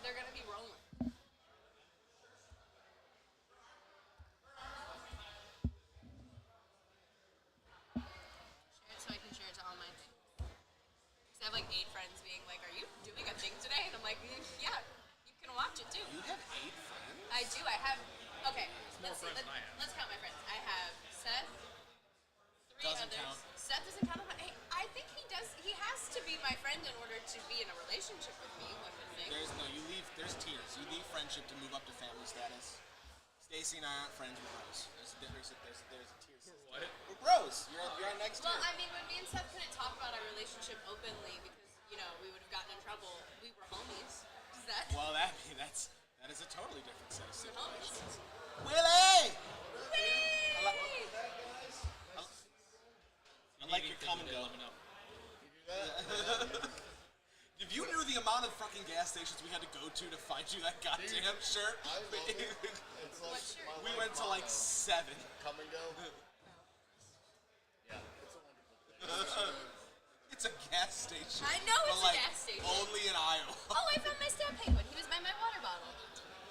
they're gonna be rolling. Share it so I can share it to all my things. Because I have like 8 friends being like, "Are you doing a thing today?" And I'm like, "Yeah, you can watch it too." You have 8 friends? I do. I have. Okay, More let's see. friends than I have. Let's count my friends. I have Seth. 3 Doesn't others. count. Seth doesn't count. Hey, I think he does. He has to be my friend in order to be in a relationship with me. One would think. There's tiers. You leave friendship to move up to family status. Stacy and I aren't friends with Rose. There's a tier system. What? We're bros. You're our next Well, tier. I mean, when me and Seth couldn't talk about our relationship openly because we would have gotten in trouble. We were homies. Is that? Well, that is a totally different set of We're homies. situations. Willie! Whee! I like your come and go. Let me know. If you knew the amount of fucking gas stations we had to go to find you that goddamn shirt, I love it. It's like What shirt? my we life went to like motto. 7. Come and go. Yeah, it's a wonderful thing. It's a gas station. I know but, it's like, a gas station. Only in Iowa. Oh, I found my stamp penguin. He was by my water bottle.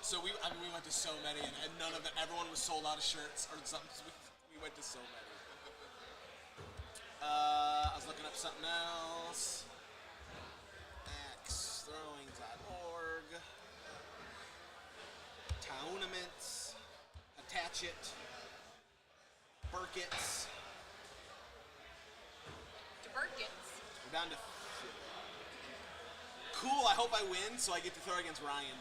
So we went to so many, and none of them. Everyone was sold out of shirts or something. So we went to so many. I was looking up something else. AxeThrowing.org. Tournaments. HATCHET. Burkitts. DeBurkins. We're down to. Cool. I hope I win, so I get to throw against Ryan.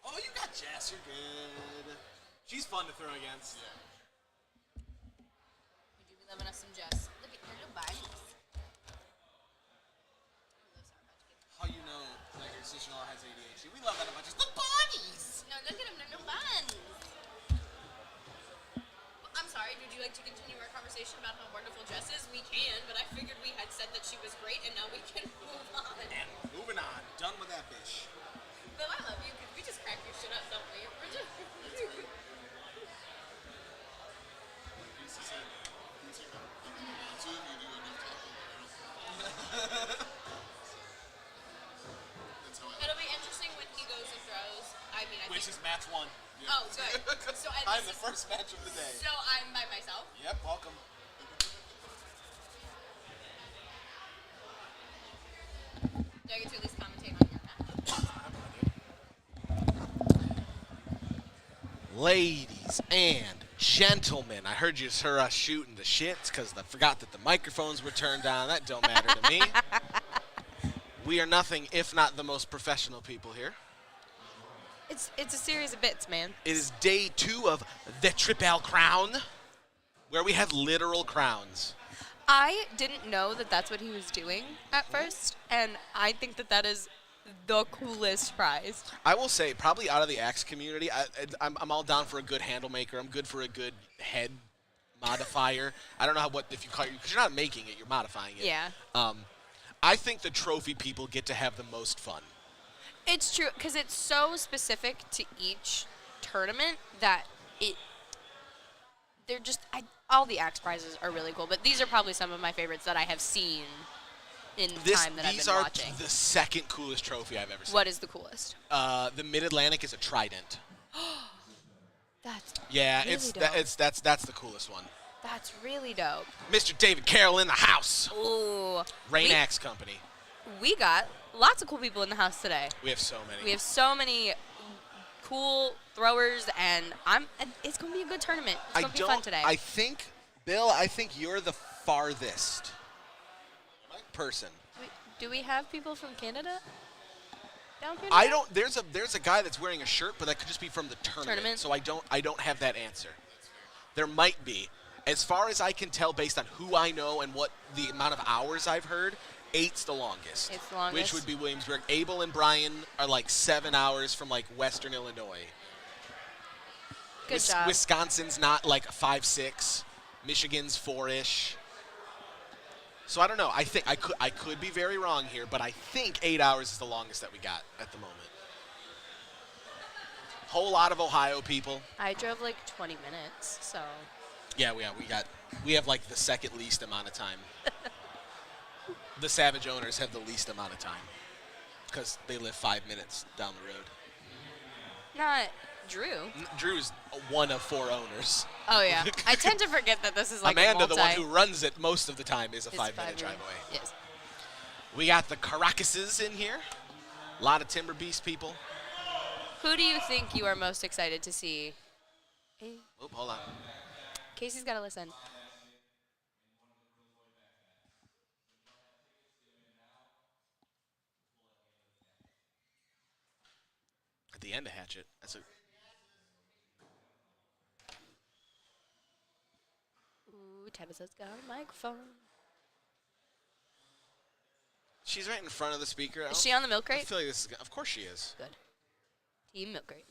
Oh, you got Jess. You're good. She's fun to throw against. Yeah. We do be loving us some Jess. Look at your little bunnies. How you know that your sister-in-law has ADHD? We love that about just the bunnies. No, look at them. They're little buns. Well, I'm sorry. Would you like to continue our conversation about how wonderful Jess is? We can, but I figured we had said that she was great, and now we can move on. And moving on. Done with that bitch. Bill, I love you because we just crack your shit up, don't we? We're just. It'll be interesting when he goes and throws. I mean, I Which think. is match 1. Oh, good. So I'm this the is- first match of the day. So I'm by myself. Yep, welcome. Do I get to at least commentate on your match? Ladies and gentlemen, I heard you heard us shooting the shits because I forgot that the microphones were turned on. That don't matter to me. We are nothing if not the most professional people here. It's a series of bits, man. It is day 2 of the Triple Crown, where we have literal crowns. I didn't know that that's what he was doing at first, and I think that that is the coolest prize. I will say, probably out of the axe community, I'm all down for a good handle maker. I'm good for a good head modifier. I don't know if you call it, because you're not making it, you're modifying it. Yeah. I think the trophy people get to have the most fun. It's true, because it's so specific to each tournament that they're just, all the axe prizes are really cool, but these are probably some of my favorites that I have seen in the time that I've These been are watching. the second coolest trophy I've ever seen. What is the coolest? The Mid-Atlantic is a trident. That's Yeah, really it's dope. that's the coolest one. That's really dope. Mr. David Carroll in the house. Ooh. Rain Axe Company. We got lots of cool people in the house today. We have so many. We have so many cool throwers, and it's going to be a good tournament. It's going to be fun today. I think, Bill, you're the farthest person. Do we have people from Canada down here? I today? don't. There's a guy that's wearing a shirt, but that could just be from the tournament. So I don't have that answer. There might be. As far as I can tell, based on who I know and what the amount of hours I've heard, 8's the longest. It's the longest. Which would be Williamsburg. Abel and Brian are like 7 hours from like Western Illinois. Good job. Wisconsin's not like 5-6. Michigan's 4-ish. So I don't know. I think I could be very wrong here, but I think 8 hours is the longest that we got at the moment. Whole lot of Ohio people. I drove like 20 minutes, so. Yeah, we have like the second least amount of time. The Savage owners have the least amount of time because they live 5 minutes down the road. Not Drew. Drew's one of 4 owners. Oh, yeah. I tend to forget that this is like Amanda, a the one who runs it most of the time, is a 5-minute drive away. Yes. We got the Caracases in here. A lot of Timber Beast people. Who do you think you are most excited to see? Oh, hold on. Casey's got to listen. At the end of Hatchet. That's a. Ooh, Tabitha's got a microphone. She's right in front of the speaker. Is she on the milk I crate? feel like this is. Of course she is. Good. Team milk crate.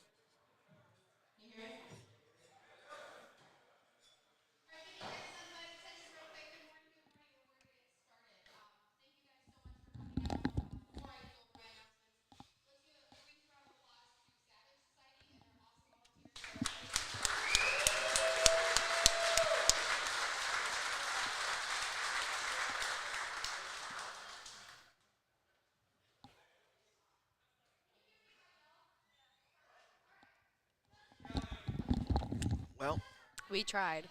Well, We tried.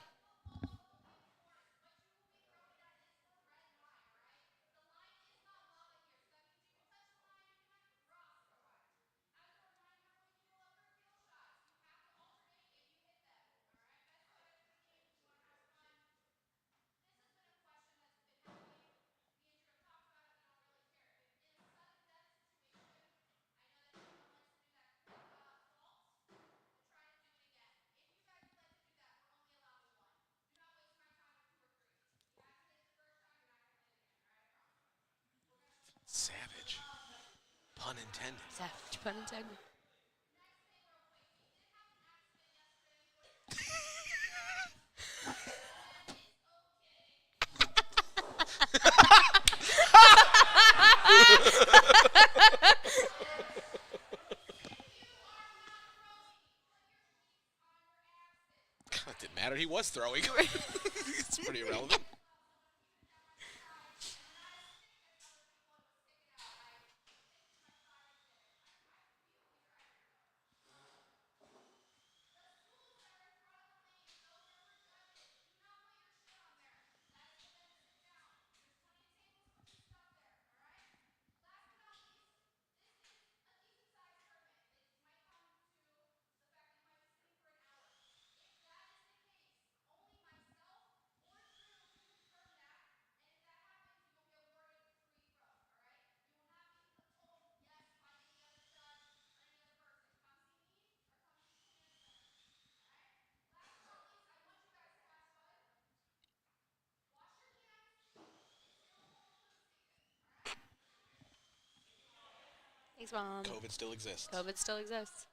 savage. Pun intended. Savage pun intended. It didn't matter. He was throwing. It's pretty irrelevant. Thanks, Mom. COVID still exists. COVID still exists.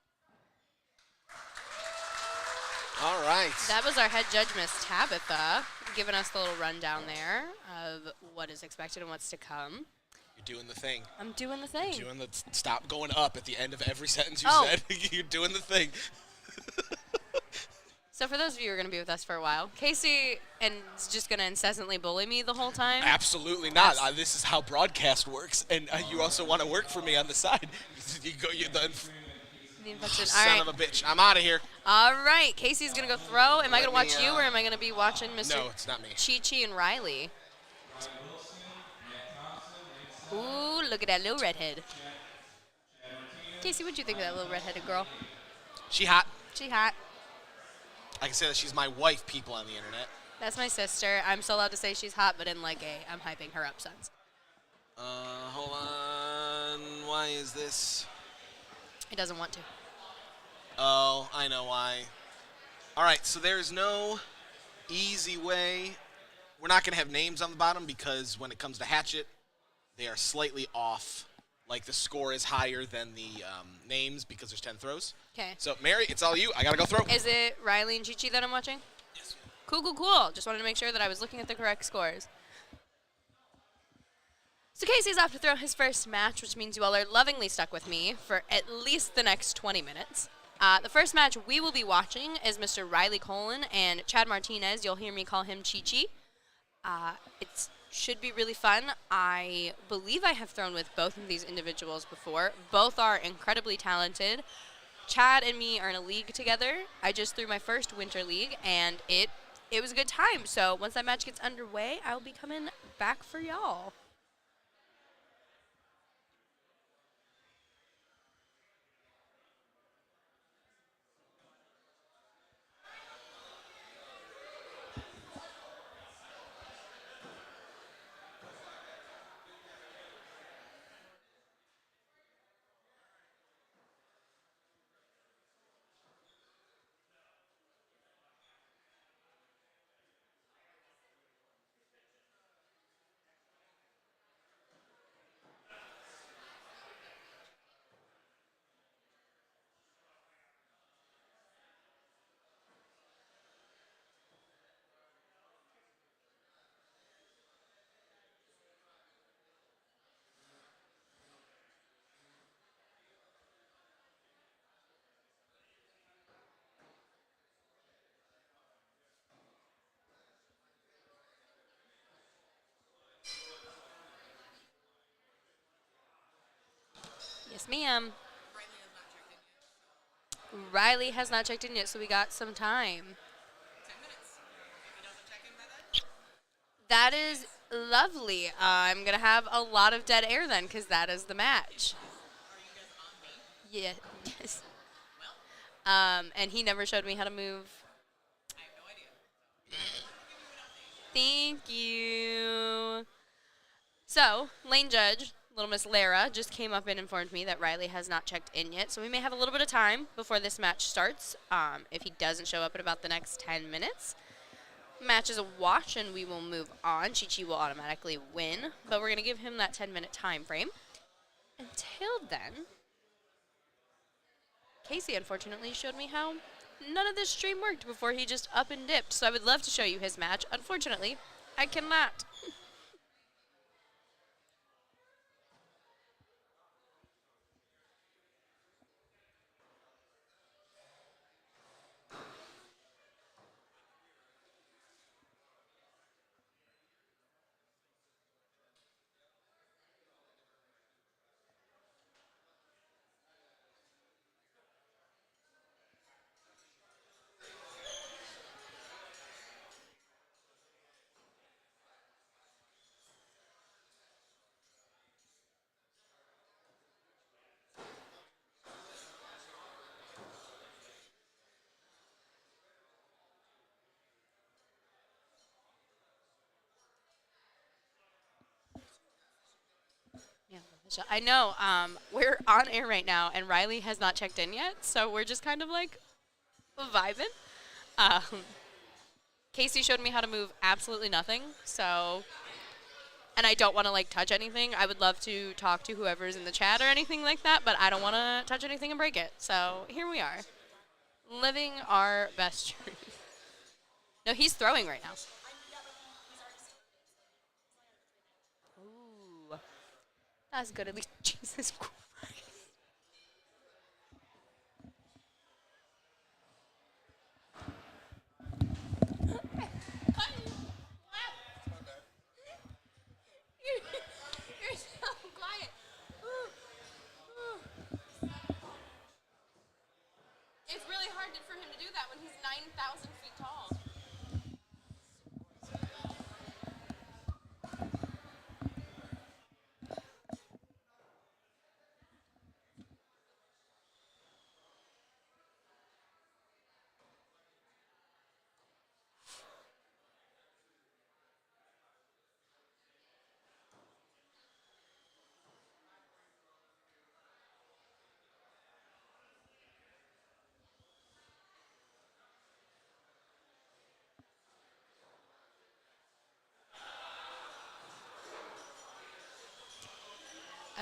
All right. That was our head judge, Miss Tabitha, giving us the little rundown there of what is expected and what's to come. You're doing the thing. I'm doing the thing. Doing the stop going up at the end of every sentence you Oh. said. You're doing the thing. So for those of you who are going to be with us for a while, Casey is just going to incessantly bully me the whole time. Absolutely not. This is how broadcast works, and you also want to work for me on the side. You go. You the The infection. All son right. of a bitch. I'm out of here. All right. Casey's going to go throw. Am I going to Let watch me, you, or am I going to be watching Mr. No, it's not me. Chi-Chi and Riley? Ooh, look at that little redhead. Casey, what'd you think of that little redheaded girl? She hot. She hot. I can say that she's my wife. People on the internet. That's my sister. I'm still allowed to say she's hot, but in like a I'm hyping her up sense. Hold on. Why is this? He doesn't want to. Oh, I know why. All right, so there's no easy way. We're not going to have names on the bottom because when it comes to Hatchet, they are slightly off. Like the score is higher than the names because there's 10 throws. Okay. So, Mary, it's all you. I got to go throw. Is it Riley and Chi-Chi that I'm watching? Yes. Cool, cool, cool. Just wanted to make sure that I was looking at the correct scores. So Casey's off to throw his first match, which means you all are lovingly stuck with me for at least the next 20 minutes. The first match we will be watching is Mr. Riley Colon and Chad Martinez. You'll hear me call him Chi Chi. It should be really fun. I believe I have thrown with both of these individuals before. Both are incredibly talented. Chad and me are in a league together. I just threw my first winter league, and it was a good time. So once that match gets underway, I'll be coming back for y'all. Yes, ma'am. Riley has not checked in yet, so we got some time. 10 minutes. If he doesn't check in by then, That is lovely. I'm going to have a lot of dead air then, because that is the match. are you guys on me? Yeah, yes. Well, And he never showed me how to move. I have no idea. Thank you. So, lane judge, little Miss Lara, just came up and informed me that Riley has not checked in yet. So we may have a little bit of time before this match starts. If he doesn't show up in about the next 10 minutes. Match is a wash, and we will move on. Chi-Chi will automatically win, but we're going to give him that 10-minute time frame. Until then, Casey unfortunately showed me how none of this stream worked before he just up and dipped. So I would love to show you his match. Unfortunately, I cannot. Yeah, I know. We're on air right now, and Riley has not checked in yet, so we're just kind of like vibing. Um, Casey showed me how to move absolutely nothing, so. And I don't want to like touch anything. I would love to talk to whoever's in the chat or anything like that, but I don't want to touch anything and break it. So here we are, living our best dream. No, he's throwing right now. Ooh, that's good. At least Jesus Christ. You're so quiet. It's really hard for him to do that when he's 9,000 feet tall.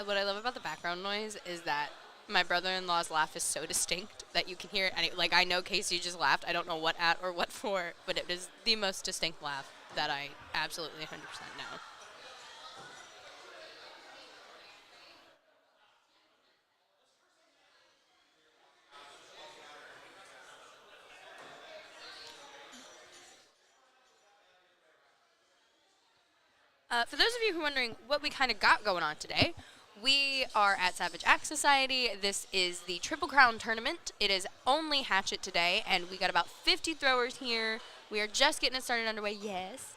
What I love about the background noise is that my brother-in-law's laugh is so distinct that you can hear it. Like, I know Casey just laughed. I don't know what at or what for, but it is the most distinct laugh that I absolutely 100% know. For those of you who are wondering what we kind of got going on today, we are at Savage Axe Society. This is the Triple Crown Tournament. It is only Hatchet today, and we got about 50 throwers here. We are just getting it started underway. Yes.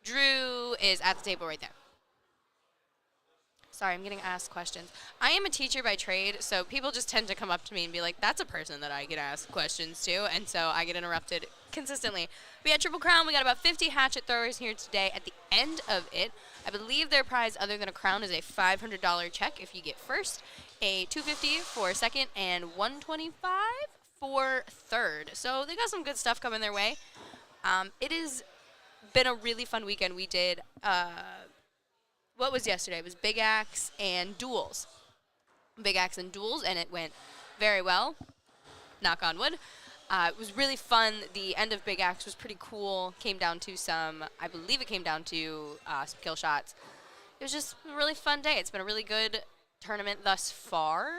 Drew is at the table right there. Sorry, I'm getting asked questions. I am a teacher by trade, so people just tend to come up to me and be like, that's a person that I get asked questions to, and so I get interrupted consistently. We had Triple Crown. We got about 50 hatchet throwers here today. At the end of it, I believe their prize, other than a crown, is a $500 check if you get first, a $250 for second, and $125 for third. So they got some good stuff coming their way. It has been a really fun weekend. We did... what was yesterday? It was Big Axe and Duels. Big Axe and Duels, and it went very well. Knock on wood. It was really fun. The end of Big Axe was pretty cool. Came down to some, I believe it came down to some kill shots. It was just a really fun day. It's been a really good tournament thus far.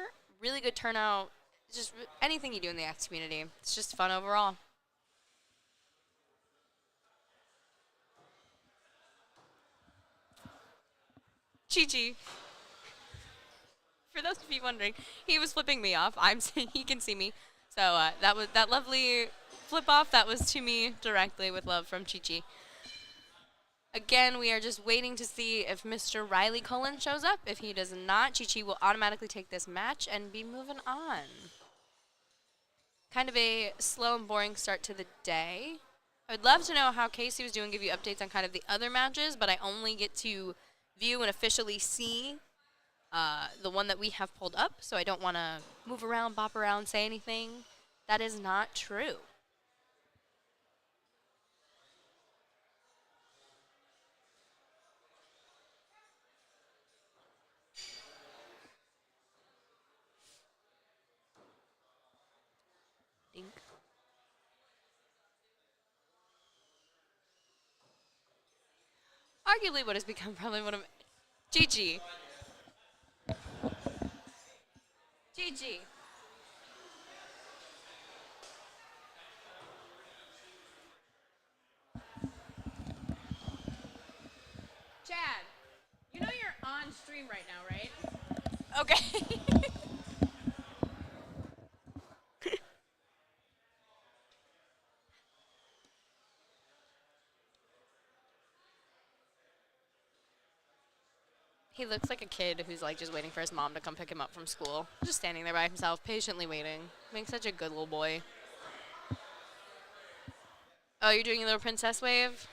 Really good turnout. Just anything you do in the Axe community. It's just fun overall. Chi-Chi. For those of you wondering, he was flipping me off. He can see me. So that was that lovely flip off. That was to me directly with love from Chi-Chi. Again, we are just waiting to see if Mr. Riley Cullen shows up. If he does not, Chi-Chi will automatically take this match and be moving on. Kind of a slow and boring start to the day. I would love to know how Casey was doing, give you updates on kind of the other matches, but I only get to view and officially see the one that we have pulled up, so I don't want to move around, bop around, say anything. That is not true. Dink. Arguably what has become probably one of... Gigi. Gigi. Chad, you know you're on stream right now, right? Okay. He looks like a kid who's like just waiting for his mom to come pick him up from school. Just standing there by himself, patiently waiting. Being such a good little boy. Oh, you're doing a little princess wave?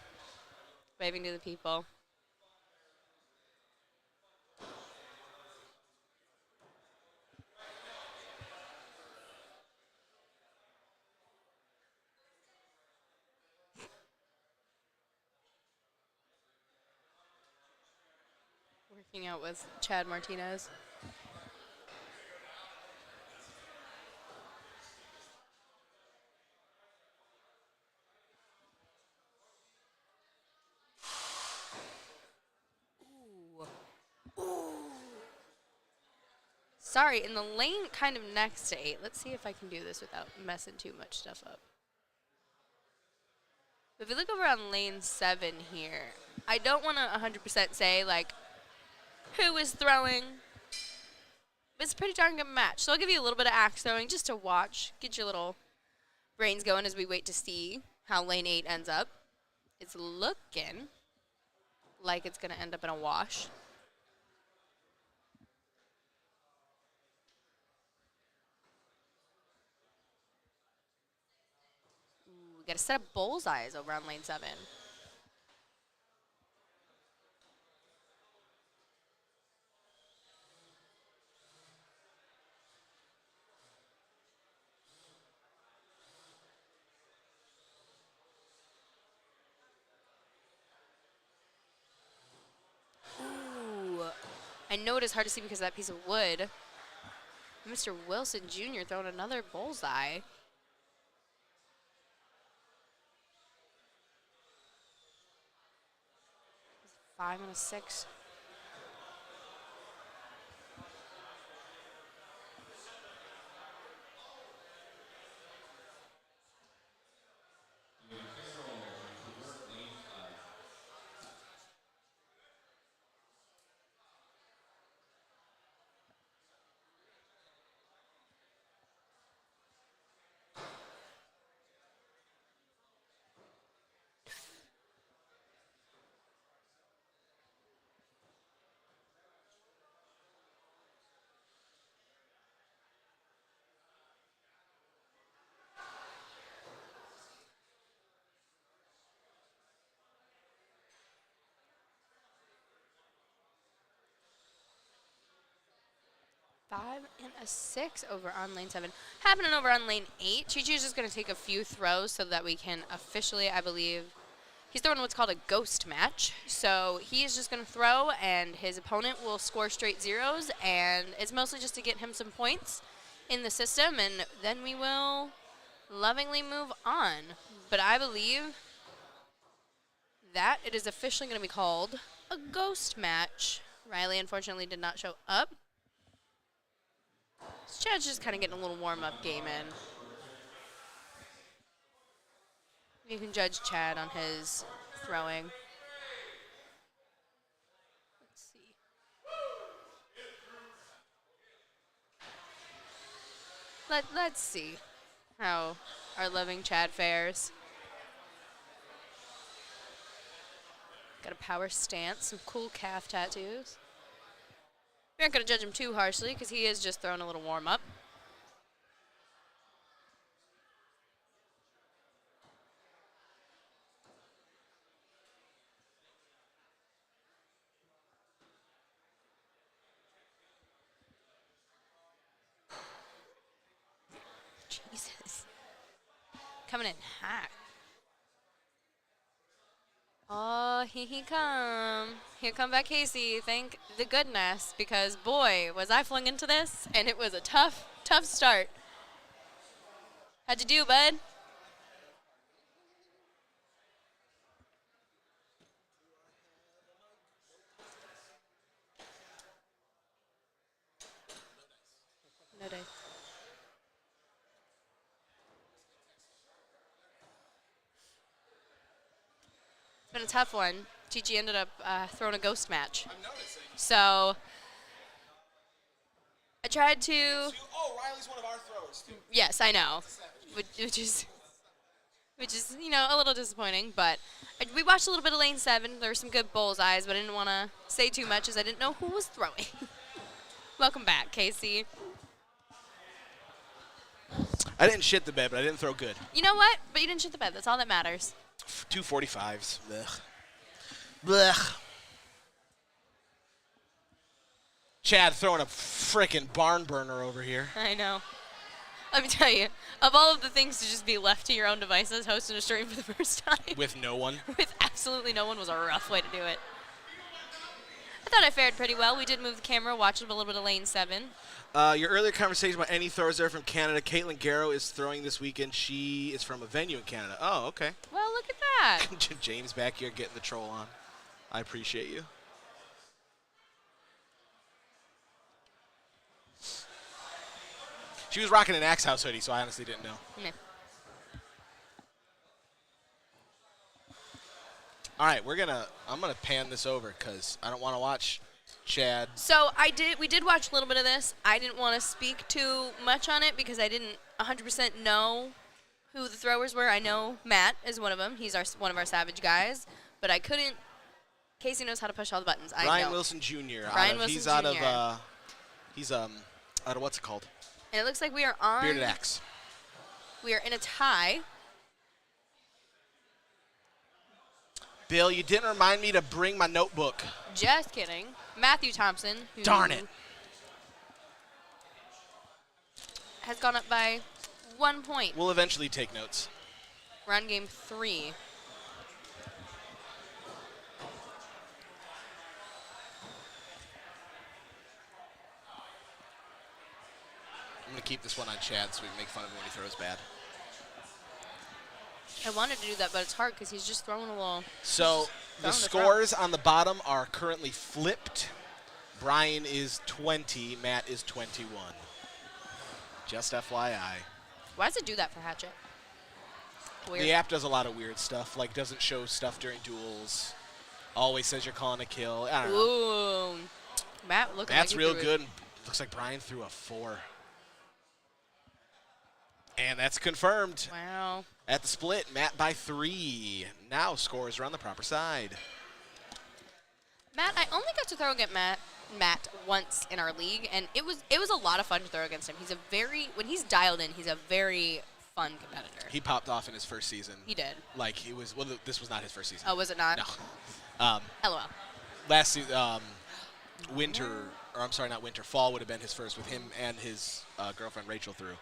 Waving to the people. Working out with Chad Martinez. Sorry, in the lane kind of next to 8. Let's see if I can do this without messing too much stuff up. If you look over on lane 7 here, I don't want to 100% say, like, who is throwing. It's a pretty darn good match. So I'll give you a little bit of axe throwing just to watch. Get your little brains going as we wait to see how lane 8 ends up. It's looking like it's going to end up in a wash. We got a set of bullseyes over on lane 7. Ooh. I know it is hard to see because of that piece of wood. Mr. Wilson Jr. throwing another bullseye. Five and a 6. 5 and a 6 over on lane 7. Happening over on lane 8. Chi-Chi is just going to take a few throws so that we can officially, I believe, he's throwing what's called a ghost match. So he is just going to throw, and his opponent will score straight zeros, and it's mostly just to get him some points in the system, and then we will lovingly move on. But I believe that it is officially going to be called a ghost match. Riley, unfortunately, did not show up. Chad's just kind of getting a little warm-up game in. You can judge Chad on his throwing. Let's see. Let's see how our loving Chad fares. Got a power stance, some cool calf tattoos. We aren't going to judge him too harshly because he is just throwing a little warm-up. Jesus. Coming in hot. Oh, here he come. Here come back Casey. Thank the goodness, because boy, was I flung into this, and it was a tough, tough start. How'd you do, bud? No dice. It's been a tough one. Chi-Chi ended up throwing a ghost match. I'm noticing. So I tried to. Oh, Riley's one of our throwers, too. Yes, I know, which is a little disappointing. But we watched a little bit of lane 7. There were some good bullseyes, but I didn't want to say too much as I didn't know who was throwing. Welcome back, Casey. I didn't shit the bed, but I didn't throw good. You know what? But you didn't shit the bed. That's all that matters. 245s. Blech. Blech. Chad throwing a frickin' barn burner over here. I know. Let me tell you, of all of the things to just be left to your own devices, hosting a stream for the first time. With no one. With absolutely no one was a rough way to do it. I thought I fared pretty well. We did move the camera, watched a little bit of lane 7. Your earlier conversation about any throwers there from Canada. Caitlin Garrow is throwing this weekend. She is from a venue in Canada. Oh, okay. Well, look at that. James back here getting the troll on. I appreciate you. She was rocking an Axe House hoodie, so I honestly didn't know. Meh. All right, I'm gonna pan this over because I don't want to watch Chad. So we did watch a little bit of this. I didn't want to speak too much on it because I didn't 100% know who the throwers were. I know Matt is one of them. He's one of our Savage guys, but I couldn't. Casey knows how to push all the buttons. Brian Wilson Jr. He's out of what's it called? And it looks like we are on. Bearded Axe. We are in a tie. Bill, you didn't remind me to bring my notebook. Just kidding. Matthew Thompson. Who Darn it. Has gone up by 1 point. We'll eventually take notes. We're on game 3. I'm going to keep this one on Chad so we can make fun of him when he throws bad. I wanted to do that, but it's hard because he's just throwing a little. So the scores on the bottom are currently flipped. Brian is 20. Matt is 21. Just FYI. Why does it do that for Hatchet? Weird. The app does a lot of weird stuff, like doesn't show stuff during duels. Always says you're calling a kill. I don't know. Ooh. Matt, look at That's real good. Looks like Brian threw a 4. And that's confirmed. Wow. At the split, Matt by 3. Now scores are on the proper side. Matt, I only got to throw against Matt once in our league, and it was a lot of fun to throw against him. When he's dialed in, he's a very fun competitor. He popped off in his first season. He did. This was not his first season. Oh, was it not? No. LOL. Last season, winter or I'm sorry, not winter, fall would have been his first with him and his girlfriend Rachel through.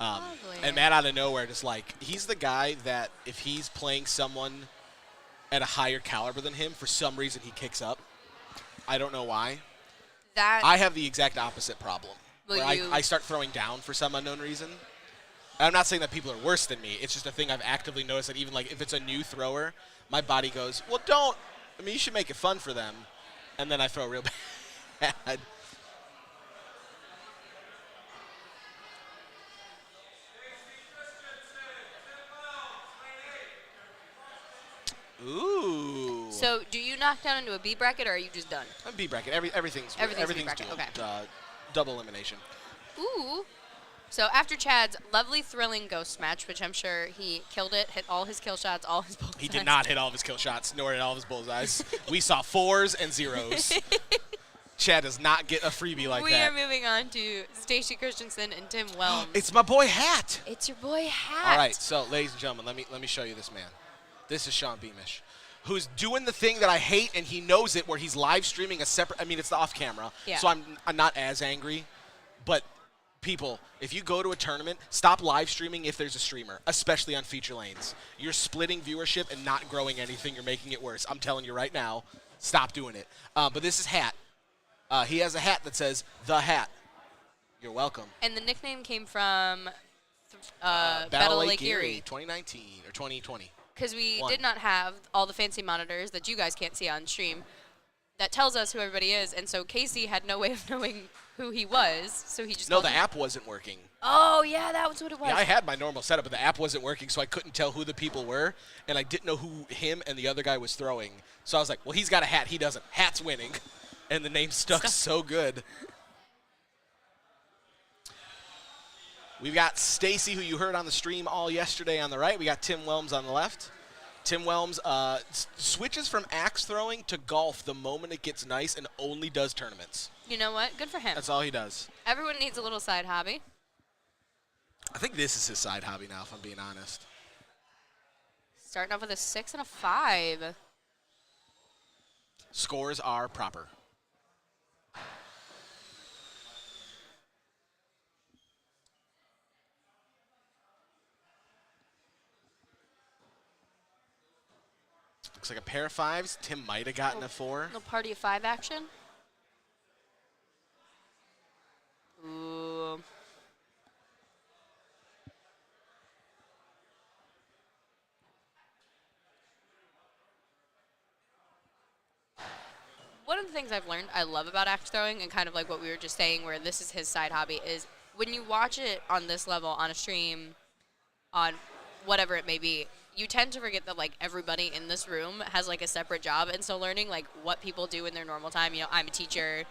Lovely. And Matt out of nowhere, just like, he's the guy that if he's playing someone at a higher caliber than him, for some reason he kicks up. I don't know why. I have the exact opposite problem. Where I start throwing down for some unknown reason. I'm not saying that people are worse than me. It's just a thing I've actively noticed that even like if it's a new thrower, my body goes, well, don't. I mean, you should make it fun for them. And then I throw real bad. Ooh. So, do you knock down into a B bracket, or are you just done? I'm B bracket. Everything's B bracket. dual. Okay. Double elimination. Ooh. So after Chad's lovely, thrilling ghost match, which I'm sure he killed it, hit all his kill shots, all his bullseyes. He did not hit all of his kill shots, nor hit all of his bullseyes. We saw 4s and 0s. Chad does not get a freebie like that. We are moving on to Stacey Christensen and Tim Whelms. It's my boy Hat. It's your boy Hat. All right, so ladies and gentlemen, let me show you this man. This is Sean Beamish, who's doing the thing that I hate, and he knows it, where he's live streaming a separate. I mean, it's the off camera, so I'm not as angry, but. People, if you go to a tournament, stop live streaming if there's a streamer, especially on feature lanes. You're splitting viewership and not growing anything. You're making it worse. I'm telling you right now, stop doing it. But this is Hat. He has a hat that says, The Hat. You're welcome. And the nickname came from Battle Lake Erie, 2019 or 2020. Because we did not have all the fancy monitors that you guys can't see on stream that tells us who everybody is, and so Casey had no way of knowing who he was, so he just No, the app wasn't working. Oh, yeah, that was what it was. Yeah, I had my normal setup, but the app wasn't working, so I couldn't tell who the people were, and I didn't know who him and the other guy was throwing. So I was like, well, he's got a hat. He doesn't. Hat's winning. And the name stuck so good. We've got Stacy, who you heard on the stream all yesterday on the right. We got Tim Whelms on the left. Tim Whelms switches from axe throwing to golf the moment it gets nice and only does tournaments. You know what? Good for him. That's all he does. Everyone needs a little side hobby. I think this is his side hobby now, if I'm being honest. Starting off with a 6 and a 5. Scores are proper. Looks like a pair of 5s. Tim might have gotten a 4. Little party of 5 action. Ooh. One of the things I've learned I love about axe throwing, and kind of like what we were just saying, where this is his side hobby, is when you watch it on this level, on a stream, on whatever it may be, you tend to forget that, like, everybody in this room has, like, a separate job. And so learning, like, what people do in their normal time, you know, I'm a teacher.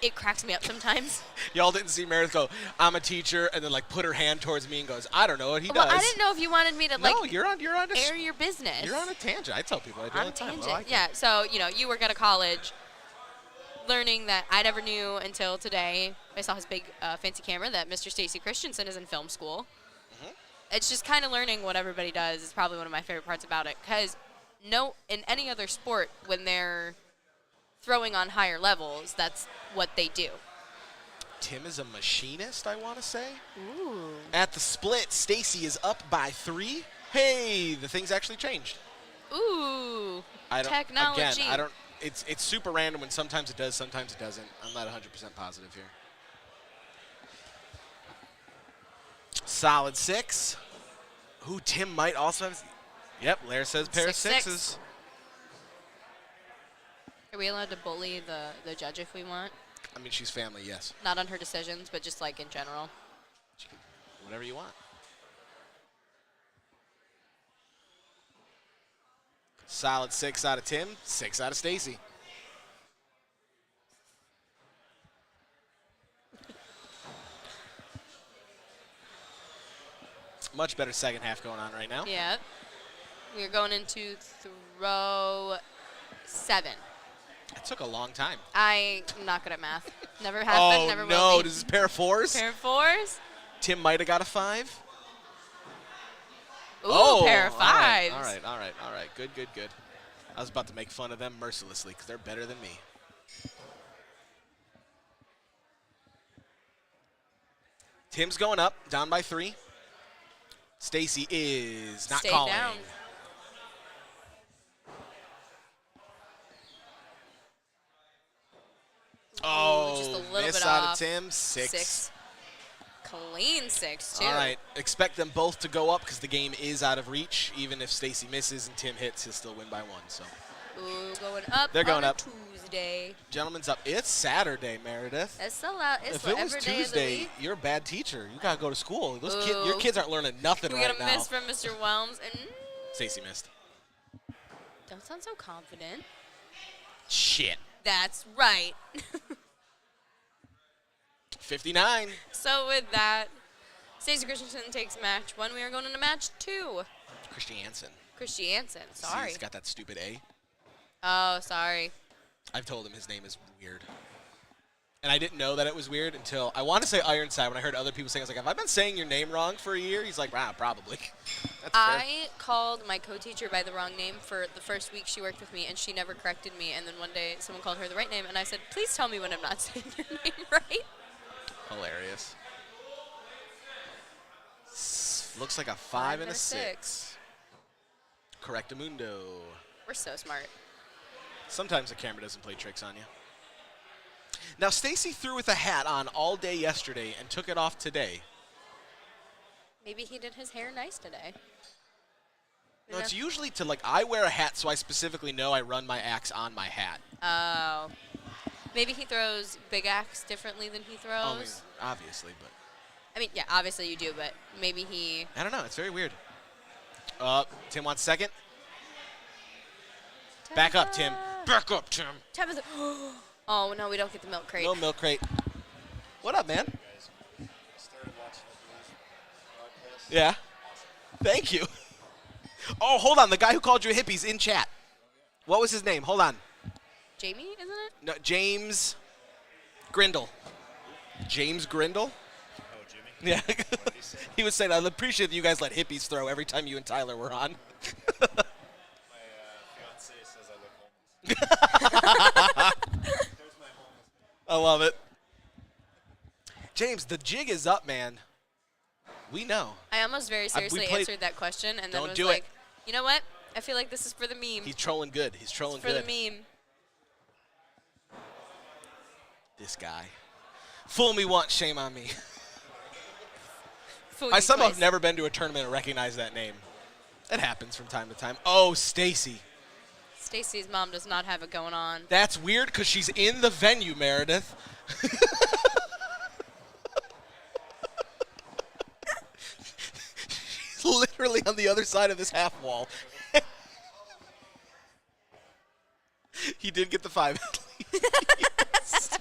It cracks me up sometimes. Y'all didn't see Meredith go, I'm a teacher, and then, like, put her hand towards me and goes, I don't know what he does. I didn't know if you wanted me to, like, no, you're on air your business. You're on a tangent. I tell people I do all the time. Tangent. I like yeah, it. so, you know, you work at a college, learning that I never knew until today. I saw his big fancy camera that Mr. Stacey Christensen is in film school. It's just kind of learning what everybody does is probably one of my favorite parts about it. Because in any other sport, when they're throwing on higher levels, that's what they do. Tim is a machinist, I want to say. Ooh. At the split, Stacy is up by 3. Hey, the thing's actually changed. Ooh. Technology. Again, I don't. It's super random when sometimes it does, sometimes it doesn't. I'm not 100% positive here. Solid 6. Who Tim might also have. Yep, Lair says pair of 6s. Are we allowed to bully the judge if we want? I mean, she's family, yes. Not on her decisions, but just like in general. Whatever you want. Solid 6 out of Tim, 6 out of Stacy. Much better second half going on right now. Yeah. We're going into throw 7. It took a long time. I'm not good at math. Never have been, never will be. Oh, no. This is pair of 4s? Pair of 4s? Tim might have got a 5. Ooh, pair of 5s. All right. Good. I was about to make fun of them mercilessly because they're better than me. Tim's going up, down by 3. Stacy is not Stay calling. down. Oh, just a little miss bit out off. of Tim. 6. Clean 6, too. All right, expect them both to go up because the game is out of reach. Even if Stacy misses and Tim hits, he'll still win by 1. So Ooh, going up. They're going on up. a Tuesday. gentlemen's up. It's Saturday, Meredith. It's so loud. It's If it was every day of the Tuesday, week. you're a bad teacher. You gotta go to school. Your Ooh. kids aren't learning nothing We right got a now. miss from Mr. Whelms. And Stacy missed. don't sound so confident. Shit. That's right. 59. So with that, Stacey Christensen takes match 1. We are going into match 2. Christiansen. Christiansen. See, Sorry. he's got that stupid A. Oh, sorry. I've told him his name is weird. And I didn't know that it was weird until I want to say Ironside. When I heard other people saying, I was like, have I been saying your name wrong for a year? He's like, wow, probably. That's fair. I called my co-teacher by the wrong name for the first week she worked with me, and she never corrected me. And then one day, someone called her the right name, and I said, please tell me when I'm not saying your name right. Hilarious. Looks like a 5 and a 6. 6. Correctamundo. We're so smart. Sometimes the camera doesn't play tricks on you. Now, Stacy threw with a hat on all day yesterday and took it off today. Maybe he did his hair nice today. No, it's usually to, like, I wear a hat so I specifically know I run my axe on my hat. Oh. Maybe he throws big axe differently than he throws. I mean, obviously, but I mean, yeah, obviously you do, but maybe he... I don't know. It's very weird. Tim wants second. Back up, Tim. Back up, Tim. Tabitha. Oh, no, we don't get the milk crate. No milk crate. What up, man? I started watching the Blues broadcast. Yeah. Thank you. Oh, hold on. The guy who called you a hippie's in chat. What was his name? Hold on. Jamie, isn't it? No, James Grindle. James Grindle? Oh, Jimmy? Yeah. He was saying, I appreciate that you guys let hippies throw every time you and Tyler were on. My fiance says I look homeless. There's my homeless. I love it. James, the jig is up, man. We know. I almost very seriously played- answered that question and then Don't was do it. like, you know what? I feel like this is for the meme. He's trolling good. He's trolling For good. the meme. This guy. Fool me once, shame on me. Food I somehow twice. have never been to a tournament and recognized that name. It happens from time to time. Oh, Stacy. Stacy's mom does not have it going on. That's weird because she's in the venue, Meredith. She's literally on the other side of this half wall. He did get the 5. Yes.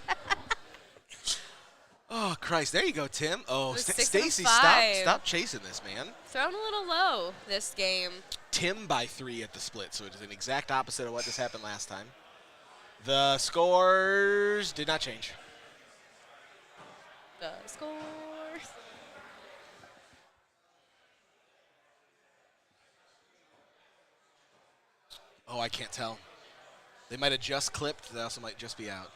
Oh, Christ. There you go, Tim. Oh, It was 6 and Stacy, 5. stop chasing this, man. Thrown a little low this game. Tim by 3 at the split, so it is an exact opposite of what just happened last time. The scores did not change. The scores. Oh, I can't tell. They might have just clipped. They also might just be out.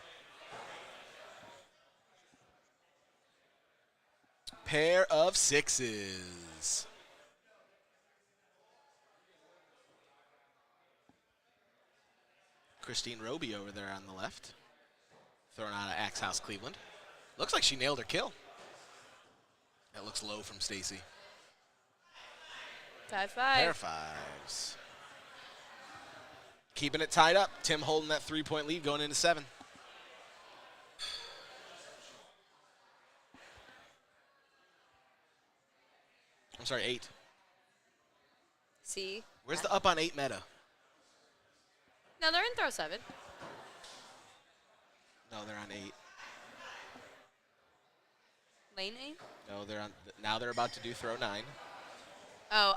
Pair of 6s. Christine Roby over there on the left. Throwing out of Axe House, Cleveland. Looks like she nailed her kill. That looks low from Stacy. 5-5. Pair of 5s. Keeping it tied up. Tim holding that 3-point lead going into 7. I'm sorry, 8. See? Where's the up on 8 meta? No, they're in throw 7. No, they're on 8. Lane 8? No, they're on. Now they're about to do throw 9. Oh,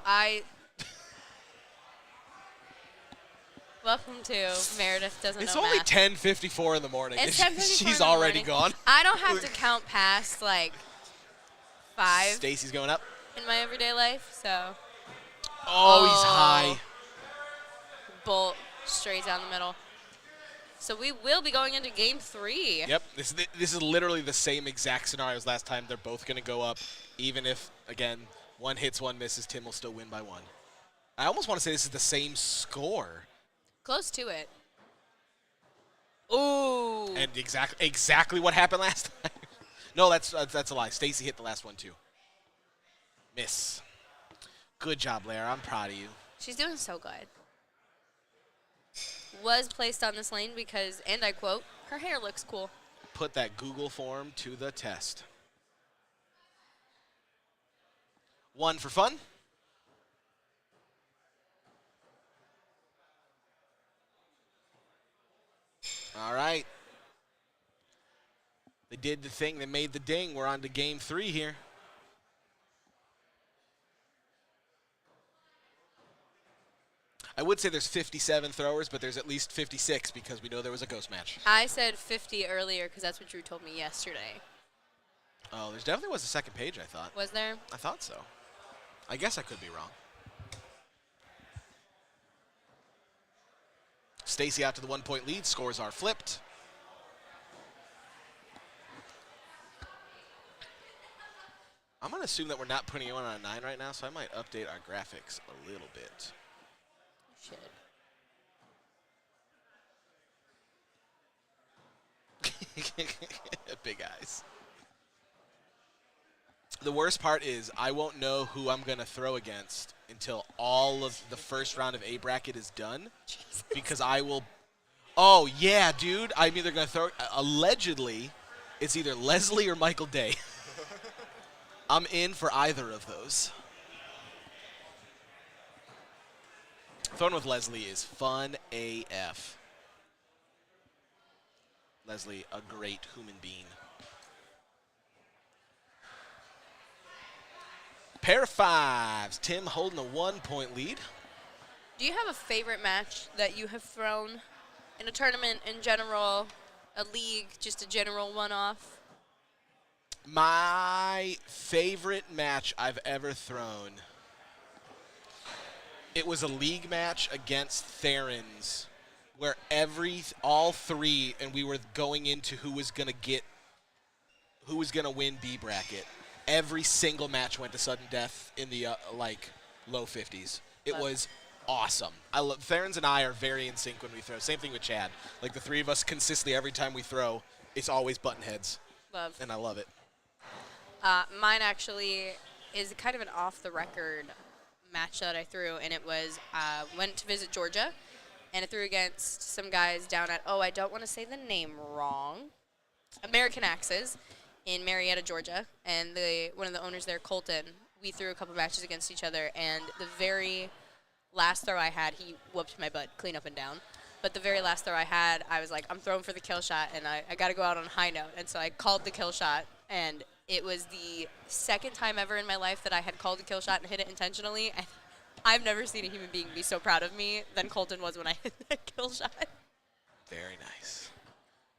Welcome to Meredith Doesn't It's Know only Math. 10:54 in the morning. It's 10:54 in She's the already morning. gone. I don't have to count past, like, 5 Stacy's going up. in my everyday life, so Oh, he's high. bolt straight down the middle. So we will be going into game 3. Yep, this is literally the same exact scenario as last time. They're both going to go up, even if, again, one hits, one misses. Tim will still win by 1. I almost want to say this is the same score. Close to it. Ooh. And exactly what happened last time. No, that's a lie. Stacy hit the last one, too. Miss. Good job, Lara. I'm proud of you. She's doing so good. Was placed on this lane because, and I quote, her hair looks cool. Put that Google form to the test. 1 for fun. All right. They did the thing. They made the ding. We're on to game 3 here. I would say there's 57 throwers, but there's at least 56 because we know there was a ghost match. I said 50 earlier because that's what Drew told me yesterday. Oh, there definitely was a second page, I thought. Was there? I thought so. I guess I could be wrong. Stacy out to the 1-point lead. Scores are flipped. I'm going to assume that we're not putting you on a 9 right now, so I might update our graphics a little bit. Shit. Big eyes. The worst part is I won't know who I'm going to throw against until all of the first round of A bracket is done. Jesus. Because I will. Oh, yeah, dude. I'm either going to throw. Allegedly, it's either Leslie or Michael Day. I'm in for either of those. Throwing with Leslie is fun AF. Leslie, a great human being. Pair of 5s. Tim holding a 1-point lead. Do you have a favorite match that you have thrown in a tournament in general, a league, just a general one-off? My favorite match I've ever thrown. It was a league match against Therins where all 3, and we were going into who was going to win B bracket. Every single match went to sudden death in the low 50s. It was awesome. Therins and I are very in sync when we throw. Same thing with Chad. Like the 3 of us consistently every time we throw, it's always button heads. Love. And I love it. Mine actually is kind of an off-the-record match that I threw, and it was went to visit Georgia, and I threw against some guys down at, I don't want to say the name wrong, American Axes in Marietta, Georgia, and one of the owners there, Colton, we threw a couple matches against each other, and the very last throw I had, he whooped my butt clean up and down. But the very last throw I had, I was like, I'm throwing for the kill shot, and I got to go out on a high note. And so I called the kill shot, and it was the second time ever in my life that I had called a kill shot and hit it intentionally. And I've never seen a human being be so proud of me than Colton was when I hit that kill shot. Very nice.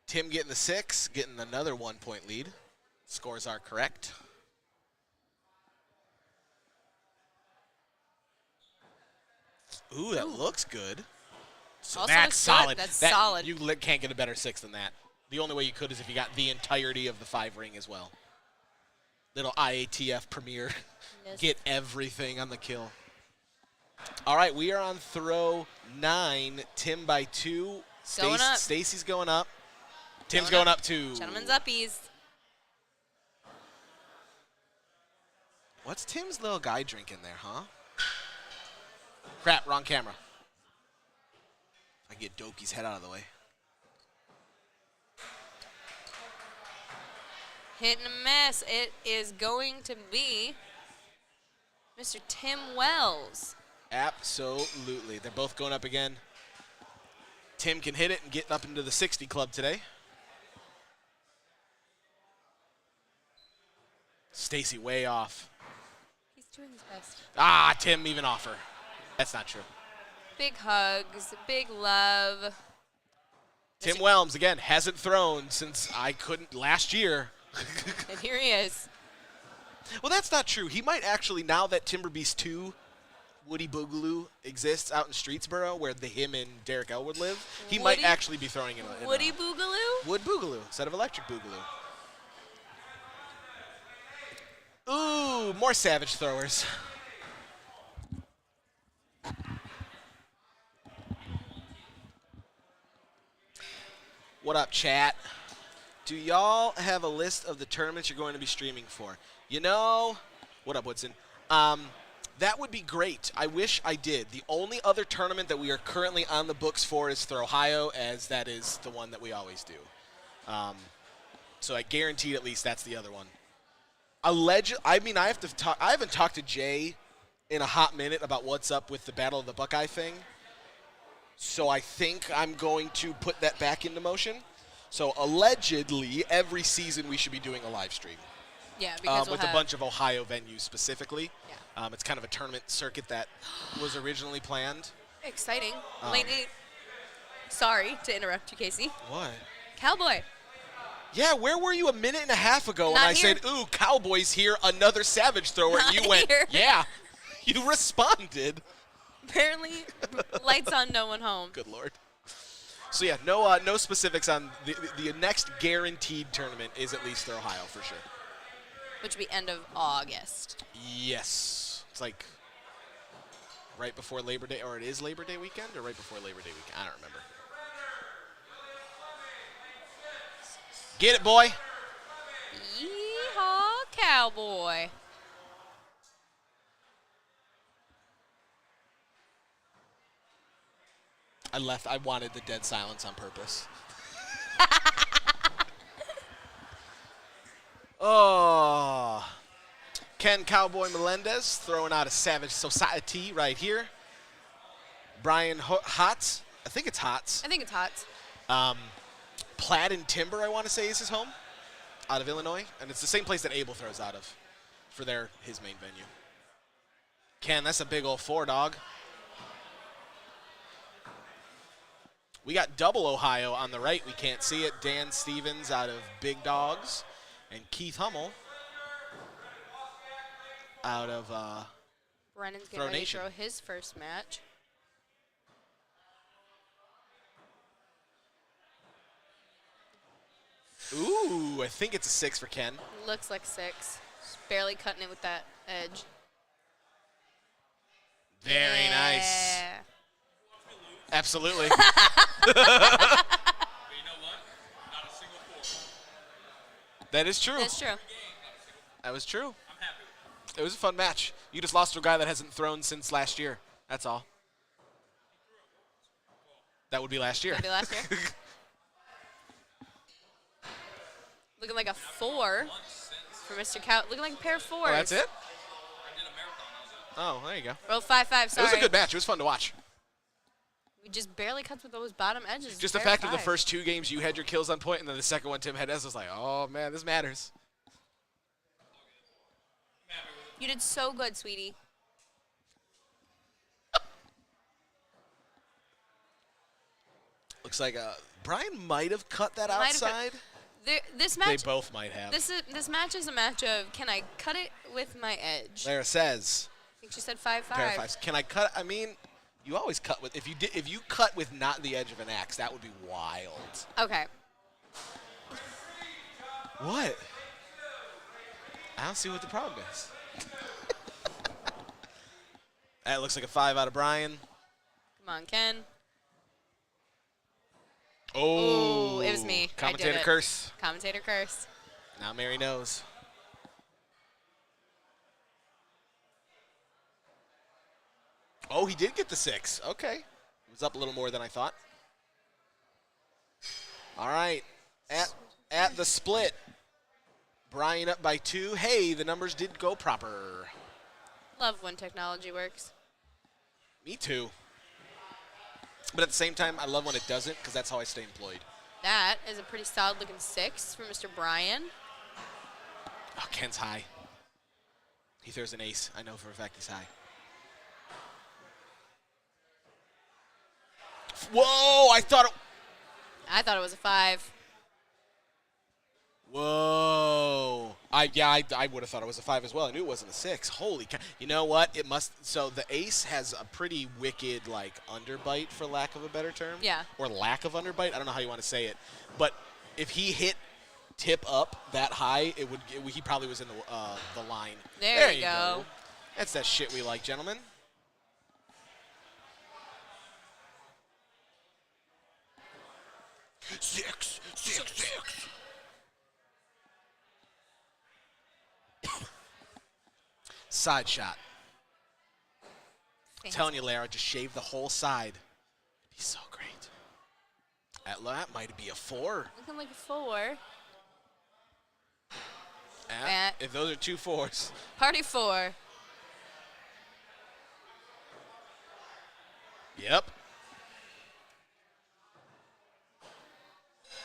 Tim getting the 6, getting another 1-point lead. Scores are correct. Ooh, that looks good. So Also that's looks solid. good. That's solid. You can't get a better 6 than that. The only way you could is if you got the entirety of the 5 ring as well. Little IATF premiere. Yes. Get everything on the kill. All right, we are on throw 9. Tim by 2. Going up. Stacy's going up. Tim's going up 2. Gentlemen's uppies. What's Tim's little guy drinking there, huh? Crap, wrong camera. I get Doki's head out of the way. Hit and a miss. It is going to be Mr. Tim Wells. Absolutely. They're both going up again. Tim can hit it and get up into the 60 club today. Stacy way off. He's doing his best. Ah, Tim even offer. That's not true. Big hugs, big love. Tim Whelms, again, hasn't thrown since I couldn't last year. And here he is. Well, that's not true. He might actually, now that Timber Beast 2 Woody Boogaloo exists out in Streetsboro, where him and Derek Elwood live, he Woody- might actually be throwing in a Woody Boogaloo? Wood Boogaloo instead of Electric Boogaloo. Ooh, more Savage throwers. What up, chat? Do y'all have a list of the tournaments you're going to be streaming for? You know, what up, Woodson? That would be great. I wish I did. The only other tournament that we are currently on the books for is for Ohio, as that is the one that we always do. So I guaranteed at least that's the other one. I haven't talked to Jay in a hot minute about what's up with the Battle of the Buckeye thing. So I think I'm going to put that back into motion. So allegedly, every season we should be doing a live stream. Yeah, because with a bunch of Ohio venues specifically. Yeah. It's kind of a tournament circuit that was originally planned. Exciting. Late 8. Sorry to interrupt you, Casey. What? Cowboy. Yeah, where were you a minute and a half ago when Not I here. said, ooh, Cowboys here, another Savage thrower, and you Not went, here. yeah. You responded. Apparently, lights on, no one home. Good Lord. So yeah, no specifics on the next guaranteed tournament is at least for Ohio for sure. Which will be end of August. Yes. It's like right before Labor Day, or it is Labor Day weekend, or right before Labor Day weekend. I don't remember. Get it, boy. Yeehaw, Cowboy. I left. I wanted the dead silence on purpose. Oh. Ken Cowboy Melendez throwing out a Savage Society right here. Brian Hotz. I think it's Hotz. I think it's hot. Plaid and Timber, I want to say, is his home out of Illinois. And it's the same place that Abel throws out of for his main venue. Ken, that's a big old 4, dog. We got double Ohio on the right. We can't see it. Dan Stevens out of Big Dogs. And Keith Hummel out of Brennan's Throw getting ready to Nation. throw his first match. Ooh, I think it's a 6 for Ken. Looks like 6. Just barely cutting it with that edge. Very nice. Yeah. Absolutely. But you know what? Not a single four. That is true. That's true. That was true. I'm happy with It was a fun match. You just lost to a guy that hasn't thrown since last year. That's all. That would be last year. Maybe last year. Looking like a 4 for Mr. Cow. Looking like a pair of 4s. Oh, that's it? I did a marathon. I was Oh, there you go. Roll 5-5, sorry. It was a good match. It was fun to watch. We just barely cut with those bottom edges. Just the Pair fact of the 5. first 2 games you had your kills on point, and then the second one Tim had S was like, oh, man, this matters. You did so good, sweetie. Looks like Brian might have cut that Might have cut- outside. This They match. both might have. This match is a match of can I cut it with my edge? There it says. I think she said 5-5. Pair of 5s. Can I cut? I mean, you always cut with if you cut with not the edge of an axe, that would be wild. Okay. What? I don't see what the problem is. That looks like a 5 out of Brian. Come on, Ken. Oh, Ooh, it was me. I did Commentator it. curse. Commentator curse. Now Mary knows. Oh, he did get the 6. Okay. It was up a little more than I thought. All right. At the split. Brian up by 2. Hey, the numbers did go proper. Love when technology works. Me too. But at the same time, I love when it doesn't because that's how I stay employed. That is a pretty solid looking 6 for Mr. Brian. Oh, Ken's high. He throws an ace. I know for a fact he's high. Whoa, I thought it was a 5. Whoa. I would have thought it was a 5 as well. I knew it wasn't a 6. Holy cow. You know what? It must. So the ace has a pretty wicked, like, underbite, for lack of a better term. Yeah. Or lack of underbite. I don't know how you want to say it. But if he hit tip up that high, he probably was in the line. There you go. That's that shit we like, gentlemen. Six. Side shot. Fancy. Telling you, Lara, just shave the whole side. It'd be so great. That might be a 4. Looking like a 4. If those are 2 4s. Party 4. Yep.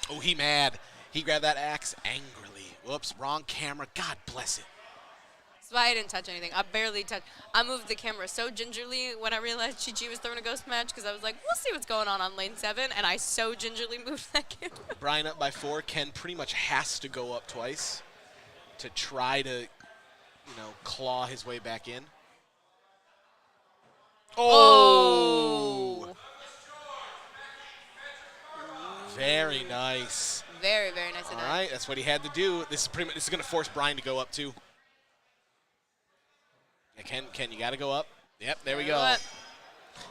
Oh, he mad. He grabbed that axe angrily. Whoops, wrong camera. God bless it. That's why I didn't touch anything. I barely touched. I moved the camera so gingerly when I realized Chi-Chi was throwing a ghost match because I was like, we'll see what's going on lane 7, and I so gingerly moved that camera. Brian up by 4. Ken pretty much has to go up twice to try to, claw his way back in. Oh! Very nice. Very, very nice. All right, that's what he had to do. This is going to force Brian to go up too. Yeah, Ken, you got to go up. Yep, there we go.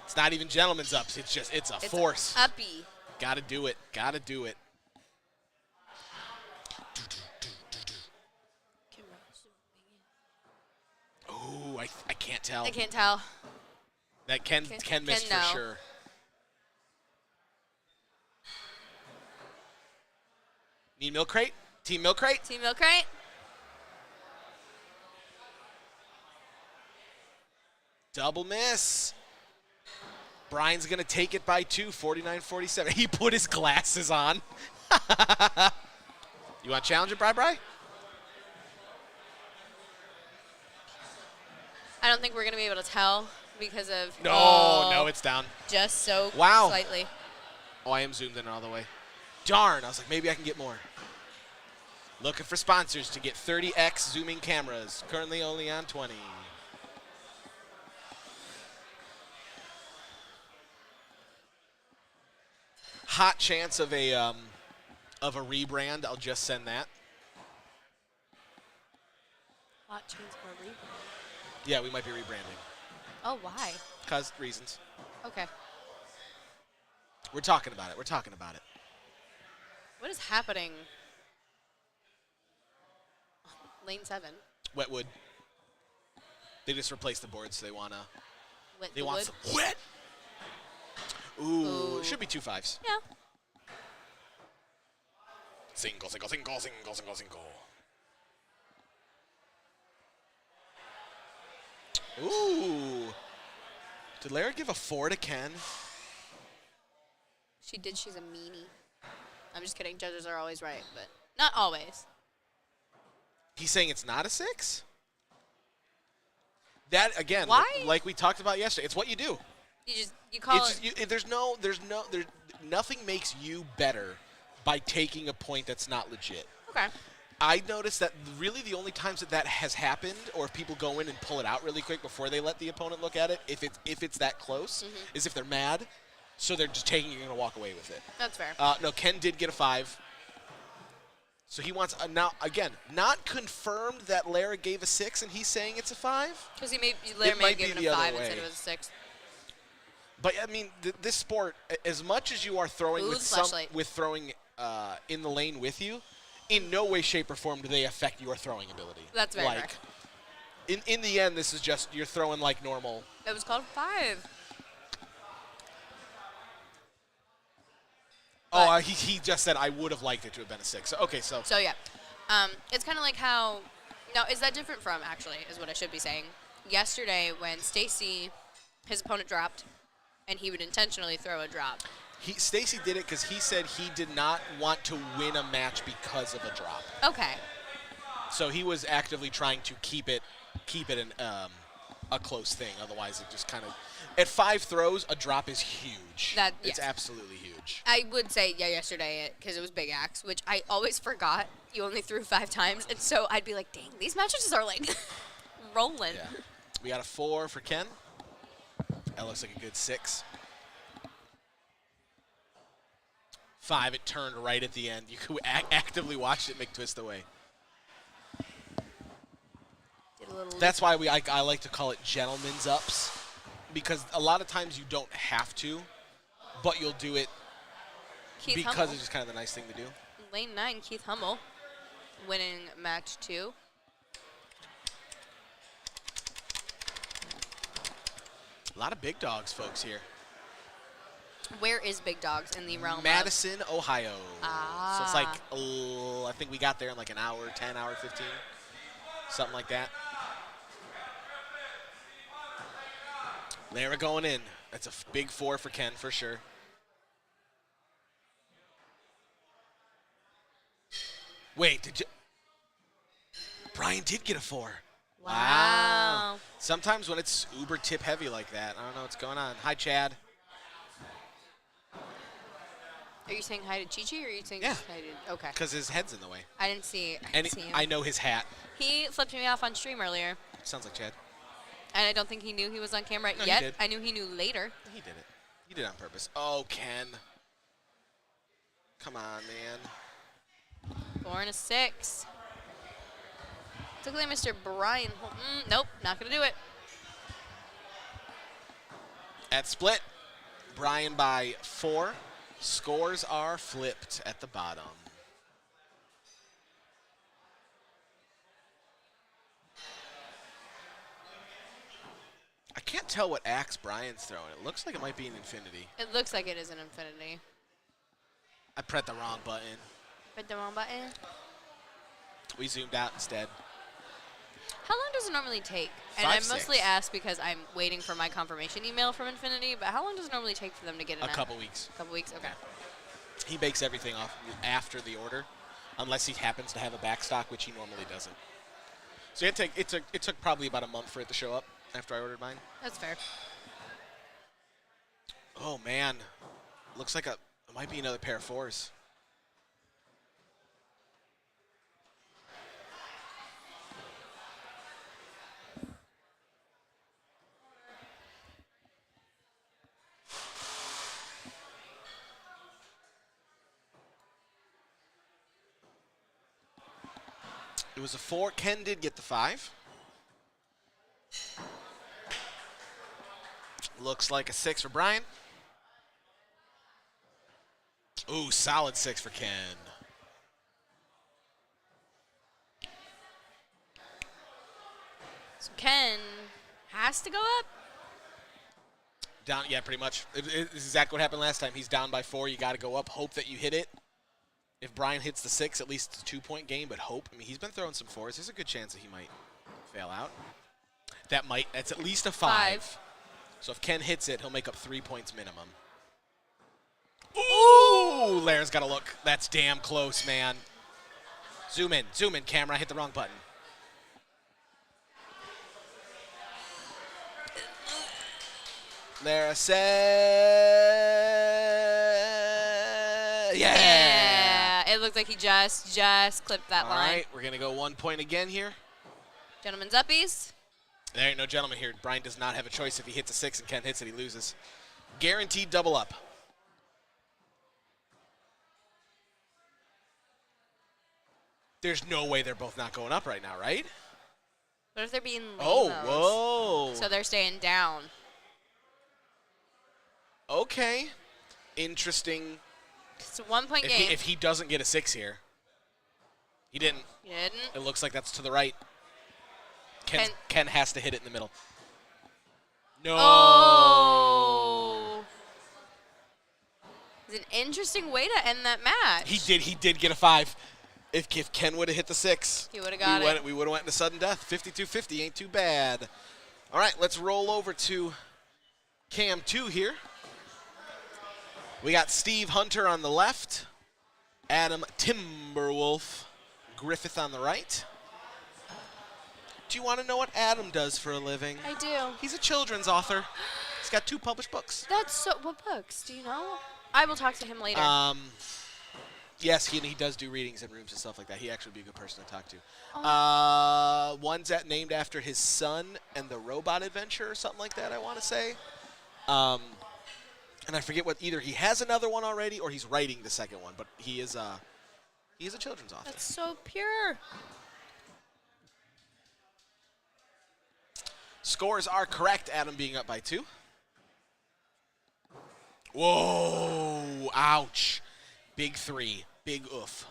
It's not even gentleman's ups. It's a force. Uppy. Got to do it. Ooh, I can't tell. I can't tell. That Ken missed for sure. Need milk crate? Team milk crate? Team milk crate. Double miss. Brian's going to take it by 2, 49-47. He put his glasses on. You want to challenge it, Bri? I don't think we're going to be able to tell because of... No, it's down. Just so Wow. slightly. Oh, I am zoomed in all the way. Darn, I was like, maybe I can get more. Looking for sponsors to get 30x zooming cameras. Currently only on 20. Hot chance of a rebrand. I'll just send that. Hot chance for a rebrand. Yeah, we might be rebranding. Oh, why? Because reasons. Okay. We're talking about it. What is happening? Lane 7. Wetwood. They just replaced the board, so they want the want wood? some wet. Ooh, it should be 2 5s. Yeah. Single. Ooh. Did Lara give a 4 to Ken? She did. She's a meanie. I'm just kidding. Judges are always right, but not always. He's saying it's not a 6? That, again, Why? like we talked about yesterday, it's what you do. You call it. Nothing makes you better by taking a point that's not legit. Okay. I noticed that really the only times that has happened, or if people go in and pull it out really quick before they let the opponent look at it, if it's that close, is if they're mad, so they're just taking it and going to walk away with it. That's fair. No, Ken did get a 5. So he wants now again, not confirmed that Lara gave a 6, and he's saying it's a 5. Because Lara may have given the a other 5 way. instead of a 6. But I mean, this sport, as much as you are throwing throwing in the lane with you, in no way, shape, or form do they affect your throwing ability. That's very fair. In the end, this is just you're throwing like normal. It was called 5. Oh, he just said I would have liked it to have been a 6. Okay, so. So yeah, it's kind of like how. Now, is that different from actually? Is what I should be saying. Yesterday, when Stacy, his opponent dropped, and he would intentionally throw a drop. Stacy did it because he said he did not want to win a match because of a drop. Okay. So he was actively trying to keep it a close thing. Otherwise, it just kind of at 5 throws, a drop is huge. It's absolutely huge. I would say yesterday because it was Big Axe, which I always forgot. You only threw 5 times, and so I'd be like, dang, these matches are like rolling. Yeah. We got a 4 for Ken. That looks like a good 6. 5, it turned right at the end. You could actively watch it make twist away. That's why I like to call it gentlemen's ups, because a lot of times you don't have to, but you'll do it because it's just kind of the nice thing to do. Lane 9, Keith Hummel, winning match 2. A lot of big dogs, folks, here. Where is Big Dogs in the realm Madison, Ohio. Ah. So it's like, I think we got there in like an hour, 10 hour, 15, something like that. Lara going in. That's a big 4 for Ken for sure. Wait, did you? Brian did get a 4. Wow. Sometimes when it's uber tip heavy like that, I don't know what's going on. Hi, Chad. Are you saying hi to Chi-Chi, or are you saying Yeah. hi to? Okay. Because his head's in the way. I didn't see. And see him. I know his hat. He flipped me off on stream earlier, Sounds like Chad. and I don't think he knew he was on camera No, he yet. did. I knew he knew later. He did it. He did it on purpose. Oh, Ken. Come on, man. 4 and a 6. Look like Mr. Brian. Nope, not gonna do it. At split, Brian by 4. Scores are flipped at the bottom. I can't tell what axe Brian's throwing. It looks like it might be an infinity. It looks like it is an infinity. I pressed the wrong button. Hit the wrong button. We zoomed out instead. How long does it normally take? And 5, I mostly 6. ask because I'm waiting for my confirmation email from Infinity, but how long does it normally take for them to get A couple weeks. A couple weeks? Okay. He bakes everything off after the order, unless he happens to have a back stock, which he normally doesn't. So it took probably about a month for it to show up after I ordered mine. That's fair. Oh man, looks like it might be another pair of 4s. It was a 4. Ken did get the 5. Looks like a 6 for Brian. Ooh, solid 6 for Ken. So Ken has to go up. Down, yeah, pretty much. This is exactly what happened last time. He's down by 4. You got to go up. Hope that you hit it. If Brian hits the 6, at least it's a 2-point game, but hope. I mean, he's been throwing some 4s. There's a good chance that he might fail out. That's at least a 5. So if Ken hits it, he'll make up 3 points minimum. Ooh! Lara's got to look. That's damn close, man. Zoom in, camera. I hit the wrong button. Lara said, Yeah. It looked like he just clipped that line. All right, we're going to go 1 point again here. Gentlemen's uppies. There ain't no gentleman here. Brian does not have a choice. If he hits a 6 and Ken hits it, he loses. Guaranteed double up. There's no way they're both not going up right now, right? What if they're being Oh, lamos? whoa. So they're staying down. Okay. Interesting. It's a 1 point game. If he doesn't get a 6 here. He didn't. You didn't? It looks like that's to the right. Ken has to hit it in the middle. No. Oh. It's an interesting way to end that match. He did get a 5. If Ken would have hit the 6, he would have got it. We would have went into sudden death. 52-50 ain't too bad. All right, let's roll over to Cam 2 here. We got Steve Hunter on the left, Adam Timberwolf Griffith on the right. you want to know what Adam does for a living? I do. He's a children's author. He's got 2 published books. That's so. What books? Do you know? I will talk to him later. Yes, he does do readings in rooms and stuff like that. He actually would be a good person to talk to. Oh. One's named after his son and the Robot Adventure or something like that, I want to say. And I forget what, either he has another one already or he's writing the second one, but he is a children's author. That's so pure. Scores are correct, Adam being up by 2. Whoa, ouch. Big 3, big oof.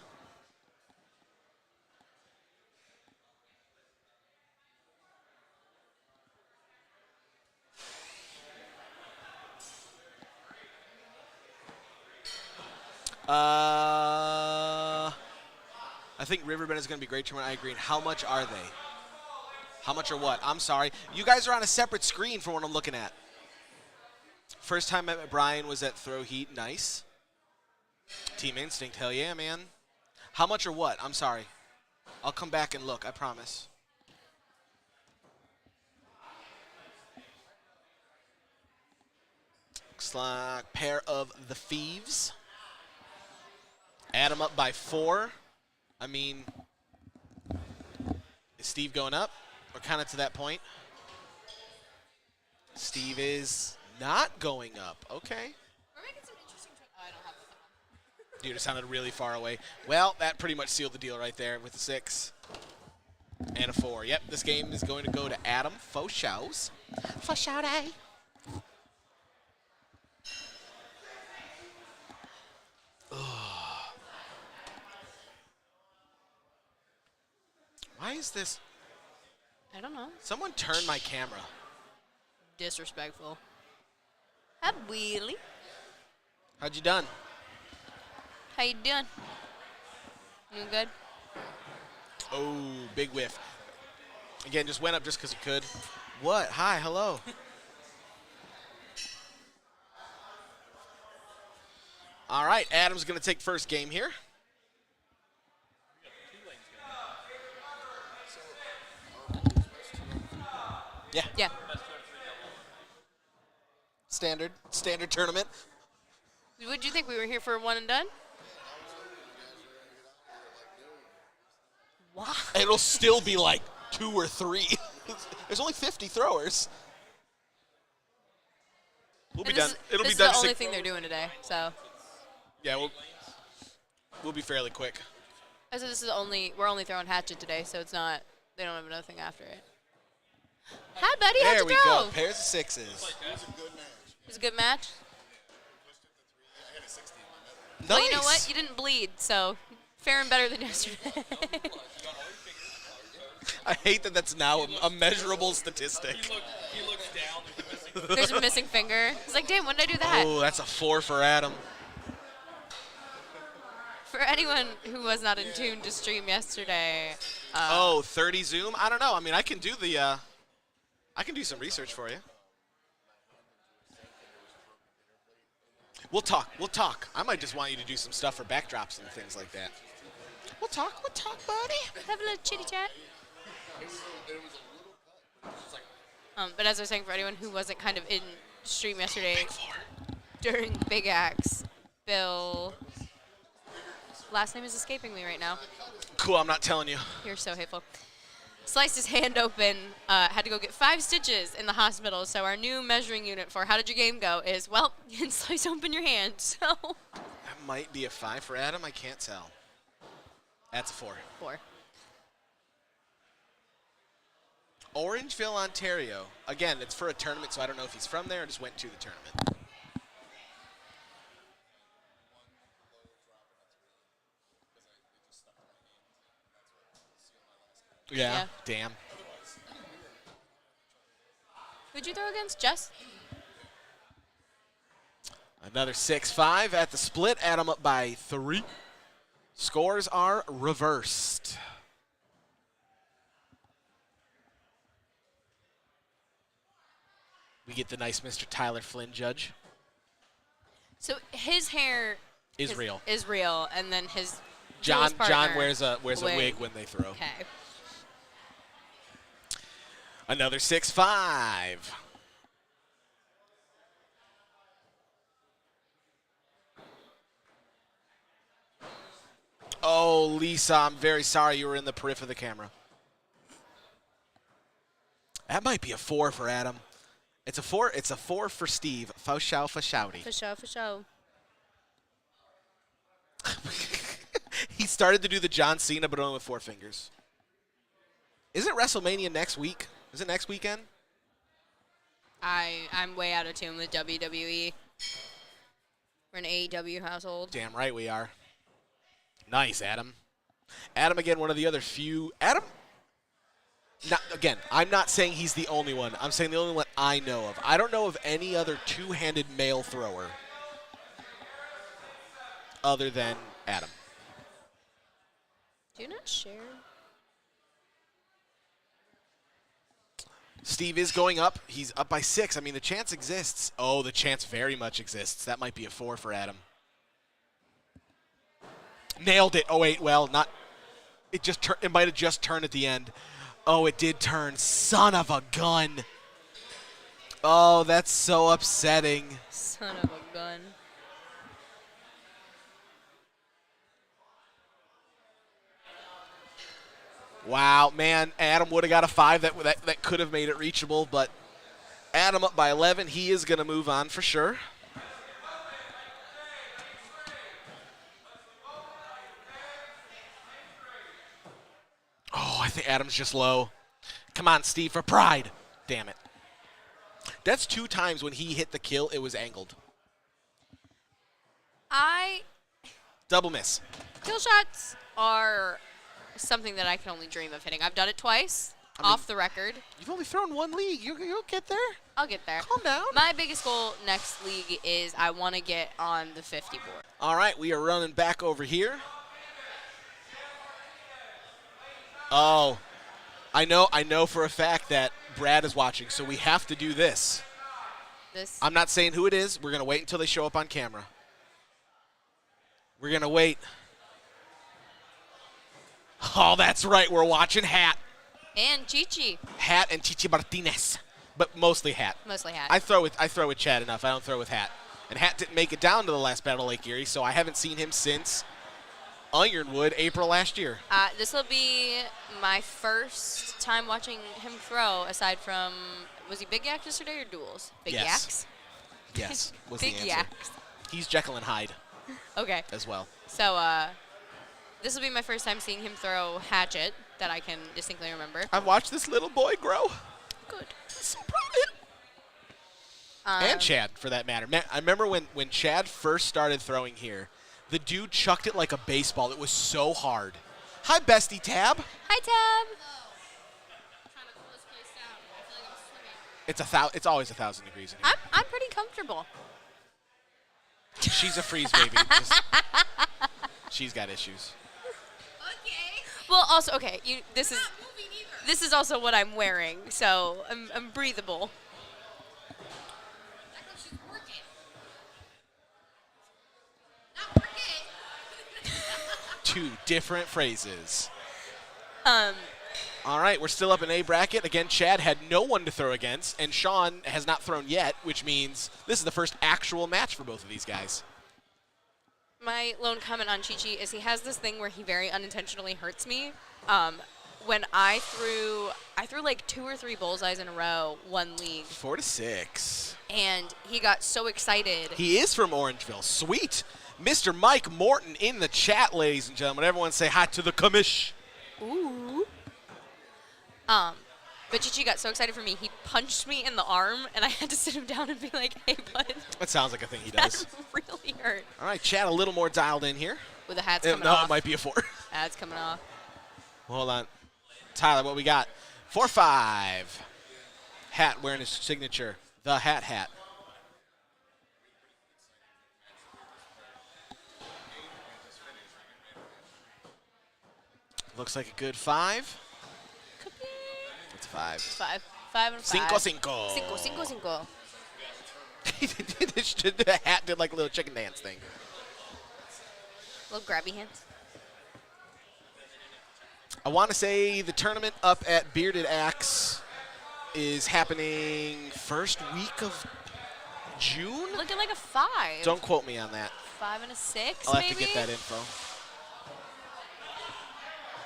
I think Riverbend is going to be a great tournament. I agree. And how much are they? How much or what? I'm sorry. You guys are on a separate screen from what I'm looking at. First time I met Brian was at Throw Heat. Nice. Team Instinct. Hell yeah, man. How much or what? I'm sorry. I'll come back and look. I promise. Looks like pair of the Thieves. Adam up by 4. I mean, is Steve going up? We're kind of to that point. Steve is not going up. Okay. We're making some interesting choices. Oh, I don't have this on. Dude, it sounded really far away. Well, that pretty much sealed the deal right there with a 6 and a 4. Yep, this game is going to go to Adam Fauchaus. Fauchaude. Why is this? I don't know. Someone turn my camera. Disrespectful. Hi, Wheelie. How'd you done? How you doing? You good? Oh, big whiff. Again, just went up just because it could. What? Hi, hello. All right, Adam's going to take first game here. Yeah. Yeah. Standard tournament. What do you think? We were here for a one and done? Wow. It'll still be like 2 or 3. There's only 50 throwers. We'll be done. It'll be done. This is the only thing they're doing today, so. Yeah, we'll be fairly quick. I said we're only throwing hatchet today, so it's not. They don't have another thing after it. Hi, buddy. How'd There you we throw? go. Pairs of 6s. It was a good match. It was a good match. Pushed it to 3. I had a 60 in my middle. Nice. Well, you know what? You didn't bleed, so fair and better than yesterday. I hate that that's now a measurable statistic. He looks down. There's a missing finger. He's like, damn, when did I do that? Oh, that's a 4 for Adam. For anyone who was not in tune to stream yesterday, 30 zoom? I don't know. I mean, I can do I can do some research for you. We'll talk. I might just want you to do some stuff for backdrops and things like that. We'll talk, buddy. have a little chitty chat. But as I was saying, for anyone who wasn't kind of in stream yesterday, Big 4. during Big Axe, Bill, last name is escaping me right now. Cool, I'm not telling you. You're so hateful. Sliced his hand open, had to go get 5 stitches in the hospital. So our new measuring unit for how did your game go is, well, you didn't slice open your hand. So That might be a 5 for Adam. I can't tell. That's a 4. 4. Orangeville, Ontario. Again, it's for a tournament, so I don't know if he's from there or just went to the tournament. Yeah. Damn. Who'd you throw against, Jess? Another 6-5 at the split. Adam up by 3. Scores are reversed. We get the nice Mr. Tyler Flynn judge. So his hair Is real. Is real, and then his John duelist partner wears a wig when they throw. Okay. Another 6-5. Oh, Lisa, I'm very sorry you were in the periphery of the camera. That might be a 4 for Adam. It's a 4. It's a 4 for Steve. Faux show for shouty. For sure, for sure. He started to do the John Cena, but only with 4 fingers. Isn't WrestleMania next week? Is it next weekend? I'm way out of tune with WWE. We're an AEW household. Damn right we are. Nice, Adam. Adam, again, one of the other few. Adam, again, I'm not saying he's the only one. I'm saying the only one I know of. I don't know of any other two-handed male thrower other than Adam. Do you not share? Steve is going up. He's up by 6. I mean, the chance exists. Oh, the chance very much exists. That might be a 4 for Adam. Nailed it. Oh, wait, well, not. It might have just turned at the end. Oh, it did turn. Son of a gun. Oh, that's so upsetting. Son of a gun. Wow, man, Adam would have got a 5. That could have made it reachable, but Adam up by 11. He is going to move on for sure. Oh, I think Adam's just low. Come on, Steve, for pride. Damn it. That's 2 times when he hit the kill, it was angled. Double miss. Kill shots are something that I can only dream of hitting. I've done it twice, off the record. You've only thrown 1 league. You'll get there. I'll get there. Calm down. My biggest goal next league is I want to get on the 50 board. All right, we are running back over here. Oh, I know for a fact that Brad is watching, so we have to do this. I'm not saying who it is. We're going to wait until they show up on camera. We're going to wait. Oh, that's right. We're watching Hat. And Chichi. Hat and Chichi Martinez, but mostly Hat. Mostly Hat. I throw with Chad enough. I don't throw with Hat. And Hat didn't make it down to the last Battle of Lake Erie, so I haven't seen him since Ironwood, April last year. This will be my first time watching him throw, aside from, was he Big Yaks yesterday or duels? Big Yes. Yaks? Yes, was Big the answer. Yaks. He's Jekyll and Hyde Okay. as well. So, this will be my first time seeing him throw Hatchet that I can distinctly remember. I've watched this little boy grow. Good. So proud of him. And Chad, for that matter. Man, I remember when Chad first started throwing here, the dude chucked it like a baseball. It was so hard. Hi, bestie Tab. Hi, Tab. Trying to cool this place down. I feel like I'm swimming. It's always 1,000 degrees in here. I'm pretty comfortable. She's a freeze baby. She's got issues. Okay. Well, also, okay, this is Not moving either. this is also what I'm wearing, so I'm breathable. Act like she's working. Not working. 2 different phrases. Um, All right, we're still up in A bracket. Again, Chad had no one to throw against, and Sean has not thrown yet, which means this is the first actual match for both of these guys. my lone comment on Chi-Chi is he has this thing where he very unintentionally hurts me. When I threw like 2 or 3 bullseyes in a row, 1 league, 4 to 6. and he got so excited. He is from Orangeville. Sweet. Mr. Mike Morton in the chat, ladies and gentlemen. Everyone say hi to the commish. Ooh. But Chi-Chi got so excited for me, he punched me in the arm, and I had to sit him down and be like, hey, bud. That sounds like a thing he That does. really hurt. All right, Chad, a little more dialed in here. With the hats coming No, off. it might be a 4. Hats coming off. Hold on. Tyler, what we got? 4-5. Hat wearing his signature. The hat. Looks like a good 5. Could be. It's a 5. 5. 5 and 5. Cinco. Cinco. The hat did like a little chicken dance thing. Little grabby hands. I want to say the tournament up at Bearded Axe is happening first week of June? Looking like a 5. Don't quote me on that. 5 and a 6, I'll maybe? have to get that info.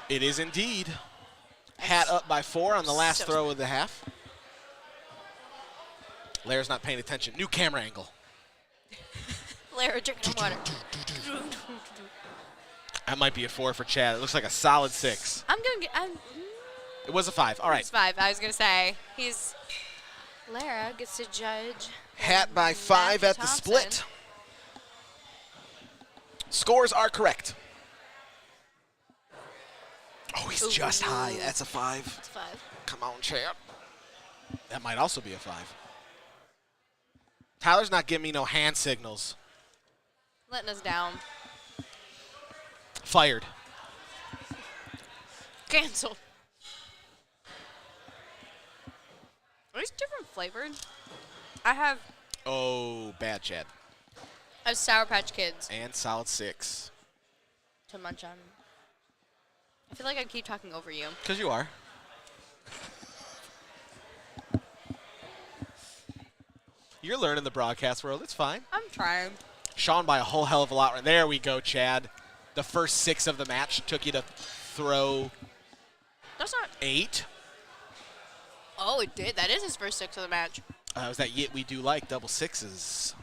It is indeed. Hat up by 4 on the last throw of the half. Lair's not paying attention. New camera angle. Lara drinking water. That might be a 4 for Chad. It looks like a solid 6. I'm going to get... It was a 5. All right. It's 5. I was going to say. Lara gets to judge. Hat by 5 at the split. Scores are correct. Oh, he's just high. That's a 5. It's 5. Come on, Chad. That might also be a 5. Tyler's not giving me no hand signals. Letting us down. Fired. Canceled. Are these different flavored? I have Oh, bad Chad. Sour Patch Kids And solid 6. to munch on. I feel like I keep talking over you. Because you are. You're learning the broadcast world. It's fine. I'm trying. Sean by a whole hell of a lot. There we go, Chad. The first 6 of the match took you to throw That's not... 8. Oh, it did. That is his first 6 of the match. It was that Yit We Do Like double 6s.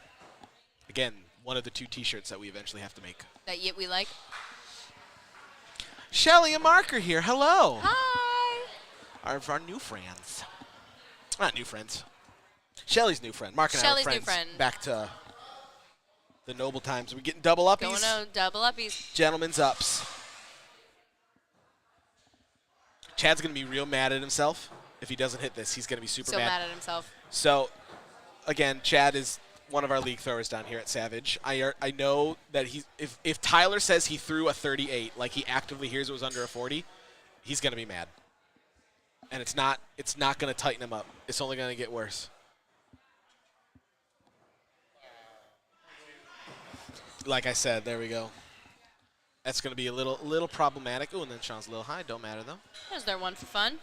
Again, one of the 2 T-shirts that we eventually have to make. That Yit we like. Shelly and Marker here. Hello. Hi. Our new friends. Not new friends. Shelly's new friend. Mark and I are Shelly's new friends. friend. Back to the noble times. We getting double uppies? Going to double uppies. Gentlemen's ups. Chad's going to be real mad at himself. If he doesn't hit this, he's going to be super So mad at himself. So, again, Chad is one of our league throwers down here at Savage. I know that if Tyler says he threw a 38, like he actively hears it was under a 40, he's going to be mad. And it's not going to tighten him up. It's only going to get worse. Like I said, there we go. That's going to be a little problematic. Oh, and then Sean's a little high. Don't matter, though. Is there one for fun?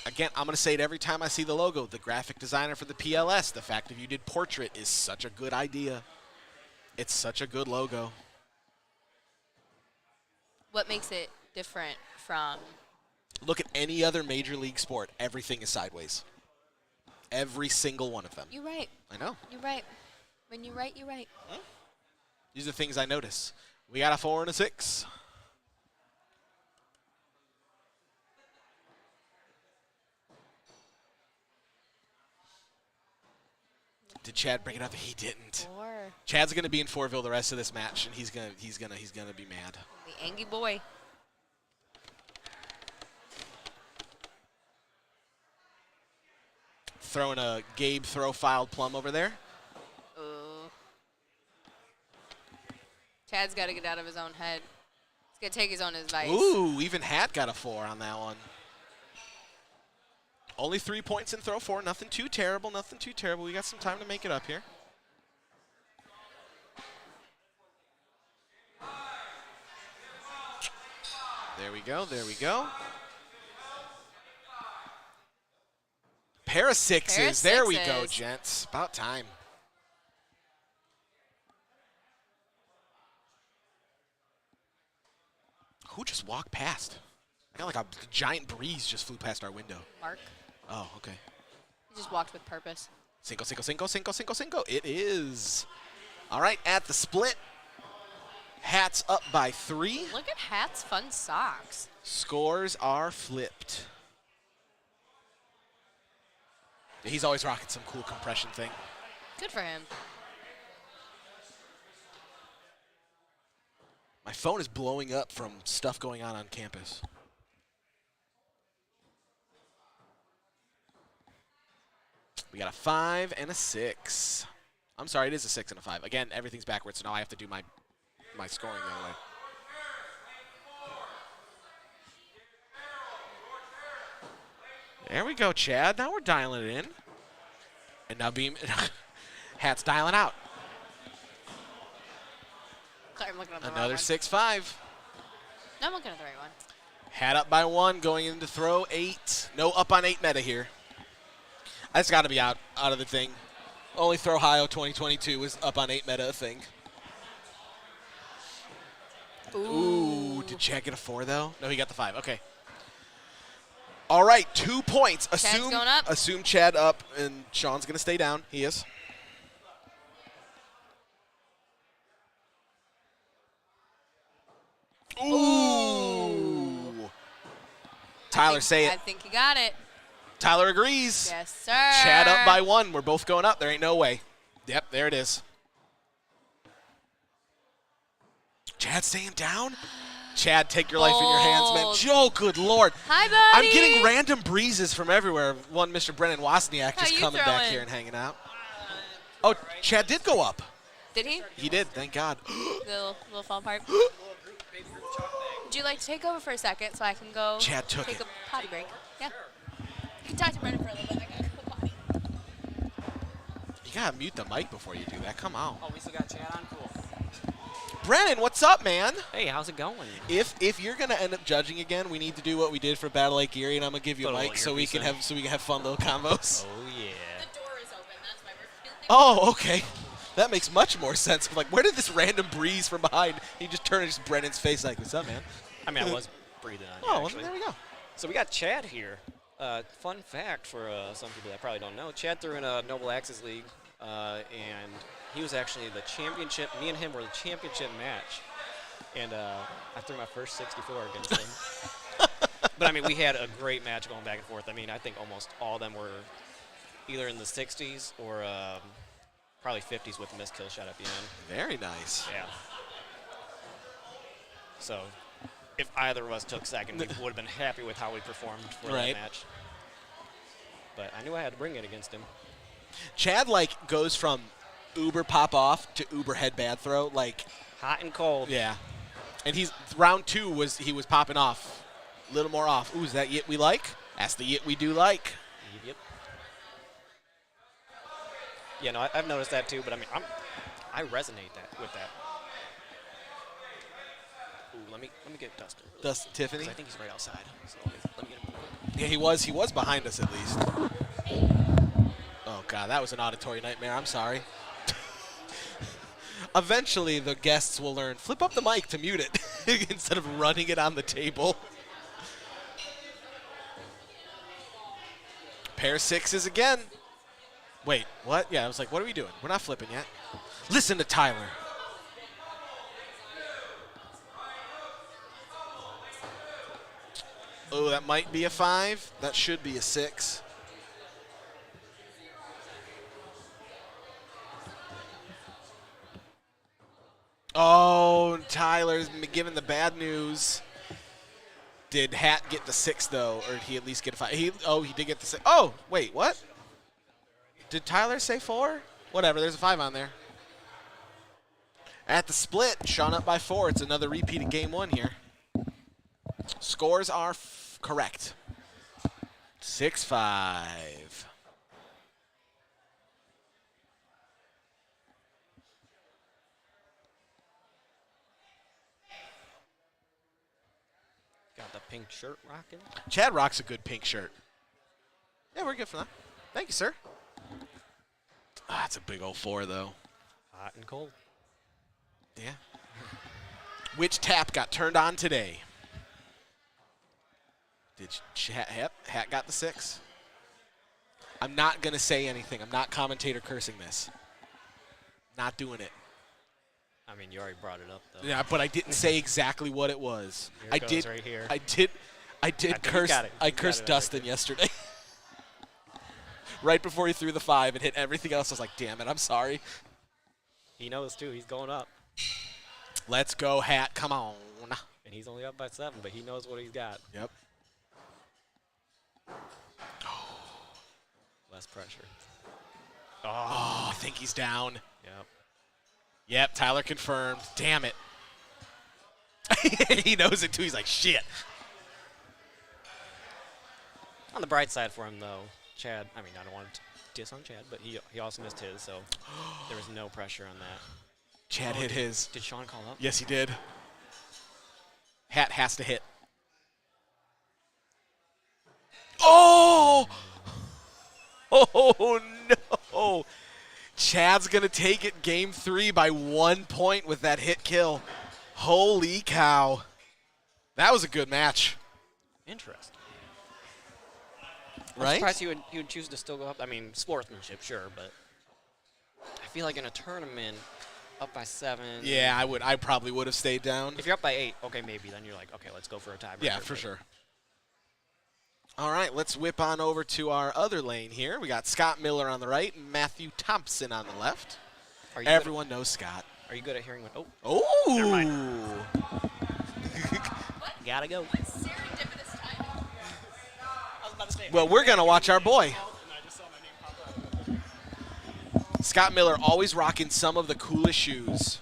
Again, I'm going to say it every time I see the logo. The graphic designer for the PLS, the fact that you did portrait is such a good idea. It's such a good logo. What makes it different from... Look at any other major league sport. Everything is sideways. Every single one of them. You're right. I know. You're right. When you're right, you're right. These are things I notice. We got a 4 and a 6. Did Chad bring it up? He didn't. 4. Chad's gonna be in Fortville the rest of this match, and he's gonna be mad. The Angie boy. Throwing a Gabe throw filed plum over there. Ooh. Chad's got to get out of his own head. He's going to take his own advice. Ooh, even Hat got a 4 on that one. Only 3 points in throw 4. Nothing too terrible. Nothing too terrible. We got some time to make it up here. There we go. There we go. Pair of 6s. Pair of There we go, 6s. gents. About time. Who just walked past? I got like a giant breeze just flew past our window. Mark. Oh, okay. He just walked with purpose. Cinco, cinco, cinco, cinco, cinco, cinco. It is. All right, at the split. Hats up by 3. Look at Hat's fun socks. Scores are flipped. He's always rocking some cool compression thing. Good for him. My phone is blowing up from stuff going on campus. We got a 5 and a 6. I'm sorry, it is a 6 and a 5. Again, everything's backwards, so now I have to do my scoring the other way. There we go, Chad. Now we're dialing it in. And now Beam Hat's dialing out. Sorry, I'm looking at the Another wrong 6-5. one. No, I'm looking at the right one. Hat up by 1, going into throw 8. No up on 8 meta here. That's got to be out of the thing. Only throw Ohio 2022 was up on 8 meta a thing. Ooh, did Chad get a 4 though? No, he got the 5. Okay. All right, 2 points. Chad's going up. Assume Chad up, and Sean's going to stay down. He is. Ooh. Tyler, say I it. think you got it. Tyler agrees. Yes, sir. Chad up by 1. We're both going up. There ain't no way. Yep, there it is. Chad staying down? Chad, take your life in your hands, man. Bold. Joe, good Lord. Hi, buddy. I'm getting random breezes from everywhere. One Mr. Brennan Wozniak How just you coming back throwing? here and hanging out. Oh, Chad did go up. Did he? He did, thank God. Little fall apart. Would you like to take over for a second so I can go Chad took take it. a potty break? Yeah. You can talk to Brendan for a little bit. I gotta go potty. You gotta mute the mic before you do that. Come on. Oh, we still got Chad on? Cool. Brennan, what's up, man? Hey, how's it going? If you're gonna end up judging again, we need to do what we did for Battle Lake Erie, and I'm gonna give you a Little mic so we can earpiece have fun little combos. Oh, yeah. The door is open. That's why we're filming. Oh, okay. That makes much more sense. Like, where did this random breeze from behind? He just turned his Brennan's face like, "What's up, man?" I mean, I was breathing on you, Oh, well, actually. there we go. So we got Chad here. Fun fact for some people that probably don't know, Chad threw in a Noble Axis League, and he was actually the championship. Me and him were the championship match, and I threw my first 64 against him. But, I mean, we had a great match going back and forth. I mean, I think almost all of them were either in the 60s or probably 50s with a missed kill shot at the end. Very nice. Yeah. So, if either of us took second, we would have been happy with how we performed for Right. that match. But I knew I had to bring it against him. Chad like goes from uber pop off to uber head bad throw. Like, Hot and cold. yeah. And he's round 2 was he was popping off, a little more off. Ooh, is that yit we like? That's the yit we do like. Yep. Yeah, no, I've noticed that too. But I mean, I resonate with that. Ooh, let me get Dustin. Really Dustin quick, Tiffany. 'cause I think he's right outside. So let me get him. Real quick. Yeah, he was behind us at least. Oh God, that was an auditory nightmare. I'm sorry. Eventually, the guests will learn. Flip up the mic to mute it instead of running it on the table. Pair 6s again. Wait, what? Yeah, I was like, what are we doing? We're not flipping yet. Listen to Tyler. Oh, that might be a 5. That should be a 6. Oh, Tyler's giving the bad news. Did Hat get the 6 though, or did he at least get a 5? He did get the 6. Oh, wait, what? Did Tyler say 4? Whatever, there's a 5 on there. At the split, Sean up by 4. It's another repeat of game 1 here. Scores are correct. 6-5. Got the pink shirt rocking. Chad rocks a good pink shirt. Yeah, we're good for that. Thank you, sir. Ah, that's a big old 4, though. Hot and cold. Yeah. Which tap got turned on today? Did Hat got the 6? I'm not going to say anything. I'm not commentator cursing this. Not doing it. I mean, you already brought it up though. Yeah, but I didn't say exactly what it was. Here I it goes did. right here. I did think you curse. got it. I You got cursed it Dustin right yesterday. Right before he threw the 5 and hit everything else, I was like, "Damn it, I'm sorry." He knows too. He's going up, Let's go, Hat. Come on. and he's only up by 7, but he knows what he's got. Yep. Less pressure. Oh, I think he's down. Yep. Yep, Tyler confirmed. Damn it. He knows it too. He's like, shit. On the bright side for him though, Chad. I mean, I don't want to diss on Chad, but he also missed his, so there was no pressure on that. Chad hit his. Did Sean call up? Yes, he did. Hat has to hit. Oh! Oh, no. Chad's going to take it game 3 by 1 point with that hit kill. Holy cow. That was a good match. Interesting. I'm Right? surprised he would choose to still go up. I mean, sportsmanship, sure, but I feel like in a tournament, up by 7. Yeah, I probably would have stayed down. If you're up by 8, okay, maybe. Then you're like, okay, let's go for a tiebreaker. Yeah, for sure. All right, let's whip on over to our other lane here. We got Scott Miller on the right, and Matthew Thompson on the left. Everyone knows Scott. Are you good at hearing what? Oh! Never mind. Gotta go. What serendipitous timing. I was about to say. Well, we're going to watch our boy. And I just saw my name pop up. Scott Miller always rocking some of the coolest shoes.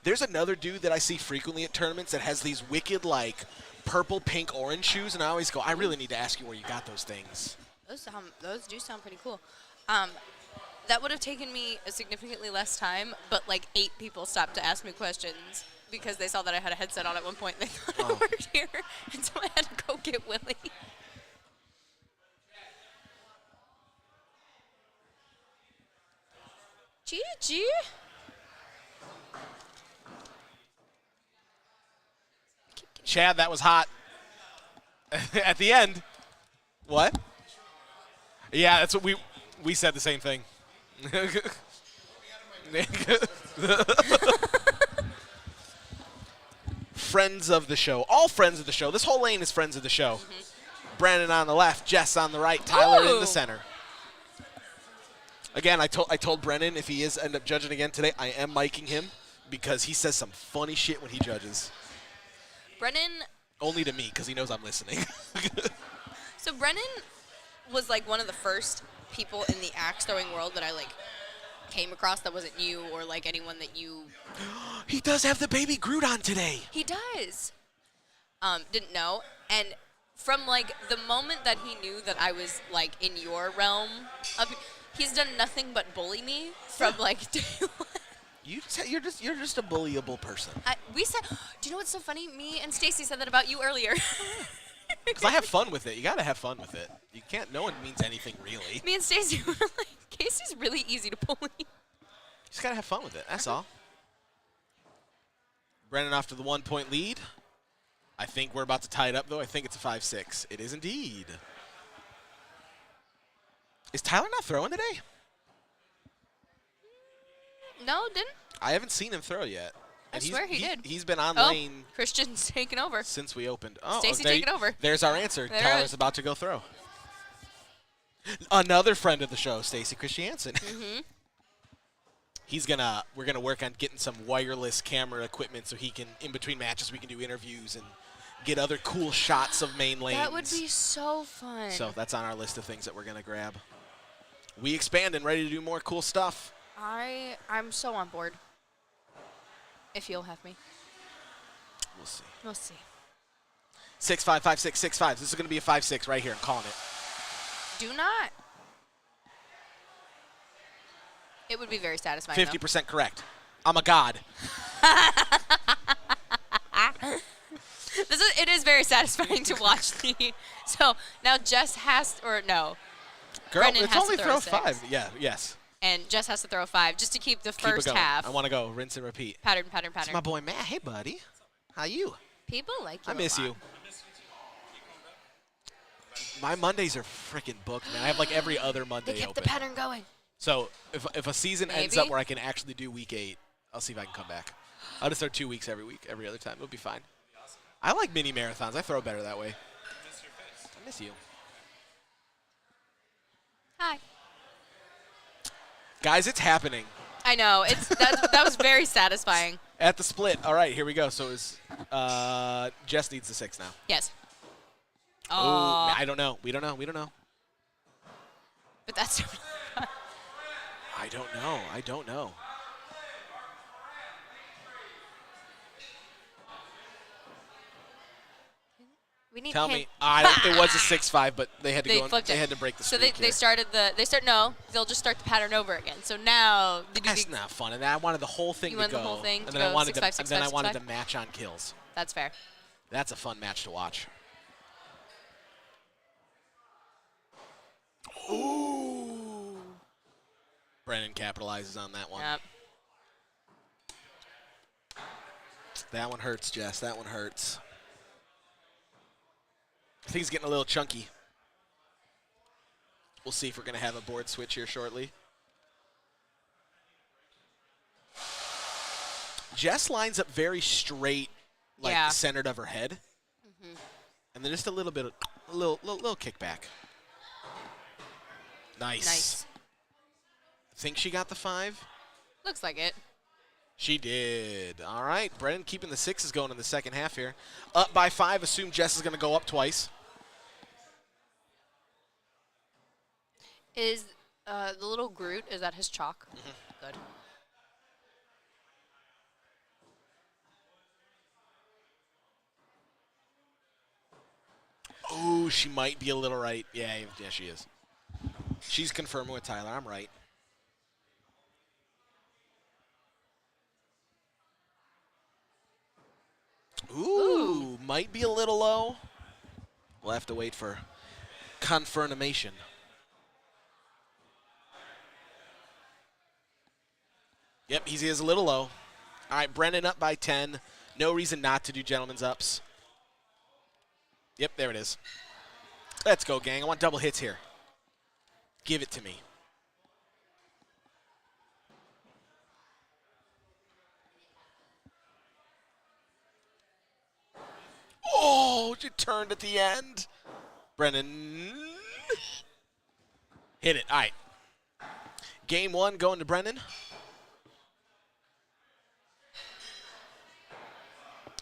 There's another dude that I see frequently at tournaments that has these wicked, like, purple, pink, orange shoes, and I always go, I really need to ask you where you got those things. Those do sound pretty cool. That would have taken me a significantly less time, but like 8 people stopped to ask me questions because they saw that I had a headset on at one point and they thought I worked here, and so I had to go get Willie. Gigi. Chad, that was hot. At the end. What? Yeah, that's what we said the same thing. Friends of the show. All friends of the show. This whole lane is friends of the show. Brandon on the left, Jess on the right, Tyler in the center. Again, I told Brennan if he is end up judging again today, I am miking him because he says some funny shit when he judges. Brennan. Only to me because he knows I'm listening. So Brennan was like one of the first people in the axe throwing world that I like came across that wasn't you or like anyone that you. He does have the baby Groot on today. He does. Didn't know. And from like the moment that he knew that I was like in your realm, he's done nothing but bully me from like day one. You're just a bullyable person. We said, do you know what's so funny? Me and Stacy said that about you earlier. Because I have fun with it. You got to have fun with it. You can't. No one means anything really. Me and Stacy were like, Casey's really easy to bully. You just got to have fun with it. That's all. Brennan off to the 1 point lead. I think we're about to tie it up, though. I think it's a 5-6. It is indeed. Is Tyler not throwing today? No, didn't. I haven't seen him throw yet. I swear he did. He's been on Oh, lane Christian's taking over. since we opened. Oh, Stacy there taking over. There's our answer. There Tyler's is. about to go throw. Another friend of the show, Stacy Christiansen. Mm-hmm. We're gonna work on getting some wireless camera equipment so he can, in between matches, we can do interviews and get other cool shots of main lanes. That would be so fun. So that's on our list of things that we're gonna grab. We expand and ready to do more cool stuff. I'm so on board. If you'll have me. We'll see. We'll see. 6-5, 5-6, 6-5. This is gonna be a 5-6 right here. I'm calling it. Do not. It would be very satisfying. 50% correct. I'm a god. It is very satisfying to watch the. So now Jess has, or no. Girl, Brendan it's has only to throw throw 5. 6. Yeah, yes. And Jess has to throw a 5 just to keep the Keep it first going. half. I want to go. Rinse and repeat. Pattern. It's my boy Matt. Hey, buddy. How you? People like you. I miss you. My Mondays are freaking booked, man. I have like every other Monday They kept open. the pattern going. So if a season ends Maybe. up where I can actually do week 8, I'll see if I can come back. I'll just start 2 weeks every week, every other time. It'll be fine. I like mini marathons. I throw better that way. I miss you. Hi. Guys, it's happening. I know. That was very satisfying. At the split. All right, here we go. So Jess needs the 6 now. Yes. Ooh, Oh. I don't know. We don't know. But that's. I don't know. We need Tell him. me. It was a 6-5, but they had to They go. flipped They it. had to break the So streak they here. started no, they'll just start the pattern over again. So now they do That's the, not fun. And I wanted the whole thing You to wanted go. the whole thing and to then I go wanted 6-5, to, and then I 6-5, wanted to 6-5? match on kills. That's fair. That's a fun match to watch. Ooh. Brennan capitalizes on that one. Yep. That one hurts, Jess. That one hurts. I think he's getting a little chunky. We'll see if we're going to have a board switch here shortly. Jess lines up very straight, like Yeah. centered of her head. And then just a little bit of, a little kickback. Nice. Nice. Think she got the 5? Looks like it. She did. All right, Brennan keeping the 6s going in the second half here. Up by 5, assume Jess is going to go up twice. Is the little Groot, is that his chalk? Good. Oh, she might be a little right. Yeah, she is. She's confirming with Tyler. I'm right. Ooh, might be a little low. We'll have to wait for confirmation. Yep, he is a little low. All right, Brennan up by 10. No reason not to do gentlemen's ups. Yep, there it is. Let's go, gang. I want double hits here. Give it to me. Oh, you turned at the end. Brennan. Hit it. All right. Game 1 going to Brennan,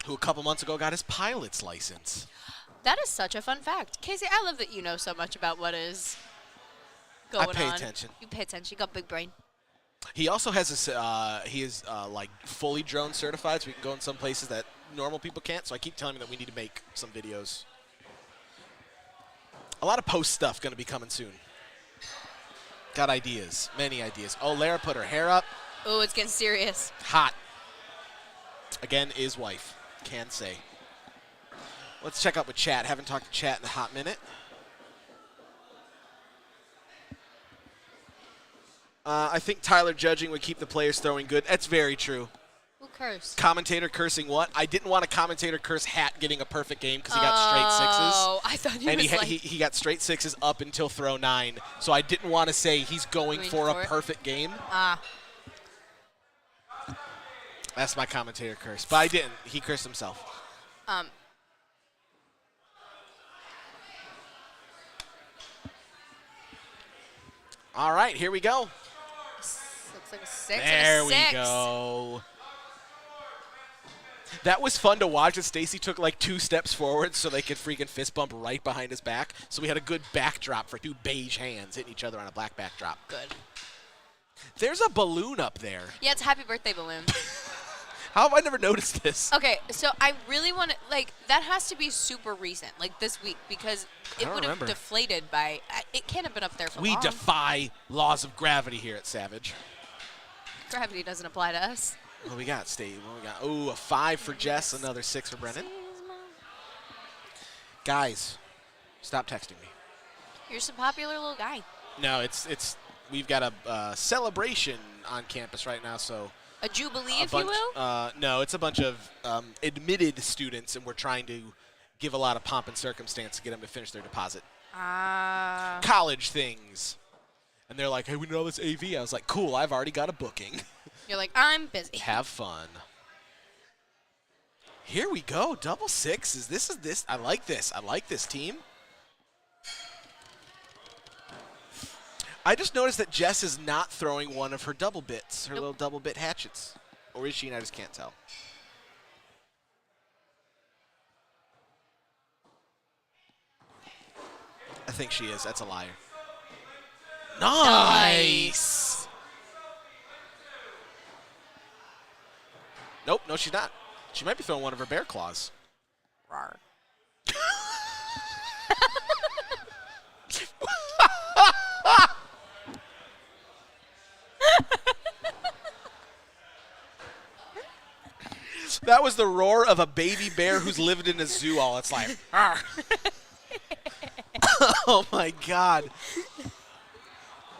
who a couple months ago got his pilot's license. That is such a fun fact. Casey, I love that you know so much about what is going on. I pay attention. You pay attention. You got big brain. He also has this, he is like fully drone certified, so we can go in some places that normal people can't. So I keep telling him that we need to make some videos. A lot of post stuff going to be coming soon. Got ideas, many ideas. Oh, Lara put her hair up. Oh, it's getting serious. Hot. Again, is wife. Can say. Let's check out with chat. Haven't talked to chat in a hot minute. I think Tyler judging would keep the players throwing good. That's very true. Who cursed? Commentator cursing what? I didn't want a commentator curse Hat getting a perfect game because he got straight 6s. Oh, I thought you And was like... he got straight 6s up until throw 9. So I didn't want to say he's going for a perfect game. That's my commentator curse. But I didn't. He cursed himself. All right, here we go. Looks like a 6 There and a 6. we go. That was fun to watch as Stacy took like 2 steps forward so they could freaking fist bump right behind his back. So we had a good backdrop for 2 beige hands hitting each other on a black backdrop. Good. There's a balloon up there. Yeah, it's a happy birthday balloon. How have I never noticed this? Okay, so I really want to, like, that has to be super recent, like this week, because it would have deflated by, it can't have been up there for long. We defy laws of gravity here at Savage. Gravity doesn't apply to us. What do we got, Steve? What do we got? Oh, a 5 for Jess, another 6 for Brennan. Guys, stop texting me. You're just a popular little guy. No, it's we've got a celebration on campus right now, so. A jubilee, if you will? No, it's a bunch of admitted students, and we're trying to give a lot of pomp and circumstance to get them to finish their deposit. College things. And they're like, hey, we know this AV. I was like, cool, I've already got a booking. You're like, I'm busy. Have fun. Here we go, double 6s. This is this. I like this. I like this team. I just noticed that Jess is not throwing one of her double bits, her little double bit hatchets. Or is she? And I just can't tell. I think she is. That's a liar. Nice! Nope, no, she's not. She might be throwing one of her bear claws. Rawr. That was the roar of a baby bear who's lived in a zoo all its life. Oh, my God.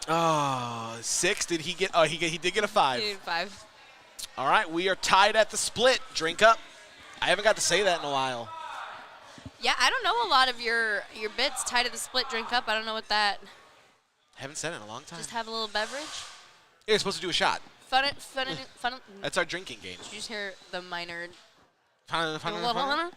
Oh, 6. Did he get? Oh, he did get a 5. Dude, 5. All right, we are tied at the split. Drink up. I haven't got to say that in a while. Yeah, I don't know a lot of your bits tied to the split drink up. I don't know what that. Haven't said it in a long time. Just have a little beverage. Yeah, you're supposed to do a shot. Fun. That's our drinking game. Did you just hear the minor? Fun.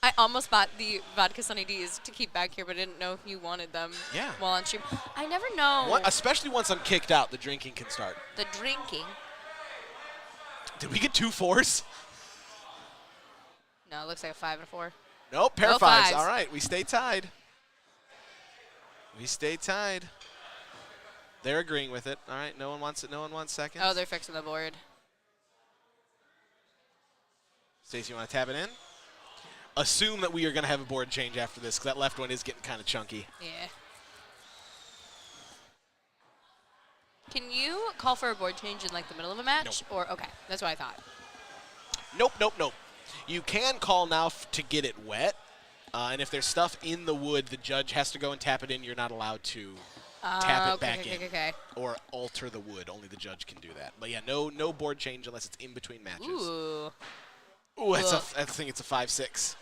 I almost bought the vodka Sunny D's to keep back here, but I didn't know if you wanted them. Yeah. While on stream, I never know. Especially once I'm kicked out, the drinking can start. The drinking. Did we get 2 4s? No, it looks like a 5 and a 4. Nope, pair No of 5s. 5s. All right, we stay tied. We stay tied. They're agreeing with it. All right, no one wants it. No one wants seconds. Oh, they're fixing the board. Stacey, you want to tap it in? Assume that we are going to have a board change after this, because that left one is getting kind of chunky. Yeah. Can you call for a board change in like the middle of a match? Nope. Or okay, that's what I thought. Nope. You can call now to get it wet, and if there's stuff in the wood, the judge has to go and tap it in. You're not allowed to tap it back in or alter the wood. Only the judge can do that. But yeah, no board change unless it's in between matches. Ooh. Ooh, I think it's a 5-6.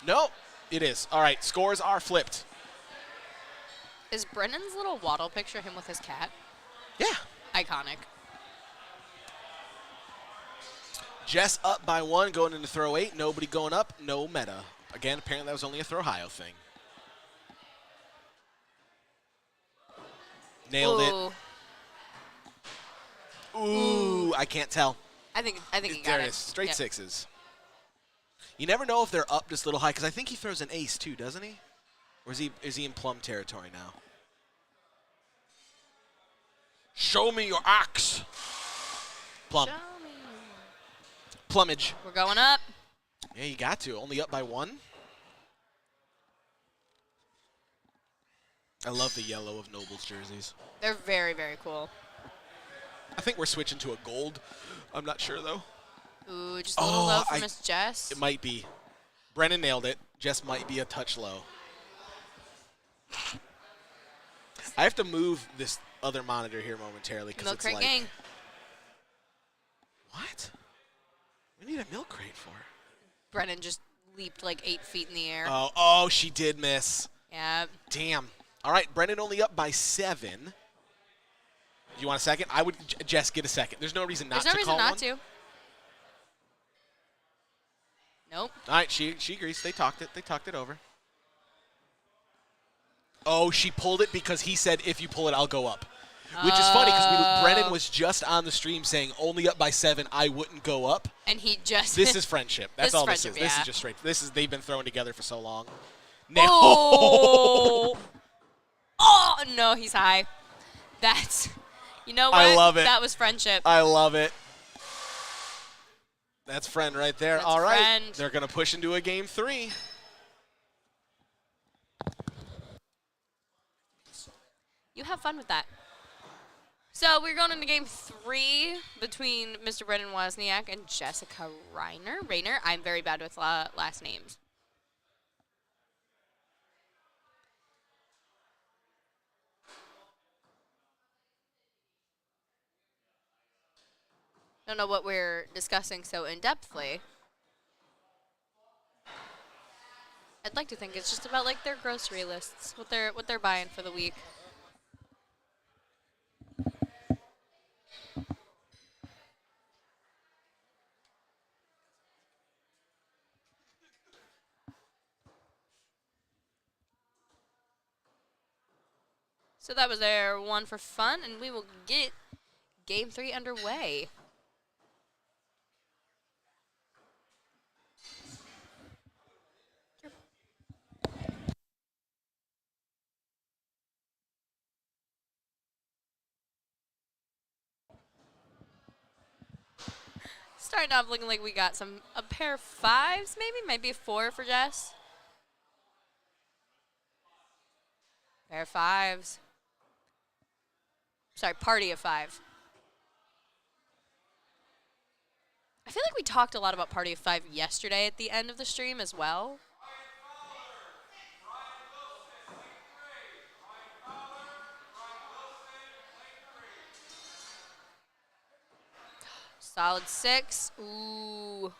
No, it is. All right, scores are flipped. Is Brennan's little waddle picture him with his cat? Yeah. Iconic. Jess up by 1 going into throw 8. Nobody going up. No meta. Again, apparently that was only a throw-high thing. Nailed it. Ooh, I can't tell. I think he got There it. it is. Straight Yep. 6s. You never know if they're up just a little high, because I think he throws an ace too, doesn't he? Or is he in plum territory now? Show me your axe. Plum. Show me. Plumage. We're going up. Yeah, you got to. Only up by 1. I love the yellow of Noble's jerseys. They're very, very cool. I think we're switching to a gold. I'm not sure, though. Ooh, just a little low for Miss Jess. It might be. Brennan nailed it. Jess might be a touch low. I have to move this other monitor here momentarily because Milk it's crate like... gang. What? We need a milk crate for. Brennan just leaped like 8 feet in the air. Oh, she did miss. Yeah. Damn. All right, Brennan only up by 7. Do you want a second? I would, Jess, get a second. There's no reason not to There's call no reason not one. to. Nope. All right, she agrees. They talked it over. Oh, she pulled it because he said, if you pull it, I'll go up. Which is funny because Brennan was just on the stream saying, only up by 7, I wouldn't go up. And he just... This is friendship. That's all this is. friendship, This yeah. is just straight. They've been thrown together for so long. Oh! Oh, no, he's high. That's... You know what? I love it. That was friendship. I love it. That's friend right there. That's All right. friend. They're going to push into a game 3. You have fun with that. So we're going into game 3 between Mr. Brennan Wozniak and Jessica Rayner. I'm very bad with last names. Don't know what we're discussing so in-depthly. I'd like to think it's just about like their grocery lists, what they're buying for the week. So that was their one for fun, and we will get game 3 underway. Starting off looking like we got a pair of 5s, maybe a 4 for Jess. Pair of 5s. Sorry, party of 5. I feel like we talked a lot about party of 5 yesterday at the end of the stream as well. Solid 6. Ooh.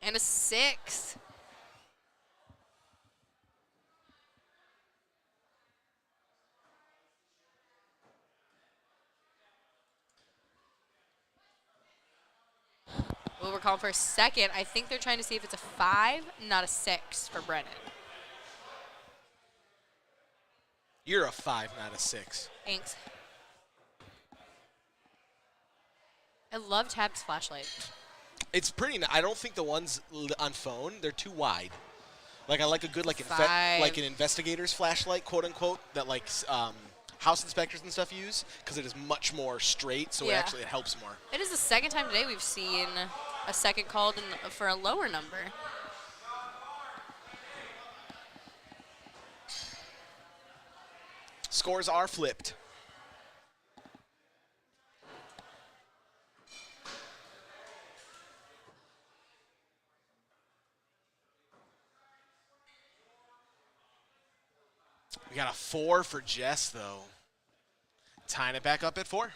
And a 6. Well, we're calling for a second. I think they're trying to see if it's a 5, not a 6 for Brennan. You're a 5, not a 6. Thanks. I love Tab's flashlight. It's pretty. I don't think the ones on phone, they're too wide. Like I like a good like an investigator's flashlight, quote unquote, that like house inspectors and stuff use, because it is much more straight, so Yeah. it helps more. It is the second time today we've seen a second called for a lower number. Scores are flipped. We got a 4 for Jess, though. Tying it back up at 4.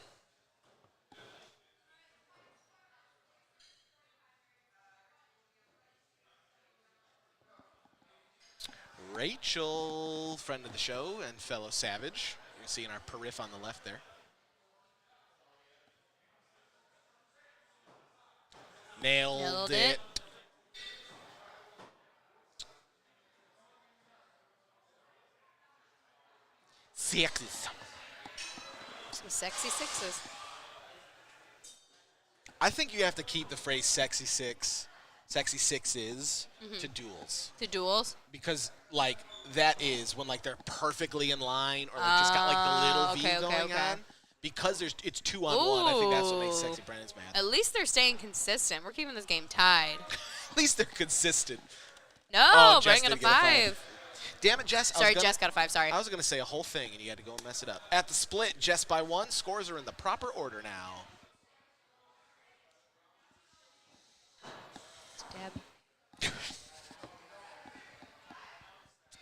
Rachel, friend of the show and fellow Savage. You're seeing our perif on the left there. Nailed it. Sixes. Some sexy 6s. I think you have to keep the phrase sexy sixes to duels. To duels? Because, like, that is when, like, they're perfectly in line or they've just got, like, the little V going on. Because it's 2-on-1, I think that's what makes Sexy Brennan's mad. At least they're staying consistent. We're keeping this game tied. At least they're consistent. No, Jess bringing a did get 5. Damn it, Jess. Sorry, Jess got a 5, sorry. I was going to say a whole thing, and you had to go and mess it up. At the split, Jess by 1. Scores are in the proper order now. Deb.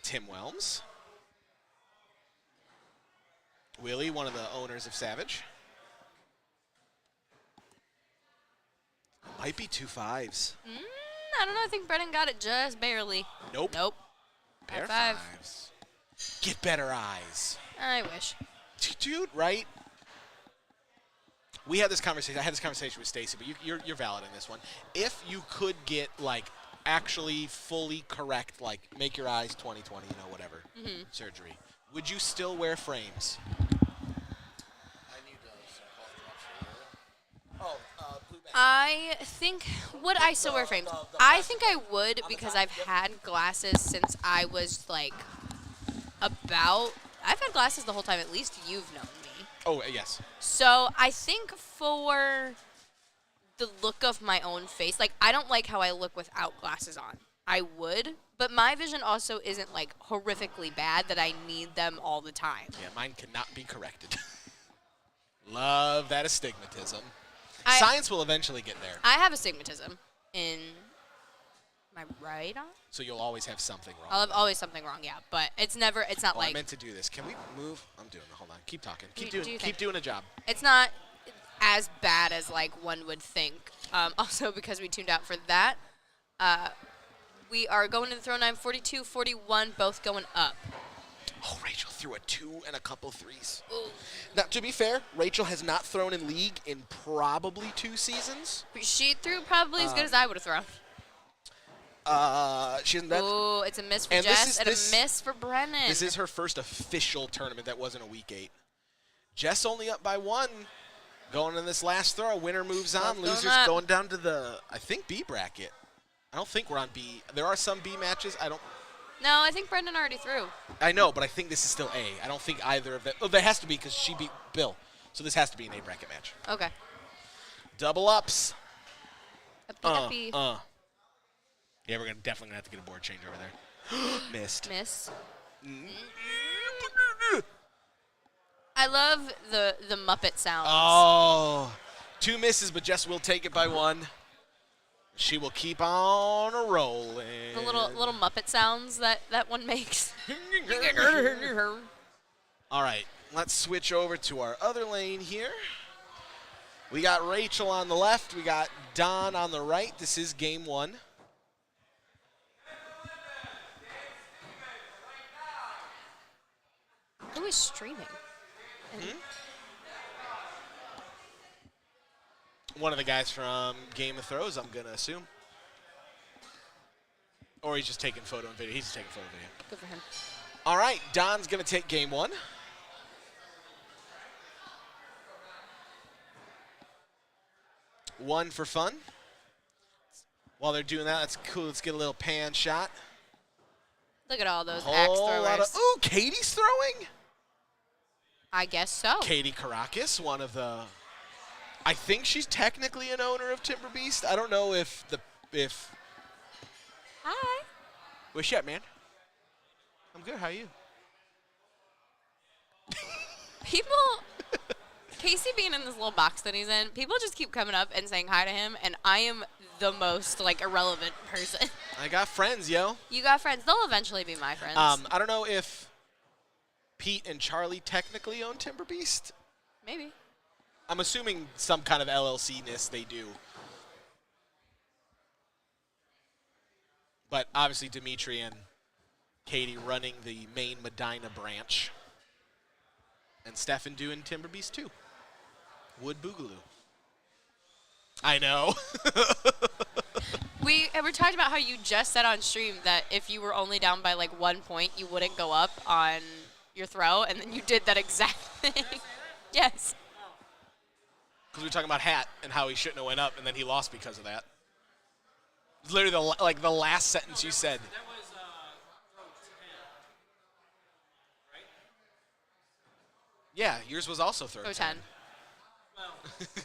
Tim Whelms. Willie, one of the owners of Savage. Might be 2 5s. I don't know. I think Brennan got it just barely. Nope. Nope. Pair High 5. 5s. Get better eyes. I wish. Dude, right? We had this conversation. I had this conversation with Stacy, but you're valid in this one. If you could get, like, actually fully correct, like, make your eyes 20/20, whatever, surgery, would you still wear frames? I think, would I still wear frames? I think I would because I've had glasses since I was like I've had glasses the whole time, at least you've known me. Oh, yes. So I think for the look of my own face, like I don't like how I look without glasses on. I would, but my vision also isn't like horrifically bad that I need them all the time. Yeah, mine cannot be corrected. Love that astigmatism. Science will eventually get there. I have astigmatism in my right eye. So you'll always have something wrong. I'll have always something wrong, yeah. But it's not I like meant to do this. Can we move? I'm doing it. Hold on. Keep talking. Keep Do doing. Keep doing a job. it's not as bad as like one would think. Also, because we tuned out for that, we are going to the throw 9, 42, 41, both going up. Oh, Rachel threw a 2 and a couple 3s. Ooh. Now, to be fair, Rachel has not thrown in league in probably 2 seasons. She threw probably as good as I would have thrown. She hasn't done. Oh, it's a miss for And Jess and a miss for Brennan. This is her first official tournament that wasn't a week 8. Jess only up by 1. Going in this last throw, winner moves on. Both going Losers up. going down to the, I think, B bracket. I don't think we're on B. There are some B matches. No, I think Brendan already threw. I know, but I think this is still A. I don't think either of them. Oh, there has to be because she beat Bill. So this has to be an A bracket match. Okay. Double ups. Uppy. Yeah, we're definitely going to have to get a board change over there. Missed. Miss. I love the Muppet sounds. Oh. 2 misses, but Jess will take it by 1. She will keep on rolling. The little Muppet sounds that one makes. All right, let's switch over to our other lane here. We got Rachel on the left. We got Don on the right. This is game one. Who is streaming? One of the guys from Game of Thrones, I'm going to assume. Or he's just taking photo and video. He's just taking photo and video. Good for him. All right, Don's going to take game one. One for fun. While they're doing that, that's cool. Let's get a little pan shot. Look at all those axe Whole throwers. lot of, ooh, Katie's throwing. I guess so. Katie Caracas, one of the, I think she's technically an owner of Timber Beast. I don't know if Hi. what's up, man? I'm good. How are you? People, Casey being in this little box that he's in, people just keep coming up and saying hi to him, and I am the most, like, irrelevant person. I got friends, yo. You got friends. They'll eventually be my friends. I don't know if Pete and Charlie technically own Timber Beast. Maybe. I'm assuming some kind of LLC-ness they do. But obviously Dimitri and Katie running the main Medina branch. And Stefan doing Timber Beast too. Wood Boogaloo. I know. We were talking about how you just said on stream that if you were only down by like 1 point, you wouldn't go up on your throw, and then you did that exact thing. Yes. Because we were talking about Hat and how he shouldn't have went up, and then he lost because of that. It's literally the last sentence you said. That was throw 10, right? Yeah, yours was also throw 10. 10. Well,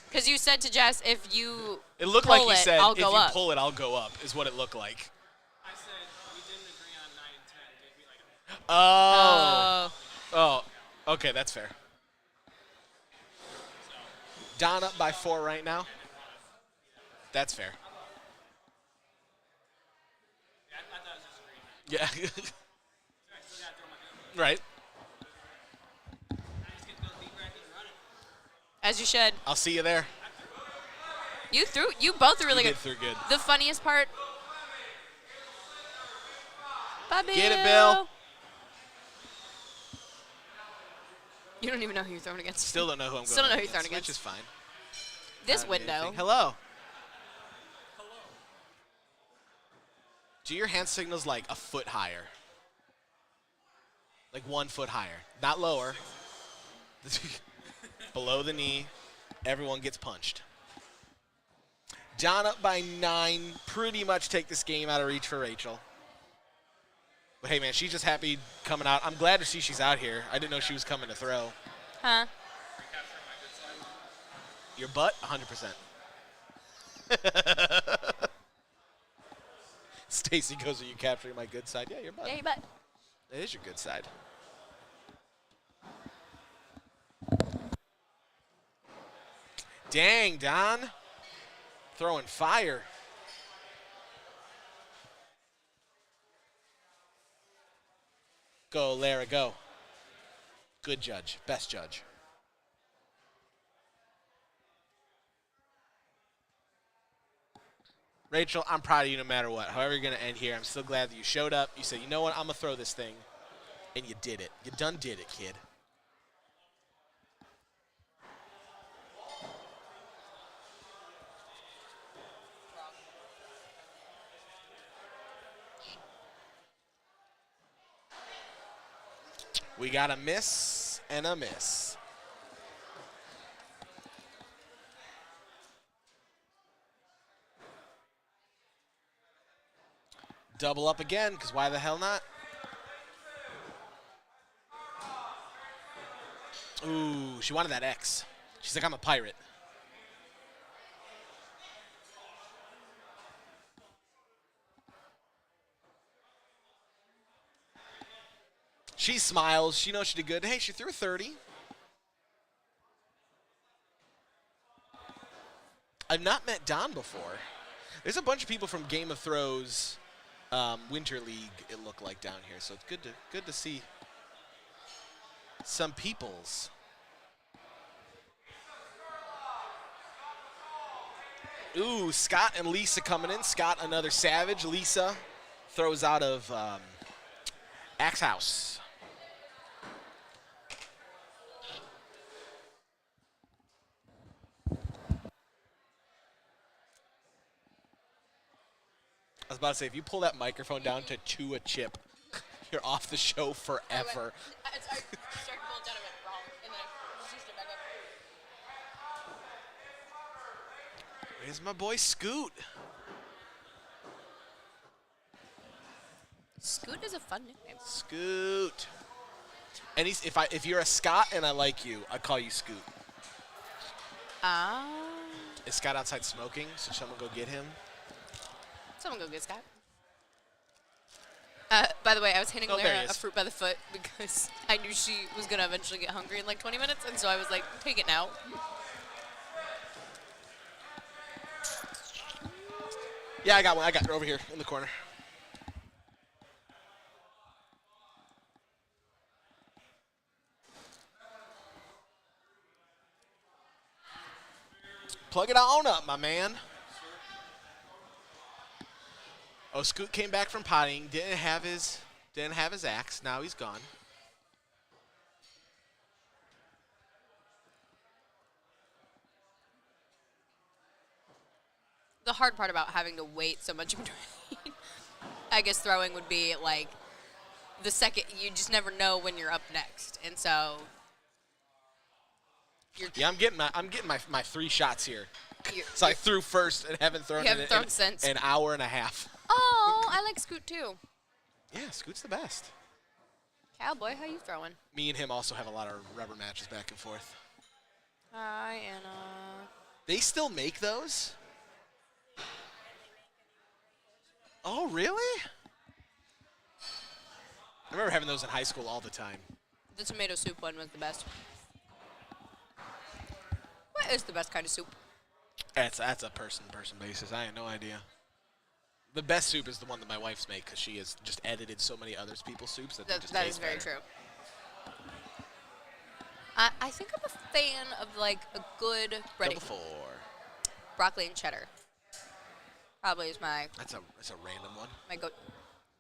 Because you said to Jess, if you It looked pull like you it, said, I'll if go you up. pull it, I'll go up, is what it looked like. I said we didn't agree on 9 and 10. Gave me like a Oh. Oh. Oh, okay, that's fair. Don up by 4 right now. That's fair. Yeah, I thought it was just agreement. Yeah. I still gotta throw my gun. Right. I just get to go deep bracket and run it. As you should. I'll see you there. You both are really You good. did through good. The funniest part. Bye, Bill. Get it, Bill. You don't even know who you're throwing against. Still don't know who I'm going Still don't know who you're against, throwing which is against. fine. This Not anything. window. Hello. Do your hand signals like a foot higher? Like 1 foot higher. Not lower. Below the knee. Everyone gets punched. John up by 9. Pretty much take this game out of reach for Rachel. But hey, man, she's just happy coming out. I'm glad to see she's out here. I didn't know she was coming to throw. Huh? Your butt? 100%. Stacy goes, are you capturing my good side? Yeah, your butt. Yeah, you bet. It is your good side. Dang, Don. Throwing fire. Go, Lara, go. Good judge. Best judge. Rachel, I'm proud of you no matter what. However you're going to end here, I'm still glad that you showed up. You said, you know what, I'm going to throw this thing. And you did it. You done did it, kid. We got a miss and a miss. Double up again, because why the hell not? Ooh, she wanted that X. She's like, I'm a pirate. She smiles. She knows she did good. Hey, she threw 30. I've not met Don before. There's a bunch of people from Game of Thrones Winter League, it looked like, down here. So it's good to see. some peoples. Ooh, Scott and Lisa coming in. Scott, another savage. Lisa throws out of Axe House. I was about to say, if you pull that microphone down to chew a chip, you're off the show forever. I started to pull it down, I went wrong, and then I just it back up. Here's my boy Scoot. Scoot is a fun nickname. Scoot. And he's, if you're a Scott and I like you, I call you Scoot. Is Scott outside smoking? Should someone go get him? Someone go get Scott. By the way, I was handing Oh, there he Lara a is. fruit by the foot because I knew she was going to eventually get hungry in like 20 minutes, and so I was like, take it now. Yeah, I got one. I got it over here in the corner. Plug it on up, my man. Oh, Scoot came back from pottying. Didn't have his axe. Now he's gone. The hard part about having to wait so much in between, I guess throwing would be like the second, you just never know when you're up next. And so Yeah, I'm getting my 3 shots here. you're, So I threw first and haven't thrown You haven't thrown since. an hour and a half. oh, I like Scoot too. Yeah, Scoot's the best. Cowboy, how you throwing? Me and him also have a lot of rubber matches back and forth. Hi, Anna. They still make those? Oh, really? I remember having those in high school all the time. The tomato soup one was the best. What is the best kind of soup? That's a person-to-person basis. I had no idea. The best soup is the one that my wife's make because she has just edited so many other people's soups that they just That taste is very better. true. I think I'm a fan of like a good breading. Double 4. Broccoli and cheddar. Probably is my That's a random one. go.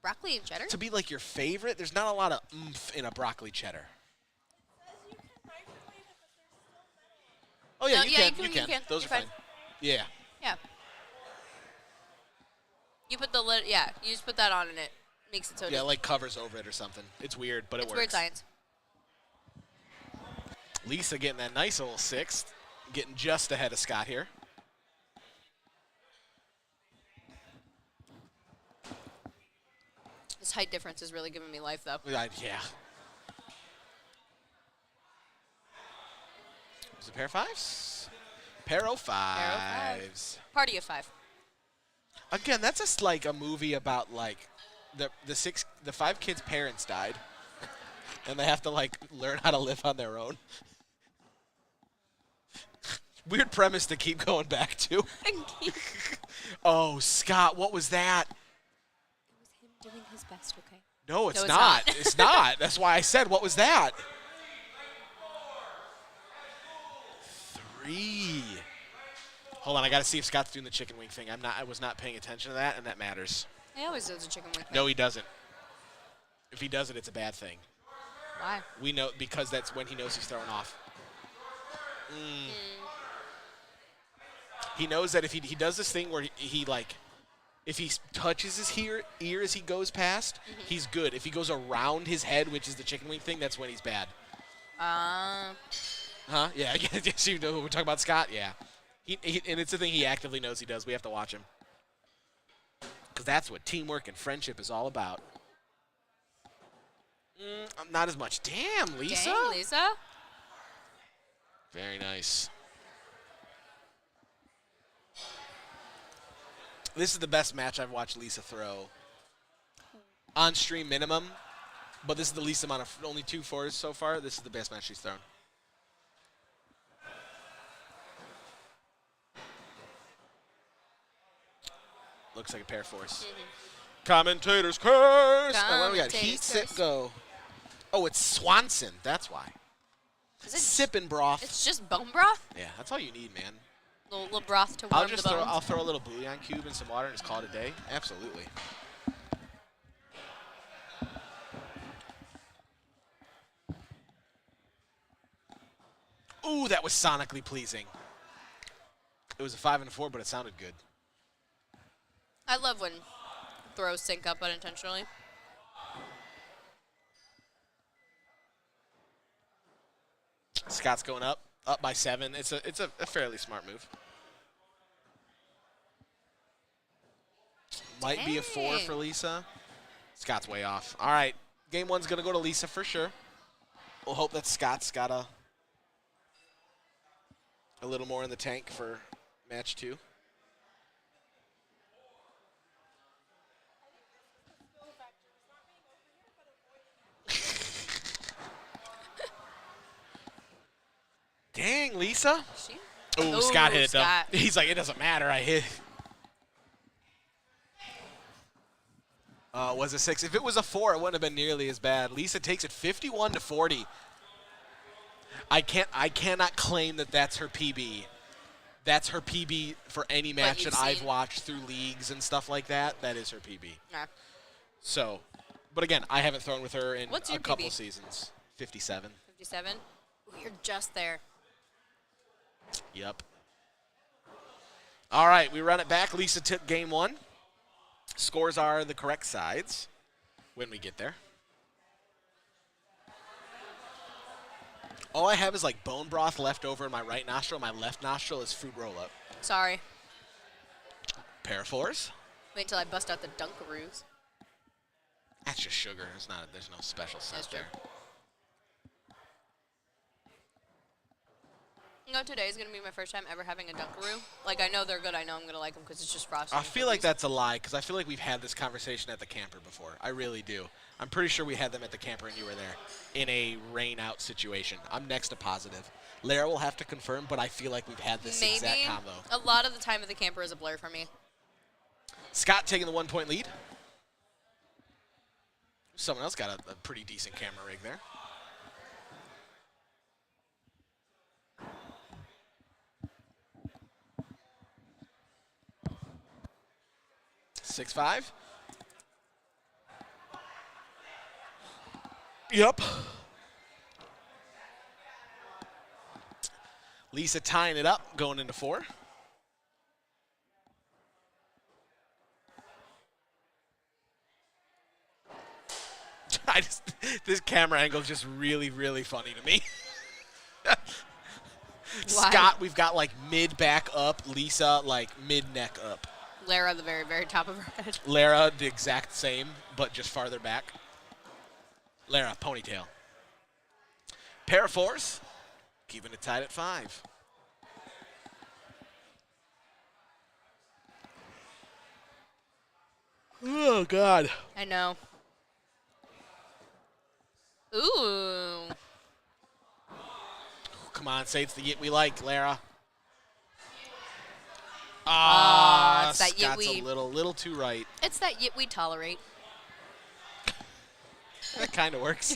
Broccoli and cheddar? To be like your favorite, there's not a lot of oomph in a broccoli cheddar. Oh yeah, No, you yeah, can. you can. Those You're are fine. fine. Yeah. Yeah. You put the lid. Yeah, you just put that on and it makes it so. Yeah, like covers over it or something. It's weird, but it it's works. weird science. Lisa getting that nice little 6th, getting just ahead of Scott here. This height difference is really giving me life, though. Yeah. Is it pair of 5s? Pair of 5s. Party of 5. Again, that's just like a movie about like the 5 kids' parents died, and they have to like learn how to live on their own. Weird premise to keep going back to. Oh, Scott, what was that? It was him doing his best, okay? No, it's it's not. not. It's not. That's why I said, what was that? 3. Hold on, I got to see if Scott's doing the chicken wing thing. I was not paying attention to that, and that matters. He always does a chicken wing. No, he doesn't. If he does it, it's a bad thing. Why? We know because that's when he knows he's throwing off. He knows that if he does this thing where he like, if he touches his ear as he goes past, he's good. If he goes around his head, which is the chicken wing thing, that's when he's bad. Huh? Yeah. Yes, you know we're talking about Scott. Yeah. He and it's the thing he actively knows he does. We have to watch him because that's what teamwork and friendship is all about. Not as much. Damn, Lisa. Dang, Lisa. Very nice. This is the best match I've watched Lisa throw. On stream minimum, but this is the least amount of only 2 4s so far. This is the best match she's thrown. Looks like a pair of 4s. Commentators curse. And what do we got? Heat, Commentators sit, curse. go. Oh, it's Swanson. That's why. Is it? Sipping broth. It's just bone broth. Yeah, that's all you need, man. Little broth to warm the bones. I'll throw a little bouillon cube in some water and just call it a day. Absolutely. Ooh, that was sonically pleasing. It was a 5 and a 4, but it sounded good. I love when throws sync up unintentionally. Scott's going up by 7. It's a fairly smart move. Might be a 4 for Lisa. Scott's way off. All right, game 1's gonna go to Lisa for sure. We'll hope that Scott's got a little more in the tank for match 2. Dang, Lisa. Oh, Scott hit it, though. Scott. He's like, it doesn't matter. I hit. Was a 6. If it was a 4, it wouldn't have been nearly as bad. Lisa takes it 51-40. I cannot claim that that's her PB. That's her PB for any match that I've watched through leagues and stuff like that. That is her PB. Nah. So, but again, I haven't thrown with her in What's a your couple PB? seasons. 57. 57. Ooh, you're just there. Yep. All right, we run it back. Lisa took game 1. Scores are the correct sides when we get there. All I have is like bone broth left over in my right nostril. My left nostril is fruit roll-up. Sorry. Pair of 4s. Wait till I bust out the Dunkaroos. That's just sugar. There's no special scent there. You know, today is going to be my first time ever having a Dunkaroo. Like, I know they're good. I know I'm going to like them because it's just frosted. I feel like that's a lie because I feel like we've had this conversation at the camper before. I really do. I'm pretty sure we had them at the camper and you were there in a rain-out situation. I'm next to positive. Lara will have to confirm, but I feel like we've had this exact combo. A lot of the time at the camper is a blur for me. Scott taking the 1-point lead. Someone else got a pretty decent camera rig there. Six, 5. Yep. Lisa tying it up, going into 4. This camera angle is just really, really funny to me. Scott, we've got like mid back up. Lisa, like mid neck up. Lara, the very, very top of her head. Lara, the exact same, but just farther back. Lara, ponytail. Pair of 4s, keeping it tied at 5. Oh, God. I know. Ooh. Come on, say it's the yit we like, Lara. It's that yit Scott's we... a little too right. It's that yit we tolerate. That kind of works.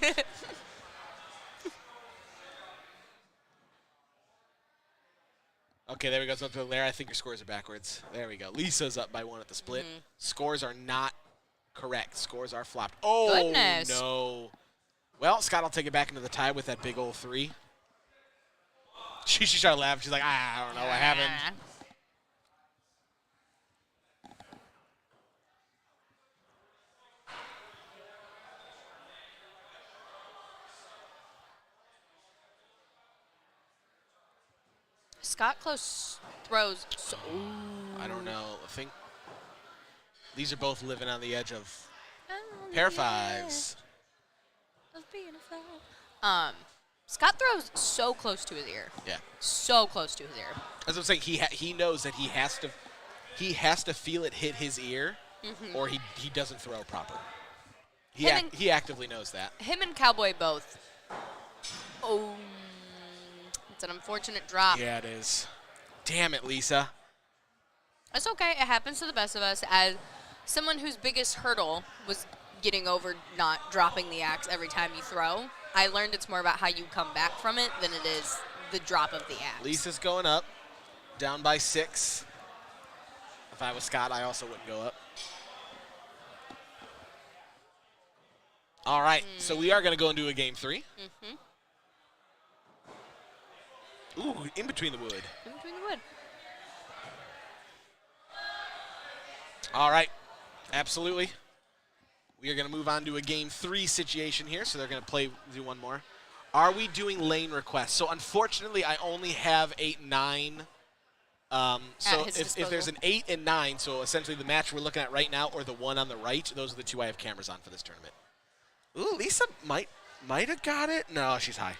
Okay, there we go. So Lara, I think your scores are backwards. There we go. Lisa's up by 1 at the split. Scores are not correct. Scores are flopped. Oh, Goodness. No. Well, Scott will take it back into the tie with that big old 3. She tried to laugh. She's like, I don't know what happened. Scott close throws. I don't know. I think these are both living on the edge of pair of 5s. Scott throws so close to his ear. Yeah. So close to his ear. As I'm saying, he knows that he has to feel it hit his ear, or he doesn't throw proper. He actively knows that. Him and Cowboy both. Oh, it's an unfortunate drop. Yeah, it is. Damn it, Lisa. It's okay. It happens to the best of us. As someone whose biggest hurdle was getting over not dropping the axe every time you throw. I learned it's more about how you come back from it than it is the drop of the axe. Lisa's going up, down by 6. If I was Scott, I also wouldn't go up. All right, so we are going to go into a game 3. Ooh, in between the wood. In between the wood. All right, absolutely. We are going to move on to a game 3 situation here, so they're going to do one more. Are we doing lane requests? So unfortunately, I only have 8 and 9. So if there's an 8 and 9, so essentially the match we're looking at right now or the one on the right, those are the 2 I have cameras on for this tournament. Ooh, Lisa might have got it. No, she's high.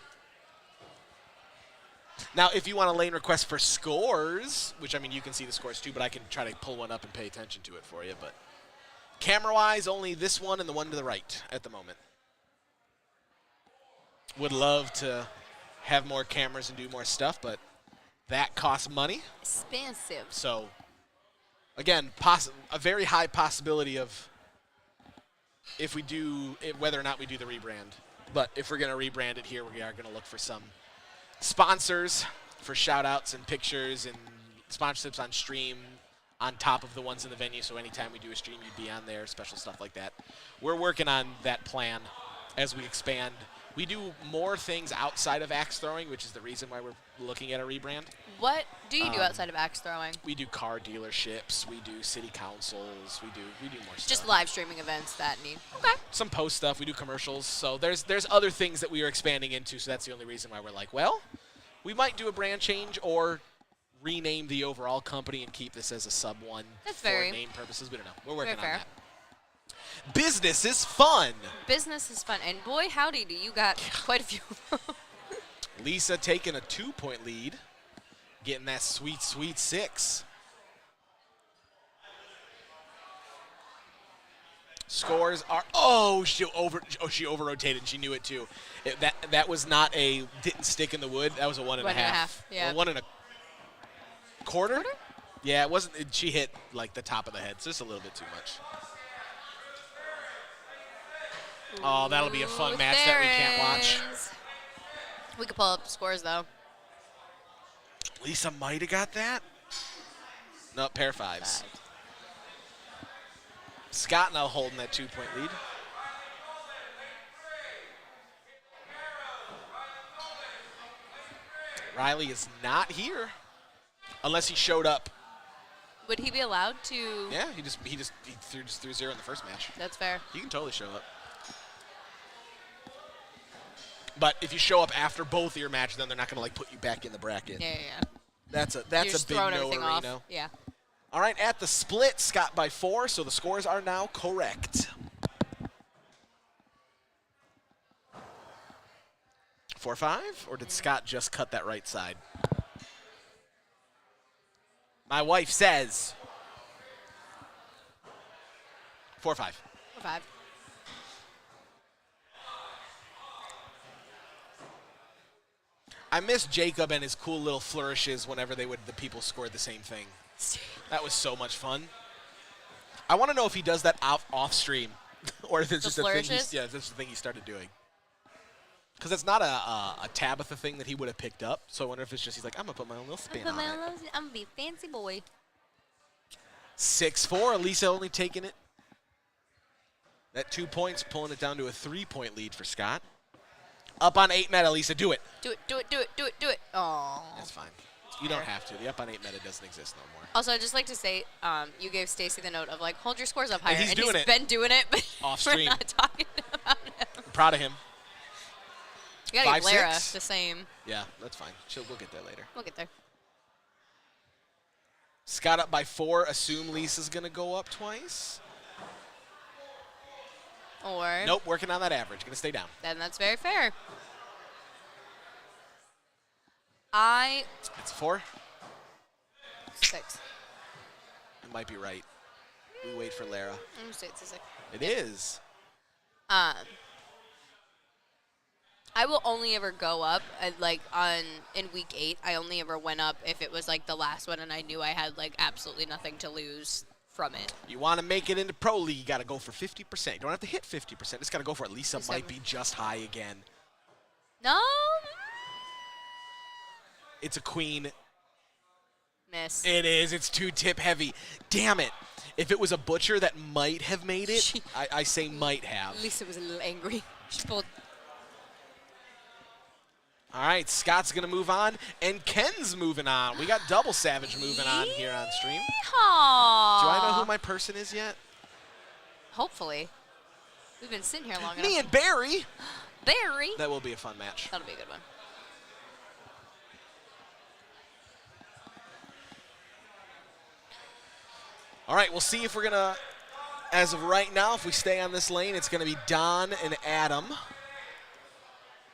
Now, if you want a lane request for scores, which, I mean, you can see the scores too, but I can try to pull one up and pay attention to it for you. But camera-wise, only this one and the one to the right at the moment. Would love to have more cameras and do more stuff, but that costs money. Expensive. So, again, a very high possibility of if we do it, whether or not we do the rebrand. But if we're going to rebrand it here, we are going to look for some sponsors for shout-outs and pictures and sponsorships on stream on top of the ones in the venue. So anytime we do a stream, you'd be on there, special stuff like that. We're working on that plan as we expand. We do more things outside of axe throwing, which is the reason why we're looking at a rebrand. What do you do outside of axe throwing? We do car dealerships. We do city councils. We do more stuff. Just live streaming events that need. Okay. Some post stuff. We do commercials. So there's other things that we are expanding into. So that's the only reason why we're like, well, we might do a brand change or rename the overall company and keep this as a sub one for name purposes. We don't know. We're working on that. Business is fun. Business is fun. And boy, howdy, do you got quite a few. Lisa taking a 2-point lead, getting that sweet, sweet 6. Scores are, she over-rotated, and she knew it too. That was not didn't stick in the wood. That was a 1.5. 1.5, yeah. Or 1.25. Quarter? Yeah, it wasn't. She hit like the top of the head, so just a little bit too much. Oh, that'll be a fun match that we can't watch. We could pull up the scores, though. Lisa might have got that. No, pair 5s. Scott now holding that 2-point lead. Riley is not here unless he showed up. Would he be allowed to? Yeah, he threw 0 in the first match. That's fair. He can totally show up. But if you show up after both of your matches, then they're not going to put you back in the bracket. Yeah. That's a big no, Areno. Yeah. All right, at the split, Scott by 4, so the scores are now correct. 4-5, or did Scott just cut that right side? My wife says 4-5. 4-5. I miss Jacob and his cool little flourishes whenever the people scored the same thing. That was so much fun. I want to know if he does that off stream, or if it's just a thing. This is the thing he started doing. Because it's not a Tabitha thing that he would have picked up. So I wonder if it's just he's like, I'm gonna put my own little spin on it. I'm gonna be a fancy boy. 6-4. Lisa only taking it. That 2 points, pulling it down to a 3-point lead for Scott. Up on 8 meta, Lisa. Do it. Do it. Oh. That's fine. You don't have to. The up on 8 meta doesn't exist no more. Also, I'd just like to say, you gave Stacy the note of hold your scores up higher. And he's been doing it, but off we're stream. not talking about him. I'm proud of him. You gotta give Lara 5-6? the same. Yeah, that's fine. We'll get there later. We'll get there. Scott up by 4. Assume Lisa's going to go up twice. Or. Nope, working on that average. Going to stay down. Then that's very fair. It's 4. 6. It might be right. We wait for Lara. I'm gonna say it's a 6. It is. I will only ever go up in week 8. I only ever went up if it was the last one and I knew I had absolutely nothing to lose from it. You want to make it into Pro League, you got to go for 50%. You don't have to hit 50%. It's got to go for at least it might be just high again. No. It's a queen. Miss. It is. It's 2-tip heavy. Damn it. If it was a butcher that might have made it, I say might have. Lisa was a little angry. She pulled. All right, Scott's going to move on, and Ken's moving on. We got Double Savage moving on here on stream. Yeehaw. Do I know who my person is yet? Hopefully. We've been sitting here long enough. Me and Barry. Barry. That will be a fun match. That'll be a good one. All right, we'll see if we're going to, as of right now, if we stay on this lane, it's going to be Don and Adam.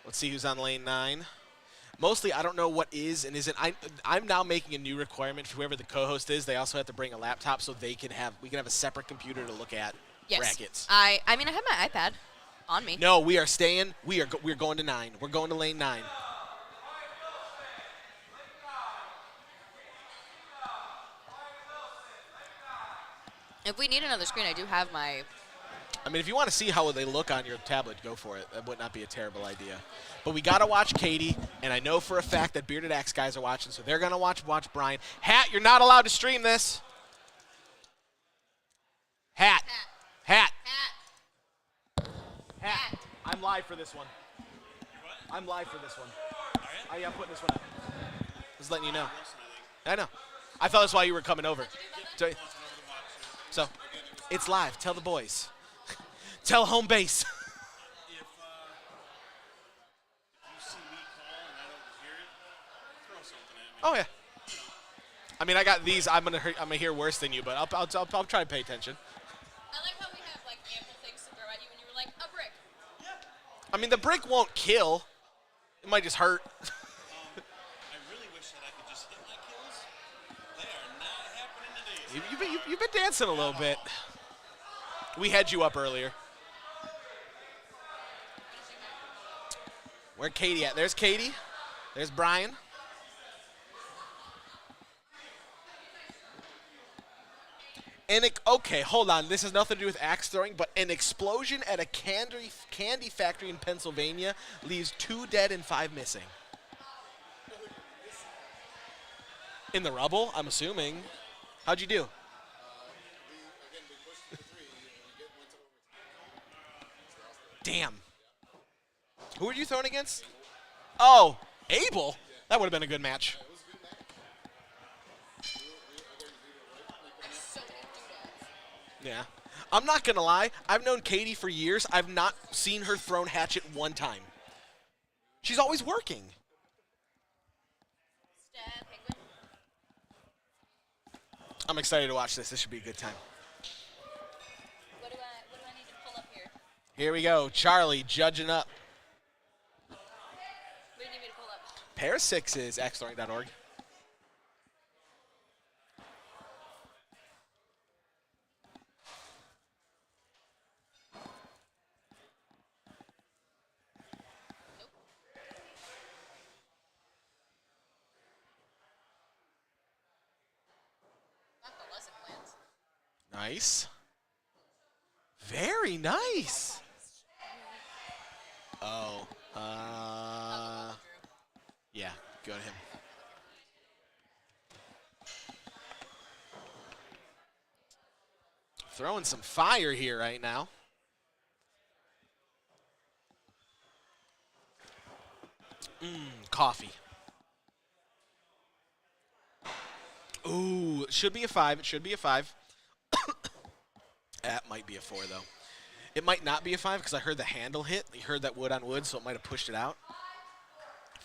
Let's see who's on lane 9. Mostly, I don't know what is and isn't. I'm now making a new requirement for whoever the co-host is. They also have to bring a laptop so we can have a separate computer to look at brackets. I mean, I have my iPad on me. No, we are staying. We're going to 9. We're going to lane 9. If we need another screen, I do have my. I mean, if you want to see how they look on your tablet, go for it. That would not be a terrible idea. But we got to watch Katie, and I know for a fact that Bearded Axe guys are watching, so they're going to watch Brian. Hat, you're not allowed to stream this. Hat. I'm live for this one. I'm live for this one. Oh, yeah, I'm putting this one up. Just letting you know. I know. I thought that's why you were coming over. So, it's live. Tell the boys. Tell home base. If you see me call and I don't hear it, throw something at me. Oh yeah. I mean, I got these. I'm gonna hear worse than you, but I'll try to pay attention. I like how we have like ample things to throw at you, and you were like a brick. I mean, the brick won't kill. It might just hurt. I really wish that I could just hit my kills. They are not happening today. You've been dancing a little bit. We had you up earlier. Where Katie at? There's Katie. There's Brian. Okay, hold on. This has nothing to do with axe throwing, but an explosion at a candy factory in Pennsylvania leaves 2 dead and 5 missing. In the rubble, I'm assuming. How'd you do? Damn. Who were you throwing against? Oh, Abel? That would have been a good match. Yeah. I'm not going to lie. I've known Katie for years. I've not seen her thrown hatchet one time. She's always working. I'm excited to watch this. This should be a good time. What do I need to pull up here? Here we go. Charlie judging up. What do you need me to pull up? Pair 6 is xthrowing.org. Not the lesson plans. Nice. Very nice. Oh. Yeah, go to him. Throwing some fire here right now. Coffee. Ooh, it should be a 5. It should be a 5. That might be a 4, though. It might not be a 5 because I heard the handle hit. You heard that wood on wood, so it might have pushed it out.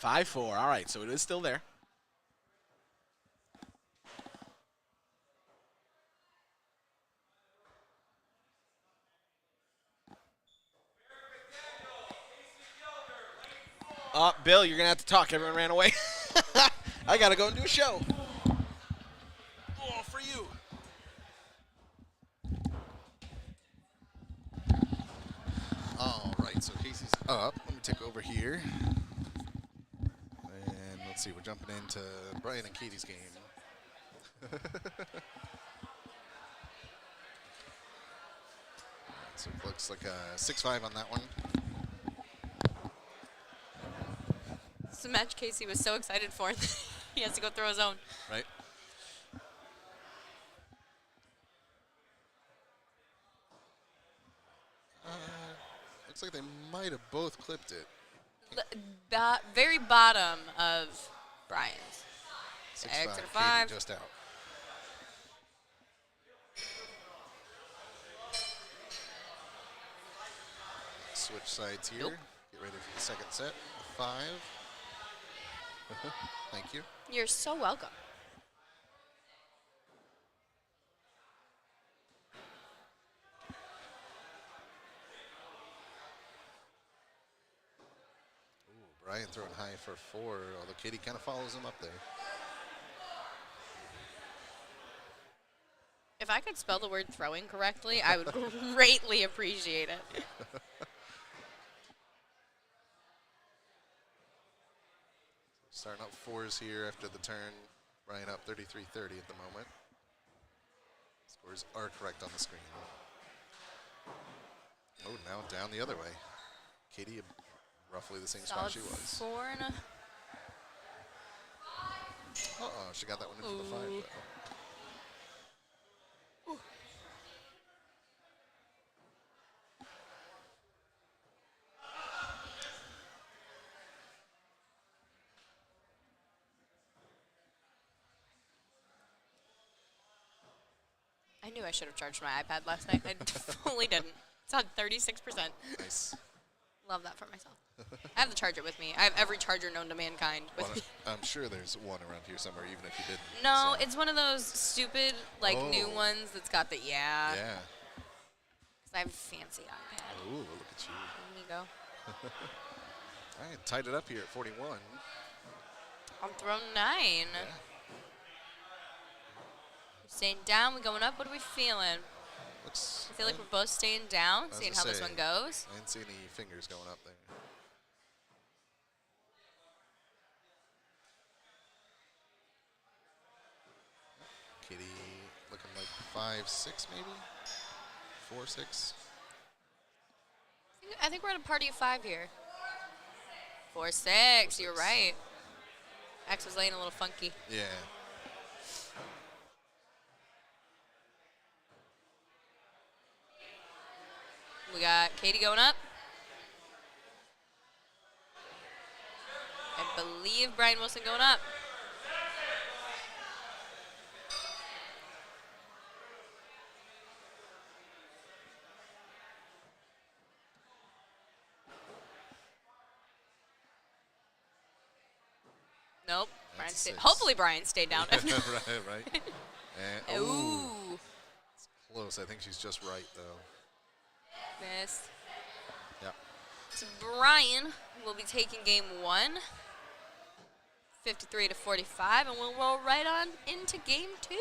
5-4. All right, so it is still there. Bill, you're going to have to talk. Everyone ran away. I got to go and do a show. Oh, for you. All right, so Casey's up. Let me take over here. And let's see, we're jumping into Brian and Katie's game. So it looks like a 6-5 on that one. This is a match Casey was so excited for. He has to go throw his own. Right. Looks like they might have both clipped it. The very bottom of Brian's. 6-5. Extra Katie 5. just out. Switch sides here. Nope. Get ready for the second set. 5. Thank you. You're so welcome. Brian throwing high for 4, although Katie kind of follows him up there. If I could spell the word throwing correctly, I would greatly appreciate it. Starting up 4s here after the turn. Brian up 33-30 at the moment. Scores are correct on the screen. Oh, now down the other way. Katie, roughly the same spot she was. 4 and a. Uh-oh, she got that one in for the 5, though. I knew I should have charged my iPad last night. I totally didn't. It's on 36%. Nice. Love that for myself. I have the charger with me. I have every charger known to mankind with Well, me. I'm sure there's one around here somewhere, even if you didn't. No, so. it's one of those stupid, like, new Oh. ones that's got the, yeah. Yeah. 'Cause I have a fancy iPad. Ooh, look at you. There you go. All right, tied it up here at 41. I'm throwing 9. Yeah. Staying down, we going up. What are we feeling? Looks. I feel like we're both staying down, I was seeing gonna how this say, one goes. I didn't see any fingers going up there. Katie looking like 5-6 maybe? 4-6? I think we're at a party of 5 here. 4-6. You're 4-6. right. X was laying a little funky. Yeah. We got Katie going up. I believe Brian Wilson going up. Nope. Brian That's stayed. 6. Hopefully Brian stayed down. right, right. And, ooh, Ooh. close. I think she's just right, though. Missed. Yeah. So Brian will be taking game 1, 53-45, and we'll roll right on into game 2.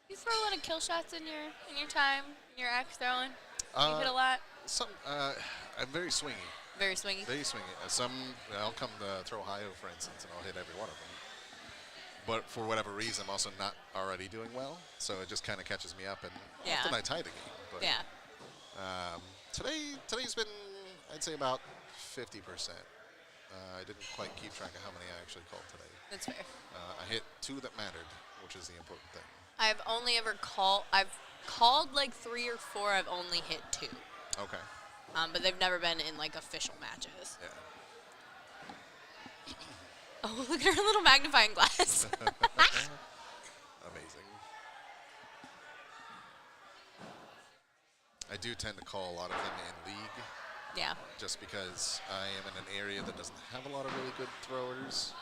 You throw a lot of kill shots in your time, in your axe throwing? You hit a lot? I'm very swingy. Very swingy. Very swingy. I'll come to throw high-o, for instance, and I'll hit every one of them. But for whatever reason, I'm also not already doing well, so it just kind of catches me up, and Yeah. often I tie the game. But Yeah. Today's been, I'd say, about 50%. I didn't quite keep track of how many I actually called today. That's fair. I hit 2 that mattered, which is the important thing. I've only ever I've called like 3 or 4. I've only hit 2. Okay. But they've never been in like official matches. Yeah. Oh, look at her little magnifying glass. Amazing. I do tend to call a lot of them in league, Yeah. just because I am in an area that doesn't have a lot of really good throwers.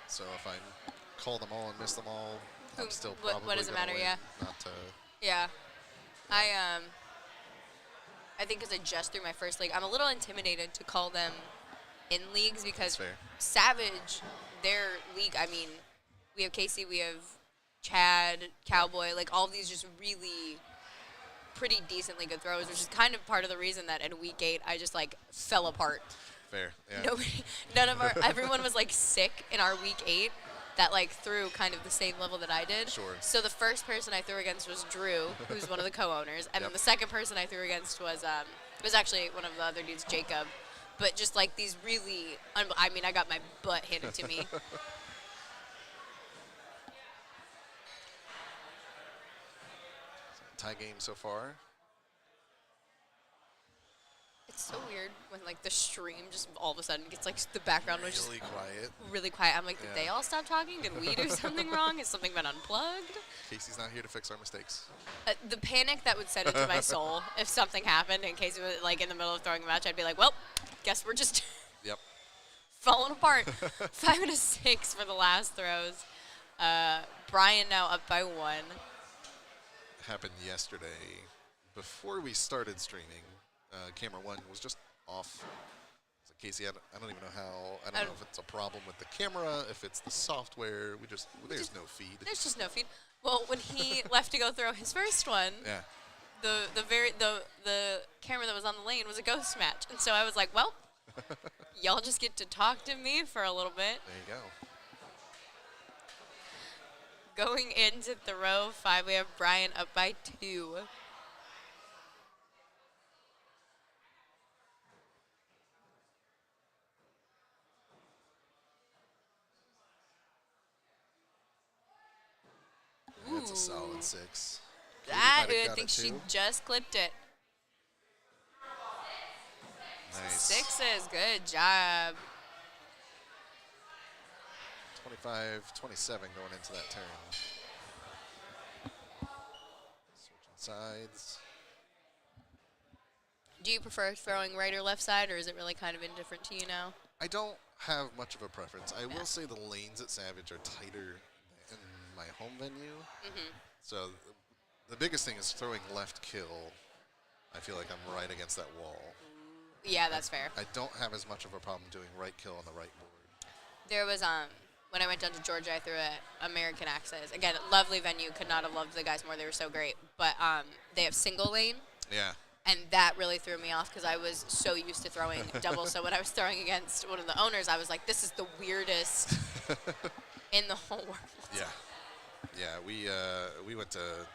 So if I call them all and miss them all, I'm still probably what does it gonna matter? win, Yeah. Not to. Yeah. I think because I just threw my first league, I'm a little intimidated to call them in leagues because That's fair. Savage, their league, I mean, we have Casey, we have Chad, Cowboy, like all of these just really pretty decently good throws, which is kind of part of the reason that in week 8 I just like fell apart. Fair. Yeah. Nobody, none of our, everyone was like sick in our week 8 that like threw kind of the same level that I did. Sure. So the first person I threw against was Drew, who's one of the co-owners, and then Yep. the second person I threw against was actually one of the other dudes, Jacob. But just like these really, I mean, I got my butt handed to me. Tie game so far. It's so weird when like the stream just all of a sudden gets like the background was just Really quiet. really quiet. I'm like, did Yeah. they all stop talking? Did we do something wrong? Has something been unplugged? Casey's not here to fix our mistakes. The panic that would set into my soul if something happened in case it was like in the middle of throwing a match, I'd be like, well, guess we're just Yep. falling apart. 5 and a 6 for the last throws. Brian now up by 1. Happened yesterday. Before we started streaming, camera 1 was just off. So Casey, I don't even know how. I don't know if it's a problem with the camera, if it's the software. There's no feed. There's just no feed. Well, when he left to go throw his first one, Yeah. the camera that was on the lane was a ghost match, and so I was like, well, y'all just get to talk to me for a little bit. There you go. Going into throw 5, we have Brian up by 2. That's a solid 6. That, might have I got think it she too. just clipped it. Nice. 6s, good job. 25-27 going into that turn. Switching sides. Do you prefer throwing right or left side, or is it really kind of indifferent to you now? I don't have much of a preference. I Yeah. will say the lanes at Savage are tighter in my home venue. Mm-hmm. So the biggest thing is throwing left kill. I feel like I'm right against that wall. Yeah, that's fair. I don't have as much of a problem doing right kill on the right board. There was when I went down to Georgia, I threw at American Access. Again, lovely venue. Could not have loved the guys more. They were so great. But they have single lane, Yeah. and that really threw me off because I was so used to throwing double. So when I was throwing against one of the owners, I was like, "This is the weirdest in the whole world." Yeah. Yeah, we went to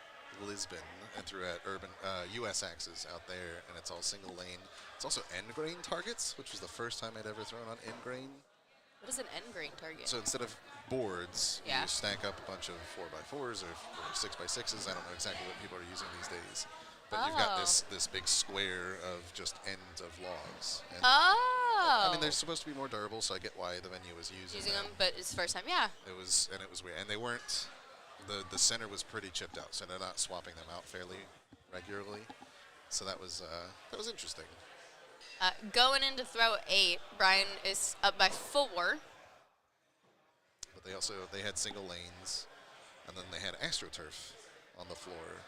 Lisbon and threw at Urban U.S. Axes out there, and it's all single lane. It's also end grain targets, which was the first time I'd ever thrown on end grain. What is an end grain target? So instead of boards, Yeah. you stack up a bunch of 4x4s or 6x6s. I don't know exactly what people are using these days. But you've got Oh. this big square of just ends of logs. And Oh. I mean, they're supposed to be more durable, so I get why the venue was using them, but it's the first time. Yeah. It was weird, and they weren't. The center was pretty chipped out, so they're not swapping them out fairly regularly. So that was interesting. Going into throw 8, Brian is up by 4. But they had single lanes, and then they had AstroTurf on the floor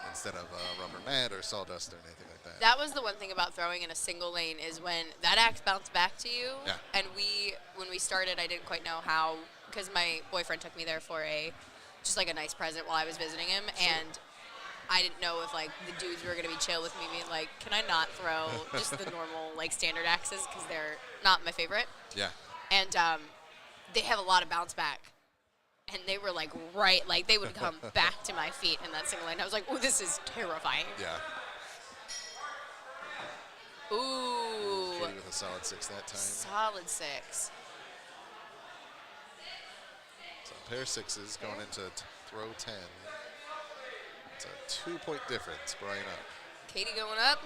instead of rubber mat or sawdust or anything like that. That was the one thing about throwing in a single lane is when that axe bounced back to you. Yeah. And when we started, I didn't quite know how, because my boyfriend took me there for just like a nice present while I was visiting him, and I didn't know if like the dudes were gonna be chill with me being like, can I not throw just the normal like standard axes because they're not my favorite. Yeah. And they have a lot of bounce back. And they were like they would come back to my feet in that single lane. I was like, oh, this is terrifying. Yeah. Ooh. Katie with a solid 6 that time. Solid 6. So a pair of 6s going into throw 10. It's a 2-point difference. Brian up. Katie going up.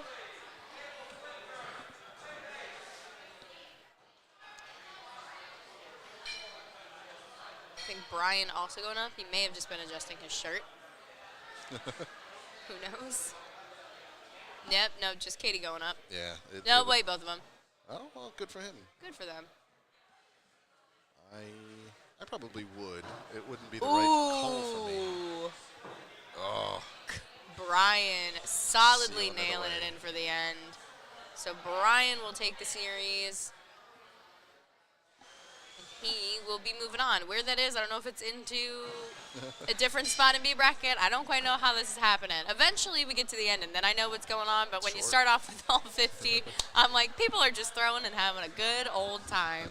I think Brian also going up. He may have just been adjusting his shirt. Who knows? Yep, no, just Katie going up. Yeah. No, wait, both of them. Oh, well, good for him. Good for them. I probably would. It wouldn't be the right call for me. Ooh. Oh, Brian solidly Sealing it nailing away. it in for the end. So Brian will take the series. he will be moving on. Where that is, I don't know if it's into a different spot in B bracket. I don't quite know how this is happening. Eventually, we get to the end, and then I know what's going on. But when you start off with all 50, I'm like, people are just throwing and having a good old time.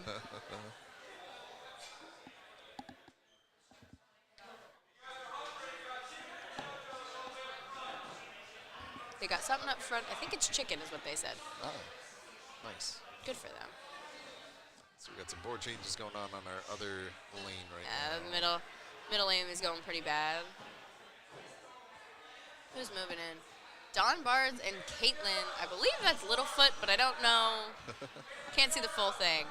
They got something up front. I think it's chicken is what they said. Oh, nice. Good for them. So we got some board changes going on our other lane right The now. middle lane is going pretty bad. Who's moving in? Don Barnes and Caitlin. I believe that's Littlefoot, but I don't know. Can't see the full thing.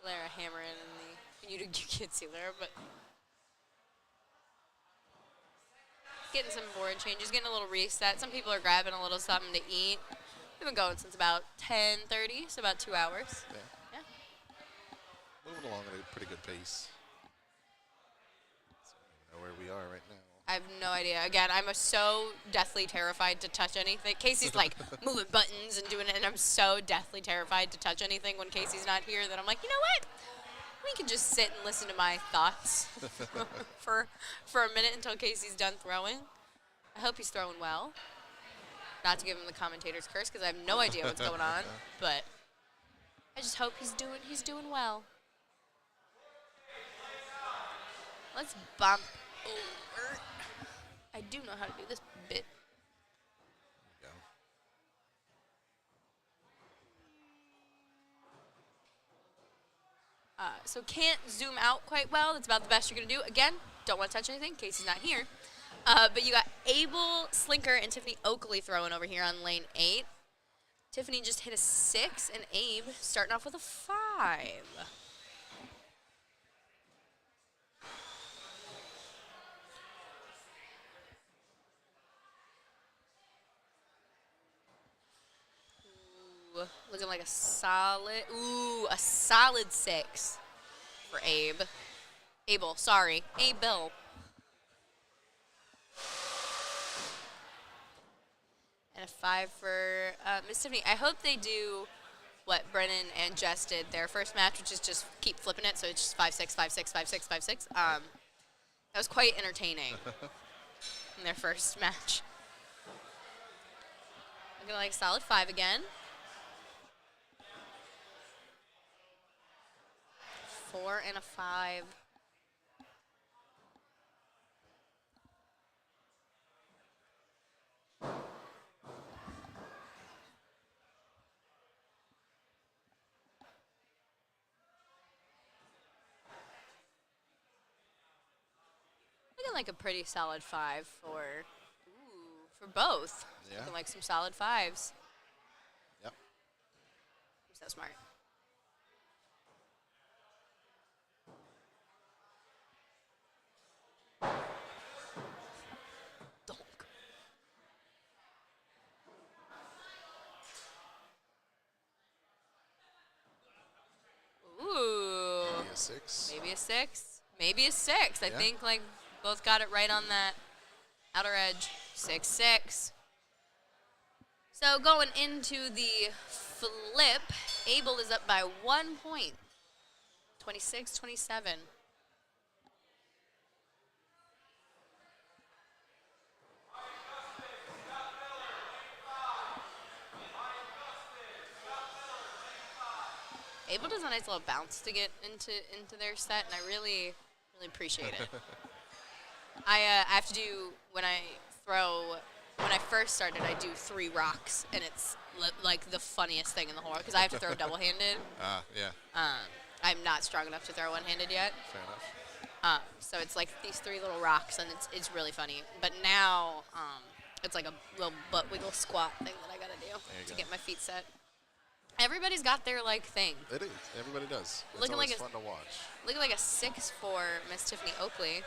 Lara hammering in the. You can't see Lara, but getting some board changes, getting a little reset. Some people are grabbing a little something to eat. We've been going since about 10:30, so about 2 hours. Yeah. Yeah. Moving along at a pretty good pace. So I don't know where we are right now. I have no idea. Again, I'm so deathly terrified to touch anything. Casey's like moving buttons and doing it, and I'm so deathly terrified to touch anything when Casey's not here that I'm like, you know what? We can just sit and listen to my thoughts for a minute until Casey's done throwing. I hope he's throwing well. Not to give him the commentator's curse because I have no idea what's going on, but I just hope he's doing well. Let's bump over. I do know how to do this bit. Go. So can't zoom out quite well. That's about the best you're going to do. Again, don't want to touch anything. Casey's not here. But you got Abel Slinker and Tiffany Oakley throwing over here on lane 8. Tiffany just hit a 6, and Abe starting off with a 5. Looking like a solid 6 for Abe. Abel, sorry. Abel. And a 5 for Miss Tiffany. I hope they do what Brennan and Jess did their first match, which is just keep flipping it, so it's just 5-6, 5-6, 5-6, 5-6. That was quite entertaining in their first match. Looking like a solid 5 again. 4 and a 5. Looking like a pretty solid 5 for both. Yeah. Looking like some solid 5s. Yep. I'm so smart. Ooh. Maybe a 6. Maybe a 6. Maybe a 6. I Yeah. think like both got it right on that outer edge. 6-6. So going into the flip, Abel is up by 1 point. 26-27. Abel does a nice little bounce to get into their set, and I really appreciate it. I have to do when I first started, I do 3 rocks, and it's like the funniest thing in the whole world because I have to throw double-handed. Yeah. I'm not strong enough to throw one-handed yet. Fair enough. So it's like these 3 little rocks, and it's really funny. But now it's like a little butt wiggle squat thing that I gotta do to go. get my feet set. Everybody's got their like thing. It is. Everybody does. It's Looking always like fun to watch. Looking like a 6 for Miss Tiffany Oakley.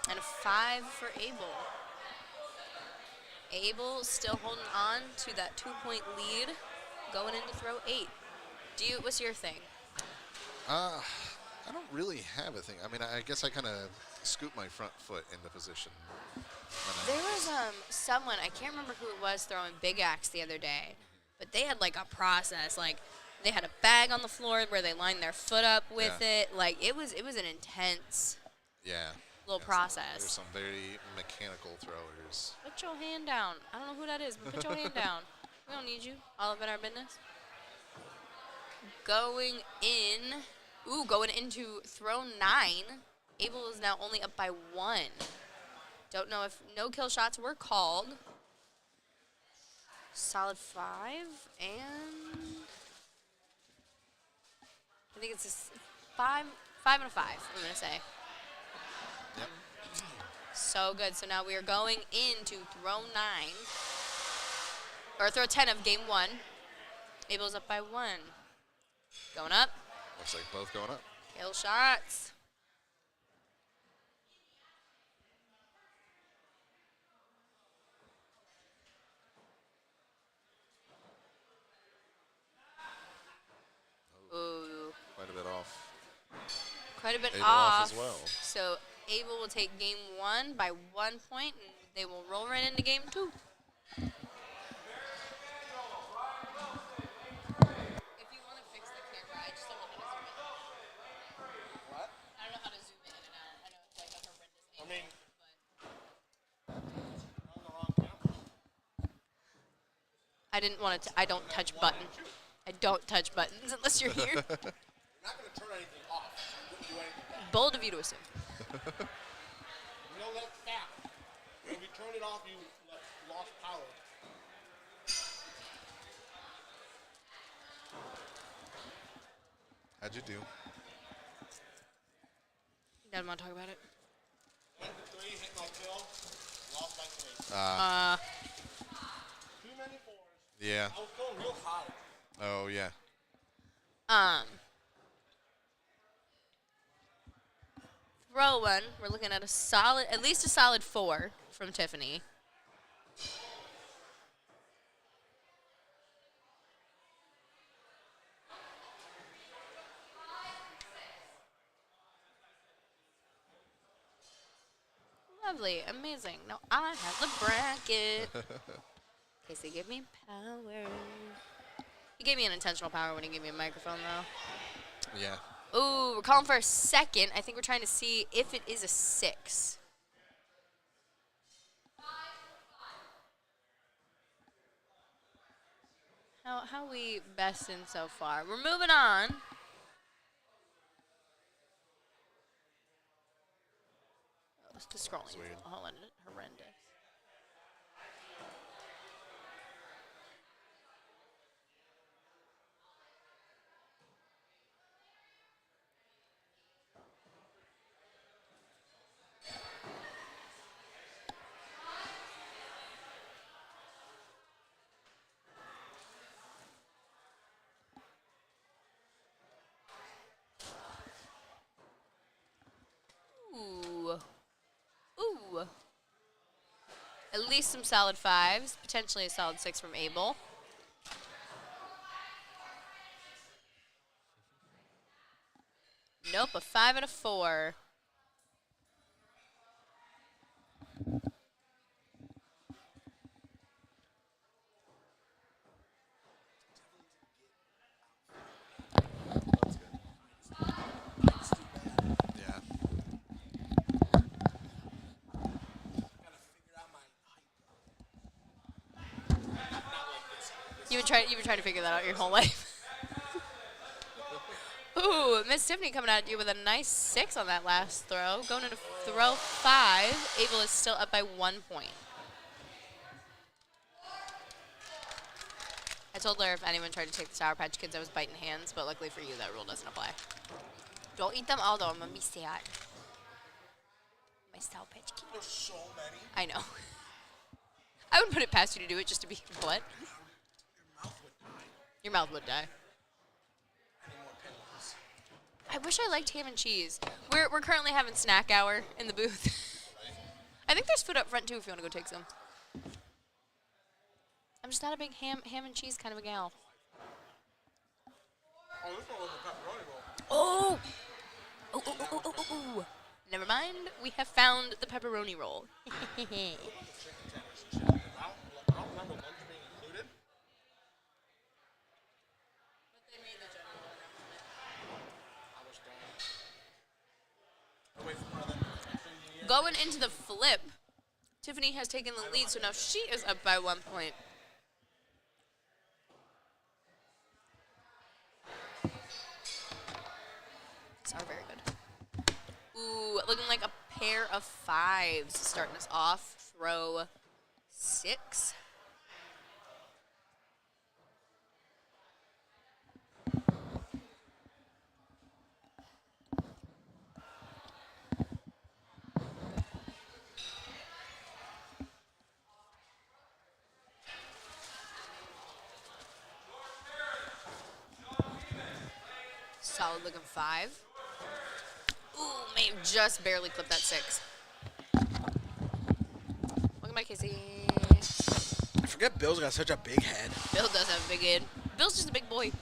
And a 5 for Abel. Abel still holding on to that 2-point lead, going into throw 8. What's your thing? I don't really have a thing. I mean, I guess I kind of scoop my front foot into position. There was someone, I can't remember who it was, throwing big axe the other day, but they had like a process. Like they had a bag on the floor where they lined their foot up with it. Like it was an intense little process. There's some very mechanical throwers. Put your hand down. I don't know who that is, but put your hand down. We don't need you. All up in our business. Going into throw 9. Abel is now only up by 1. Don't know if no kill shots were called. Solid 5, and I think it's a 5 and a 5, I'm going to say. Yep. So good. So now we are going into throw 9, or throw 10 of game 1. Abel's up by 1. Going up. Looks like both going up. Kill shots. Ooh. Quite a bit off. Quite a bit Abel off. as well. So Abel will take game 1 by 1 point, and they will roll right into game 2. If you want to fix the camera, I just don't know how to zoom in. What? I don't know how to zoom in and out. I know it's like a horrendous I mean, but on the wrong camera. I didn't want to. I don't touch buttons. I don't touch buttons unless you're here. You're not going to turn anything off. You wouldn't do anything bad. Bold of you to assume. You know that fact. If you turn it off, you lost power. How'd you do? Doesn't want to talk about it. Went for 3, hit my kill, lost by 3. Too many 4s. Yeah. I was going real high. Oh, yeah. Throw 1. We're looking at at least a solid 4 from Tiffany. Lovely, amazing. Now I have the bracket. Casey, give me power. He gave me an intentional power when he gave me a microphone, though. Yeah. Ooh, we're calling for a second. I think we're trying to see if it is a 6. How we best in so far? We're moving on. Oh, the scrolling is weird. horrendous. Ooh. Ooh. At least some solid 5s, potentially a solid 6 from Abel. Nope, a 5 and a 4. Yeah. You've been trying to figure that out your whole life. Ooh, Miss Tiffany coming at you with a nice 6 on that last throw. Going into throw 5. Abel is still up by 1 point. I told her if anyone tried to take the Sour Patch Kids, I was biting hands, but luckily for you, that rule doesn't apply. Don't eat them all, though. I'm going to be sad. My Sour Patch Kids. There's so many. I know. I wouldn't put it past you to do it just to be what? Your mouth would die. Your mouth would die. I need more pillows. I wish I liked ham and cheese. We're currently having snack hour in the booth. I think there's food up front too if you want to go take some. I'm just not a big ham and cheese kind of a gal. Oh! Oh. Never mind. We have found the pepperoni roll. Going into the flip, Tiffany has taken the lead, so now she is up by 1 point. These are very good. Ooh, looking like a pair of fives starting us off. Throw 6. Solid looking 5. Ooh, may have just barely clipped that 6. Look at my Casey. I forget Bill's got such a big head. Bill does have a big head. Bill's just a big boy.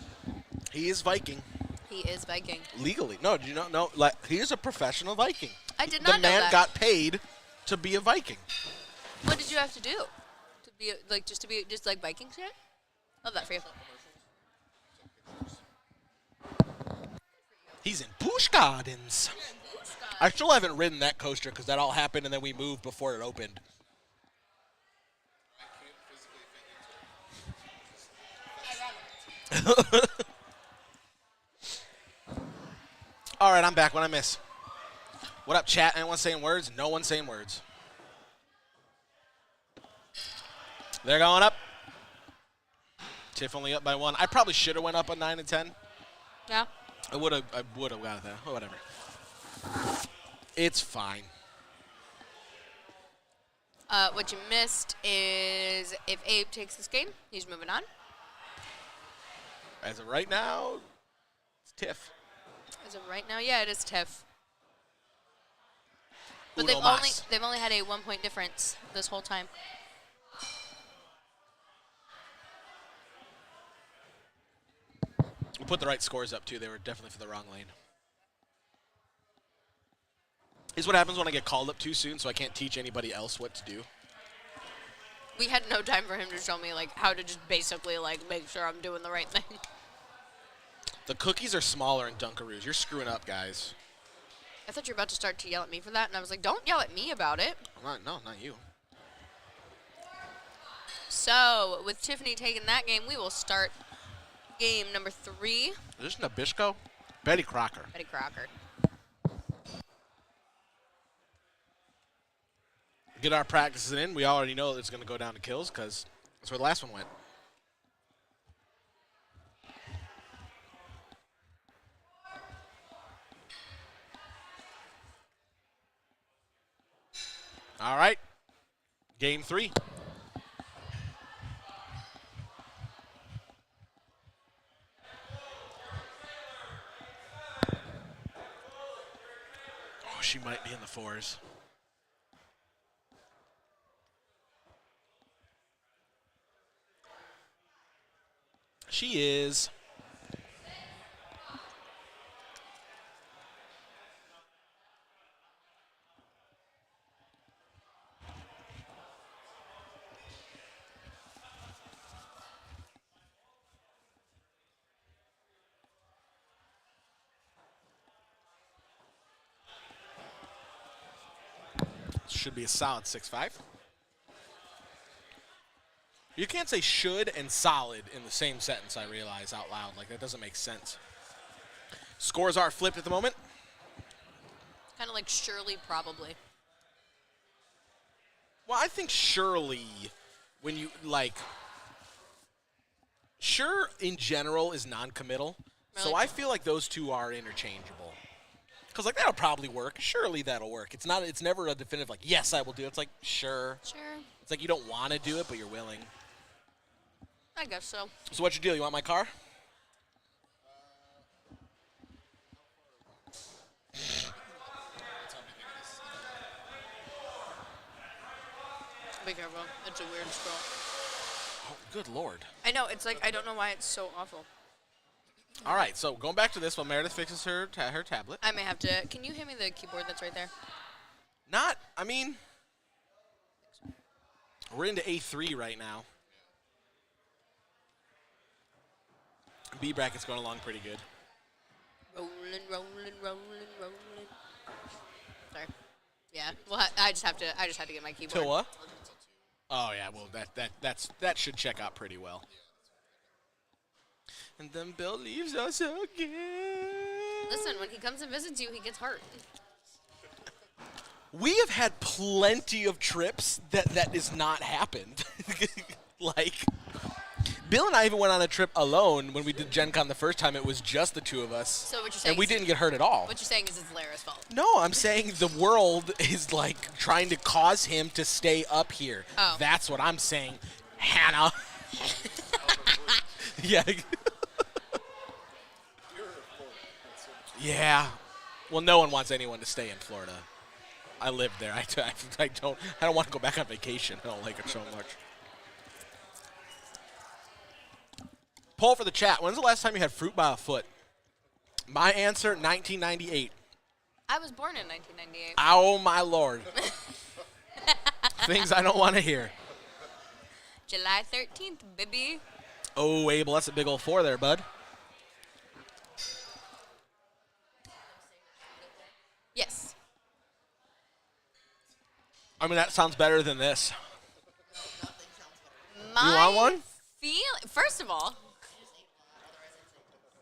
He is Viking. He is Viking. Legally. No, did you not know? Like, he is a professional Viking. I did not know The man that. got paid to be a Viking. What did you have to do? To be just like Viking shit? Love that for you. He's in Busch Gardens. I still haven't ridden that coaster because that all happened and then we moved before it opened. All right, I'm back. What I miss? What up, chat? Anyone saying words? No one saying words. They're going up. Tiff only up by 1. I probably should have went up a 9 and 10. Yeah. I would have got that. Oh, whatever. It's fine. What you missed is if Abe takes this game, he's moving on. As of right now, it's Tiff. As of right now, yeah, it is Tiff. But Uno mas. they've only had a 1 point difference this whole time. We put the right scores up, too. They were definitely for the wrong lane. Here's what happens when I get called up too soon, so I can't teach anybody else what to do. We had no time for him to show me, like, how to just basically, like, make sure I'm doing the right thing. The cookies are smaller in Dunkaroos. You're screwing up, guys. I thought you were about to start to yell at me for that, and I was like, don't yell at me about it. No, not you. So, with Tiffany taking that game, we will start game number 3. Is this Nabisco? Betty Crocker. Betty Crocker. Get our practices in. We already know it's going to go down to kills because that's where the last one went. All right. Game 3. Oh, she might be in the 4s. She is. Should be a solid 6-5. You can't say should and solid in the same sentence, I realize, out loud. Like, that doesn't make sense. Scores are flipped at the moment. Kind of like surely, probably. Well, I think surely, when you, like, sure in general is non-committal. Really? So I feel like those two are interchangeable. Because, like, that'll probably work. Surely that'll work. It's not. It's never a definitive, like, yes, I will do it. It's like, sure. Sure. It's like you don't want to do it, but you're willing. I guess so. So what's your deal? You want my car? careful. It's a weird scroll. Oh, good lord. I know. It's like I don't know why it's so awful. All right, so going back to this while Meredith fixes her her tablet. I may have to. Can you hand me the keyboard that's right there? I mean, we're into A3 right now. B bracket's going along pretty good. Rolling. Sorry. Yeah. Well, I just have to get my keyboard. To what? Oh yeah. Well, that should check out pretty well. And then Bill leaves us again. Listen, when he comes and visits you, he gets hurt. We have had plenty of trips that has not happened. Like, Bill and I even went on a trip alone when we did Gen Con the first time. It was just the two of us. So what you're saying and we is didn't get hurt at all. What you're saying is it's Lara's fault. No, I'm saying the world is, like, trying to cause him to stay up here. Oh. That's what I'm saying, Hannah. Yeah. Yeah. Well, no one wants anyone to stay in Florida. I lived there. I don't want to go back on vacation. I don't like it so much. Poll for the chat. When's the last time you had fruit by a foot? My answer, 1998. I was born in 1998. Oh, my Lord. Things I don't want to hear. July 13th, baby. Oh, Abel, that's a big old 4 there, bud. Yes. I mean, that sounds better than this. My You want one? First of all,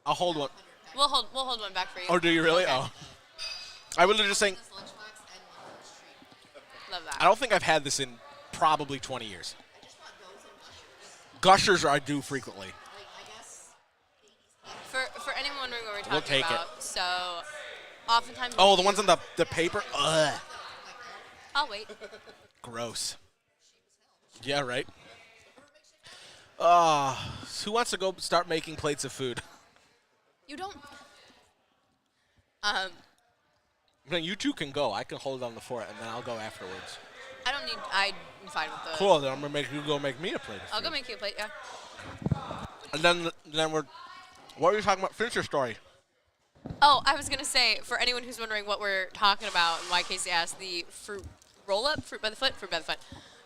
I'll hold one. we'll hold one back for you. Or do you really? Okay. Oh. I was just saying, Love that. I don't think I've had this in probably 20 years. Gushers I do frequently. For anyone wondering what we're talking We'll take it. about, so oftentimes. Oh, the ones on the paper? Ugh. I'll wait. Gross. Yeah, right. Who wants to go start making plates of food? You don't. No, you two can go. I can hold on the fort, and then I'll go afterwards. I don't need. I'm fine with the. Cool. Then I'm gonna make you go make me a plate. Of I'll food. go make you a plate. Yeah. And then we're. What were you talking about? Finish your story. Oh, I was gonna say for anyone who's wondering what we're talking about and why Casey asked the fruit roll-up, fruit by the foot, fruit by the foot.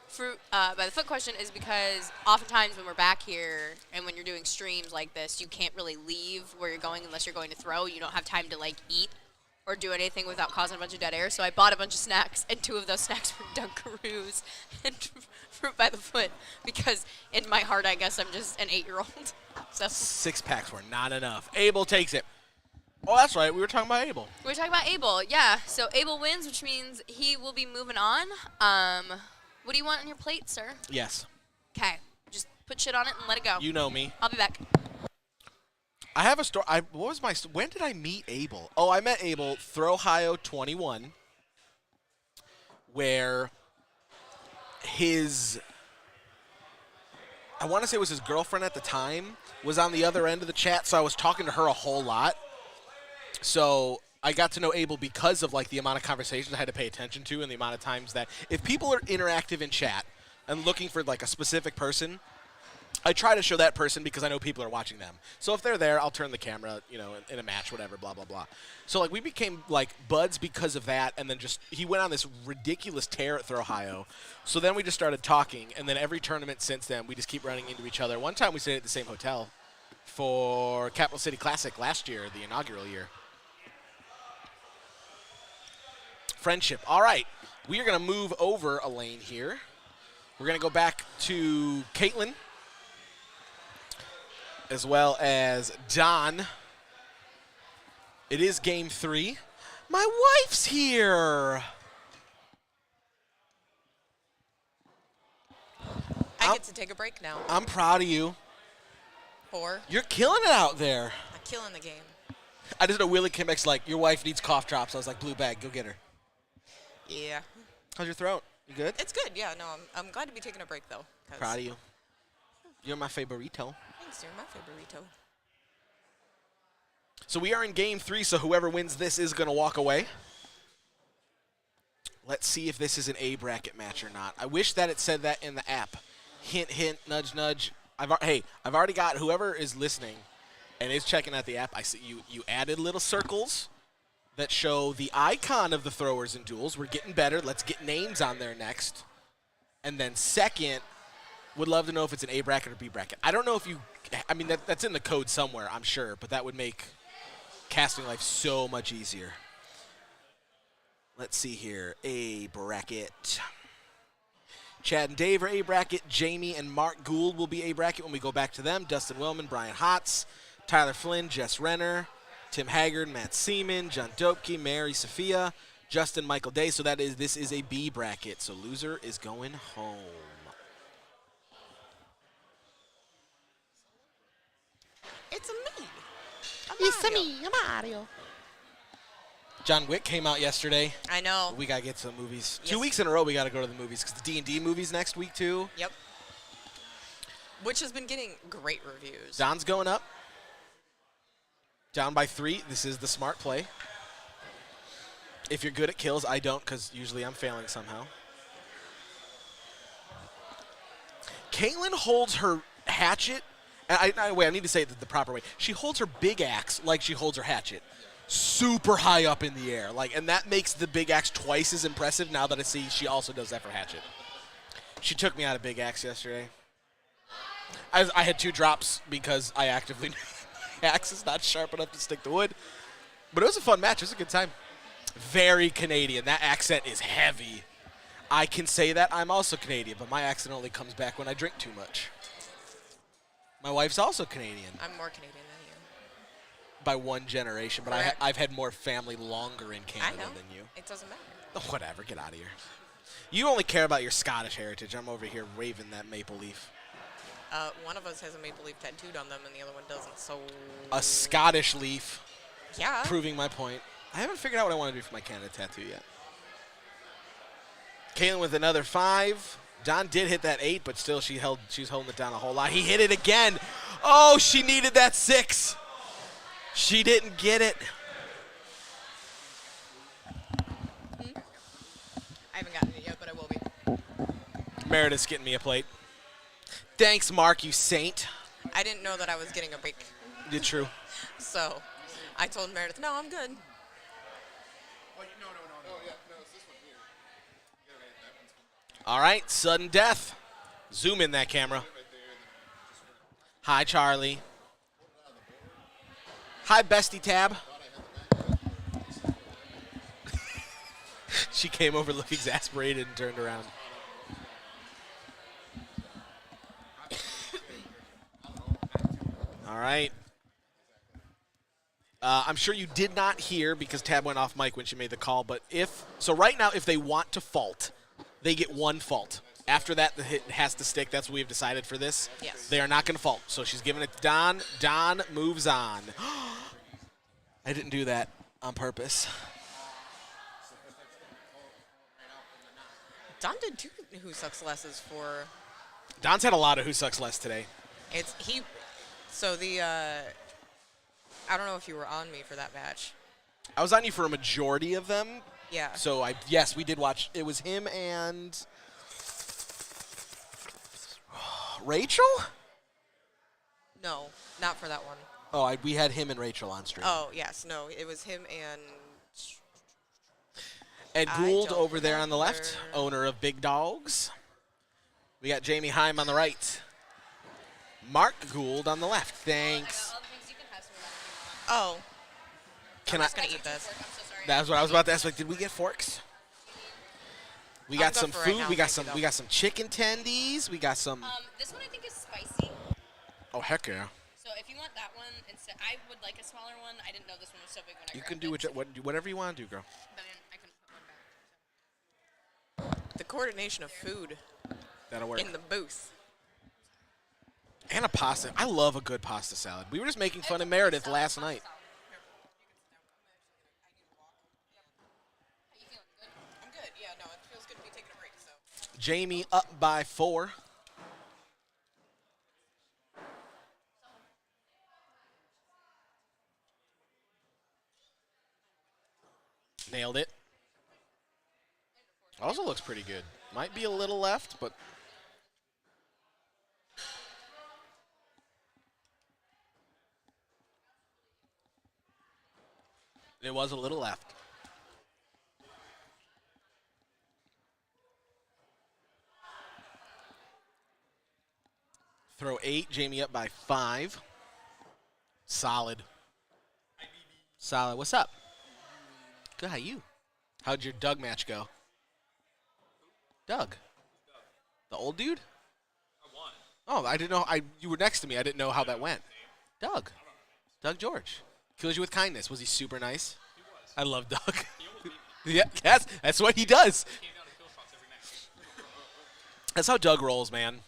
Fruit by the foot question is because oftentimes when we're back here and when you're doing streams like this, you can't really leave where you're going unless you're going to throw. You don't have time to like eat or do anything without causing a bunch of dead air. So I bought a bunch of snacks, and 2 of those snacks were Dunkaroos and fruit by the foot because in my heart, I guess I'm just an 8-year-old. So 6 packs were not enough. Abel takes it. Oh, that's right. We were talking about Abel. we're talking about Abel. Yeah. So Abel wins, which means he will be moving on. What do you want on your plate, sir? Yes. Okay. Just put shit on it and let it go. You know me. I'll be back. I have a story. When did I meet Abel? Oh, I met Abel through Ohio 21, where I want to say it was his girlfriend at the time, was on the other end of the chat, so I was talking to her a whole lot. So I got to know Abel because of like the amount of conversations I had to pay attention to and the amount of times that if people are interactive in chat and looking for like a specific person, I try to show that person because I know people are watching them. So if they're there, I'll turn the camera, in a match, whatever, blah, blah, blah. So, like, we became, like, buds because of that, and then he went on this ridiculous tear at Throw Ohio. So then we just started talking, and then every tournament since then, we just keep running into each other. One time we stayed at the same hotel for Capital City Classic last year, the inaugural year. Friendship. All right. We are going to move over a lane here. We're going to go back to Caitlin, as well as Don. It is game 3. My wife's here. I get to take a break now. I'm proud of you. 4. You're killing it out there. I'm killing the game. I just know Willie came back's like, your wife needs cough drops. I was like, blue bag, go get her. Yeah. How's your throat? You good? It's good. Yeah. No, I'm glad to be taking a break though. Proud of you. You're my favorito. Thanks, you're my favorito. So we are in game 3, so whoever wins this is going to walk away. Let's see if this is an A bracket match or not. I wish that it said that in the app. Hint, hint, nudge, nudge. I've already got whoever is listening and is checking out the app. I see you added little circles that show the icon of the throwers and duels. We're getting better. Let's get names on there next. And then second, would love to know if it's an A bracket or B bracket. I don't know if you, I mean, that's in the code somewhere, I'm sure, but that would make casting life so much easier. Let's see here. A bracket. Chad and Dave are A bracket. Jamie and Mark Gould will be A bracket when we go back to them. Dustin Wellman, Brian Hotz, Tyler Flynn, Jess Renner, Tim Haggard, Matt Seaman, John Dopke, Mary Sophia, Justin Michael Day. So this is a B bracket. So loser is going home. It's a me. It's me, Mario. John Wick came out yesterday. I know. We got to get some movies. Yes. 2 weeks in a row we got to go to the movies because the D&D movies next week too. Yep. Which has been getting great reviews. Don's going up. Down by 3. This is the smart play. If you're good at kills, I don't because usually I'm failing somehow. Caitlin holds her hatchet. And I need to say it the proper way. She holds her big axe like she holds her hatchet. Super high up in the air. And that makes the big axe twice as impressive now that I see she also does that for hatchet. She took me out of big axe yesterday. I had 2 drops because I actively knew my axe is not sharp enough to stick to wood. But it was a fun match. It was a good time. Very Canadian. That accent is heavy. I can say that I'm also Canadian, but my accent only comes back when I drink too much. My wife's also Canadian. I'm more Canadian than you. By 1 generation, but I've had more family longer in Canada than you. It doesn't matter. Oh, whatever, get out of here. You only care about your Scottish heritage. I'm over here waving that maple leaf. One of us has a maple leaf tattooed on them, and the other one doesn't. So A Scottish leaf. yeah. Proving my point. I haven't figured out what I want to do for my Canada tattoo yet. Caitlin with another 5. Don did hit that 8, but still she's holding it down a whole lot. He hit it again. Oh, she needed that 6. She didn't get it. I haven't gotten it yet, but I will be. Meredith's getting me a plate. Thanks, Mark, you saint. I didn't know that I was getting a break, You're true. so I told Meredith, no, I'm good. All right, sudden death. Zoom in that camera. Hi, Charlie. Hi, Bestie Tab. She came over looking exasperated and turned around. All right. I'm sure you did not hear because Tab went off mic when she made the call, but right now, if they want to fault, they get 1 fault. After that, the hit has to stick. That's what we've decided for this. Yes. They are not going to fault. So she's giving it to Don. Don moves on. I didn't do that on purpose. Don did 2 Who Sucks Lesses for. Don's had a lot of Who Sucks Less today. So the I don't know if you were on me for that match. I was on you for a majority of them. Yeah. So yes, we did watch. It was him and Rachel? No, not for that one. Oh, we had him and Rachel on stream. Oh, yes. No, it was him and Ed I Gould don't over there on the left, remember. owner of Big Dogs. We got Jamie Heim on the right. Mark Gould on the left. Thanks. Oh, Can I'm just gonna eat this. I'm so sorry. That's what I was about to ask. Like, did we get forks? We got go some for right food. now, We got thank you, some. We though. got some chicken tendies. We got some. This one I think is spicy. Oh heck yeah! So if you want that one instead, I would like a smaller one. I didn't know this one was so big when I You grabbed can do it. whatever you want to do, girl. But I couldn't put one back. The coordination of food That'll work. in the booth. And a pasta. I love a good pasta salad. We were just making fun of Meredith last night. I'm good. Yeah, no, it feels good to be taking a break. So Jamie up by 4. Nailed it. Also looks pretty good. Might be a little left, but it was a little left. Throw 8, Jamie up by 5. Solid. Solid. What's up? Good, how you? How'd your Doug match go? Doug. The old dude? Oh, I didn't know. You were next to me. I didn't know how that went. Doug. Doug George. Kills you with kindness. Was he super nice? I love Doug. Yeah, yes, that's what he does. That's how Doug rolls, man.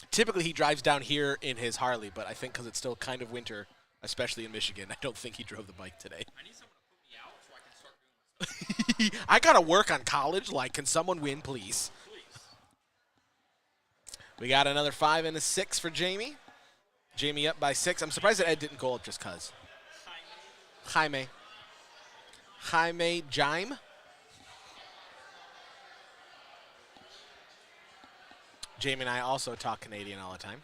Typically, he drives down here in his Harley, but I think because it's still kind of winter, especially in Michigan, I don't think he drove the bike today. I need someone to put me out so I can start doing my stuff. I got to work on college. Like, can someone win, please? We got another 5 and a 6 for Jamie. Jamie up by 6. I'm surprised that Ed didn't go up just because. Jaime. Jaime. Jamie and I also talk Canadian all the time.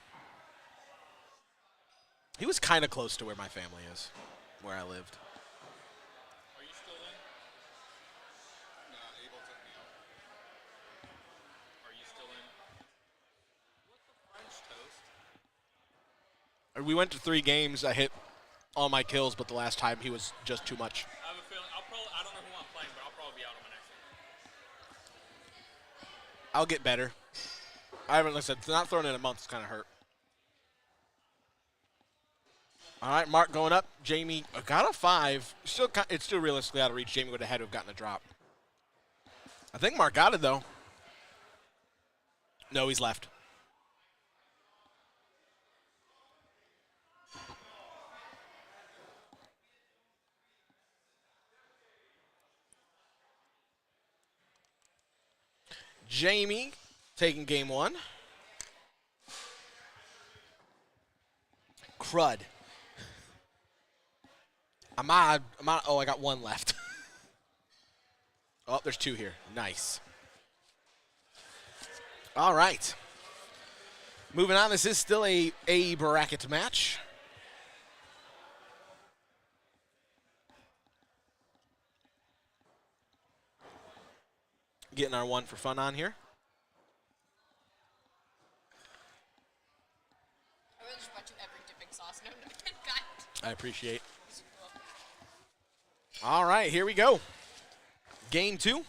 He was kind of close to where my family is, where I lived. Are you still in? No, Abel took me out. Are you still in? What's the French toast? We went to 3 games. I hit all my kills, but the last time he was just too much. I have a feeling I don't know who I'm playing, but I'll probably be out on my next one. I'll get better. I haven't listened. Not throwing in a month is kind of hurt. All right, Mark going up. Jamie got a 5. It's still realistically out of reach. Jamie would have had to have gotten a drop. I think Mark got it, though. No, he's left. Jamie taking game 1. Crud. I'm out. Oh, I got 1 left. Oh, there's 2 here. Nice. All right. Moving on. This is still a bracket match. Getting our 1 for fun on here. I really just brought you every dipping sauce known to mankind. I appreciate. All right, here we go. Game 2.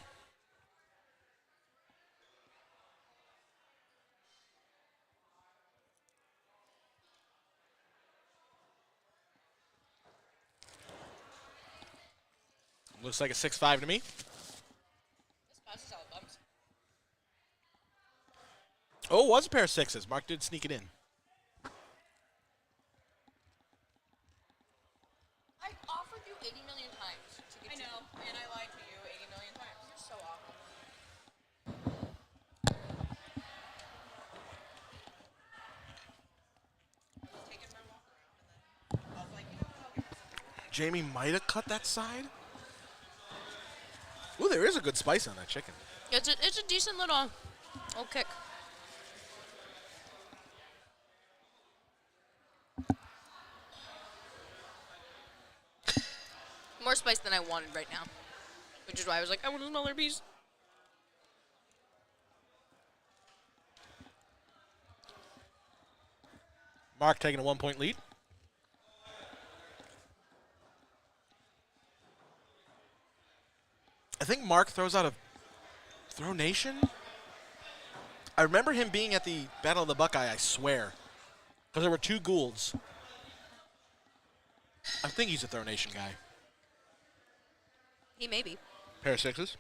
Looks like a 6-5 to me. This passes out bumps. Oh, it was a pair of 6s. Mark did sneak it in. I offered you 80 million times to get I know, and I lied to you 80 million times. You're so awful. I was taking my walk around, and then I was like, you know what, I'll give this. Jamie might have cut that side. Ooh, there is a good spice on that chicken. It's a decent little kick. More spice than I wanted right now, which is why I was like, I want a smaller piece. Mark taking a 1-point lead. I think Mark throws out a Throw Nation? I remember him being at the Battle of the Buckeye, I swear. Because there were 2 Goulds. I think he's a Throw Nation guy. He may be. Pair of 6s.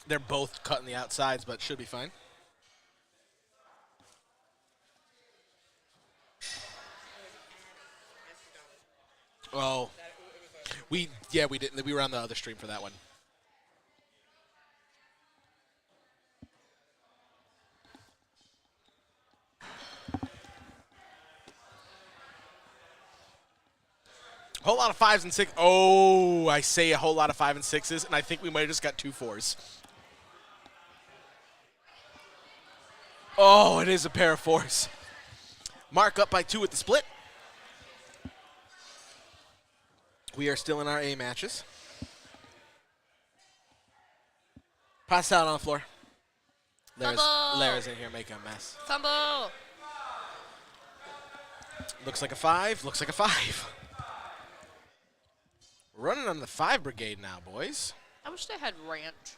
They're both cutting the outsides, but should be fine. Oh. We didn't. We were on the other stream for that one. Whole lot of 5s and 6. Oh, I say a whole lot of 5 and 6s, and I think we might have just got 2 4s. Oh, it is a pair of 4s. Mark up by 2 with the split. We are still in our A matches. Pass out on the floor. Lara's in here making a mess. Fumble. Looks like a 5. Looks like a 5. Running on the 5 brigade now, boys. I wish they had ranch.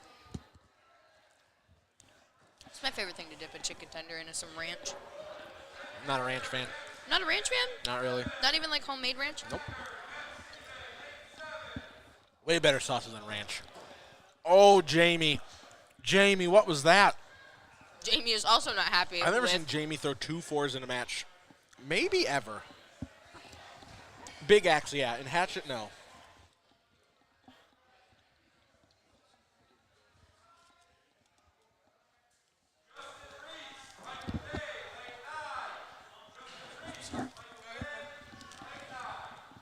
It's my favorite thing to dip a chicken tender into some ranch. I'm not a ranch fan. Not a ranch fan? Not really. Not even like homemade ranch? Nope. Way better sauces than ranch. Oh, Jamie. Jamie, what was that? Jamie is also not happy. I've never seen Jamie throw 2 4s in a match. Maybe ever. Big Axe, yeah. In Hatchet, no.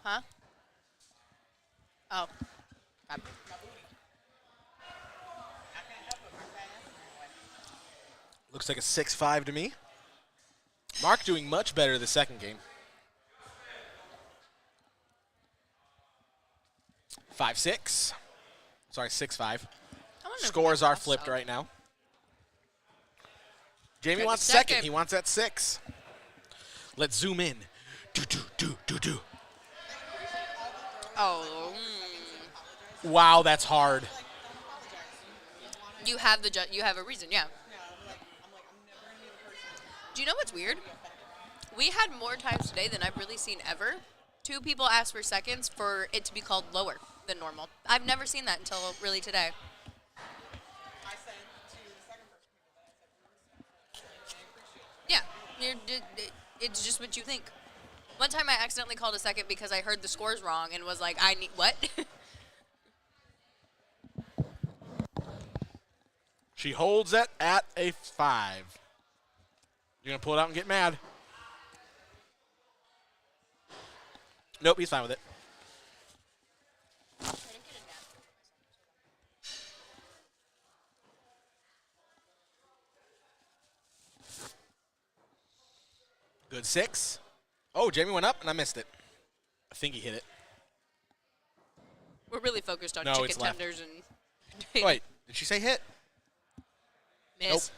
Huh? Oh. God. Looks like a 6-5 to me. Mark doing much better the second game. 5-6. Sorry, 6-5. Scores are flipped right now. Jamie wants second. He wants that 6. Let's zoom in. Do. Oh. Wow, that's hard. You have you have a reason, yeah. Do you know what's weird? We had more times today than I've really seen ever. 2 people asked for seconds for it to be called lower than normal. I've never seen that until really today. Yeah, it's just what you think. One time I accidentally called a second because I heard the scores wrong and was like, I need, what? She holds it at a 5. You're going to pull it out and get mad. Nope, he's fine with it. Good 6. Oh, Jamie went up, and I missed it. I think he hit it. We're really focused on No, chicken it's left. tenders and... Wait, did she say hit? Miss.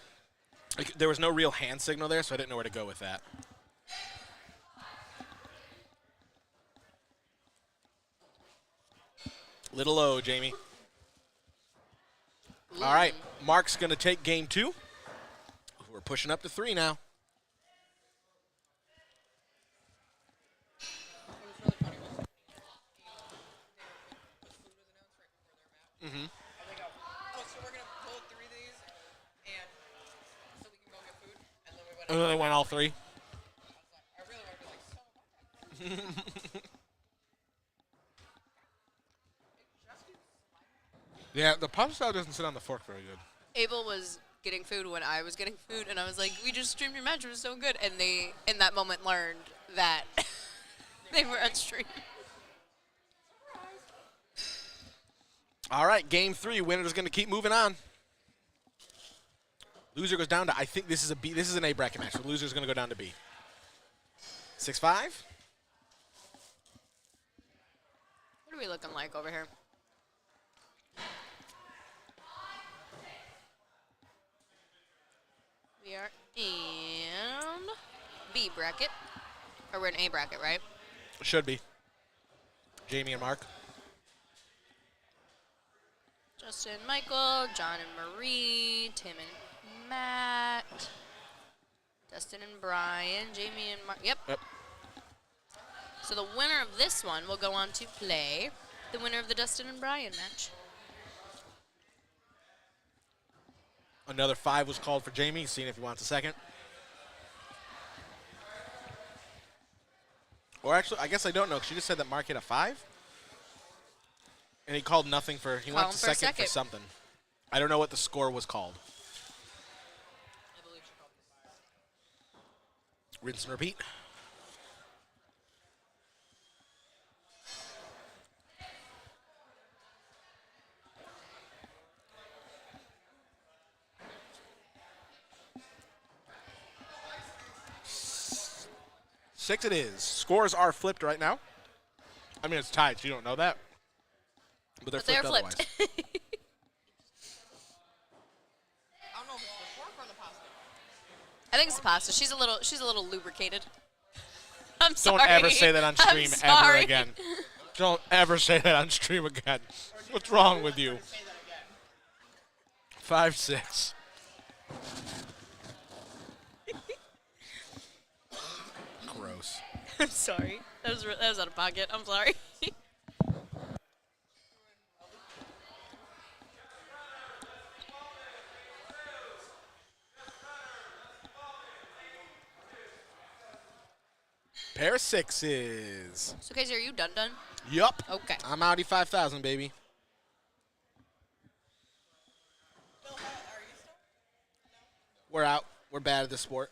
Nope. There was no real hand signal there, so I didn't know where to go with that. Little low, Jamie. Ooh. All right, Mark's going to take game 2. We're pushing up to 3 now. Mm-hmm. And then they went all 3. Yeah, the pop style doesn't sit on the fork very good. Abel was getting food when I was getting food, and I was like, we just streamed your match. It was so good. And they, in that moment, learned that they were on stream. All right, game 3. Winner's going to keep moving on. Loser goes down to, I think this is a B. This is an A bracket match. So loser's going to go down to B. 6-5. What are we looking like over here? We are in B bracket. Or we're in A bracket, right? Should be. Jamie and Mark. Justin, Michael, John and Marie, Tim and Matt, Dustin and Brian, Jamie and Mark. Yep. So the winner of this one will go on to play the winner of the Dustin and Brian match. Another 5 was called for Jamie, seeing if he wants a second. Or actually, I guess I don't know, because she just said that Mark hit a 5. And he called nothing for, he wants a second for something. I don't know what the score was called. Rinse and repeat. 6 it is. Scores are flipped right now. I mean, it's tied, so you don't know that. But they're But they are flipped flipped. otherwise. I don't know if it's the pork or the pasta. I think it's the pasta. She's a little lubricated. I'm sorry. Don't ever say that on I'm stream ever sorry. again. Don't ever say that on stream again. What's wrong with you? 5-6. Gross. I'm sorry. That was out of pocket. I'm sorry. Pair of 6s. So, Casey, are you done? Yup. Okay. I'm Audi 5000, baby. We're out. We're bad at this sport.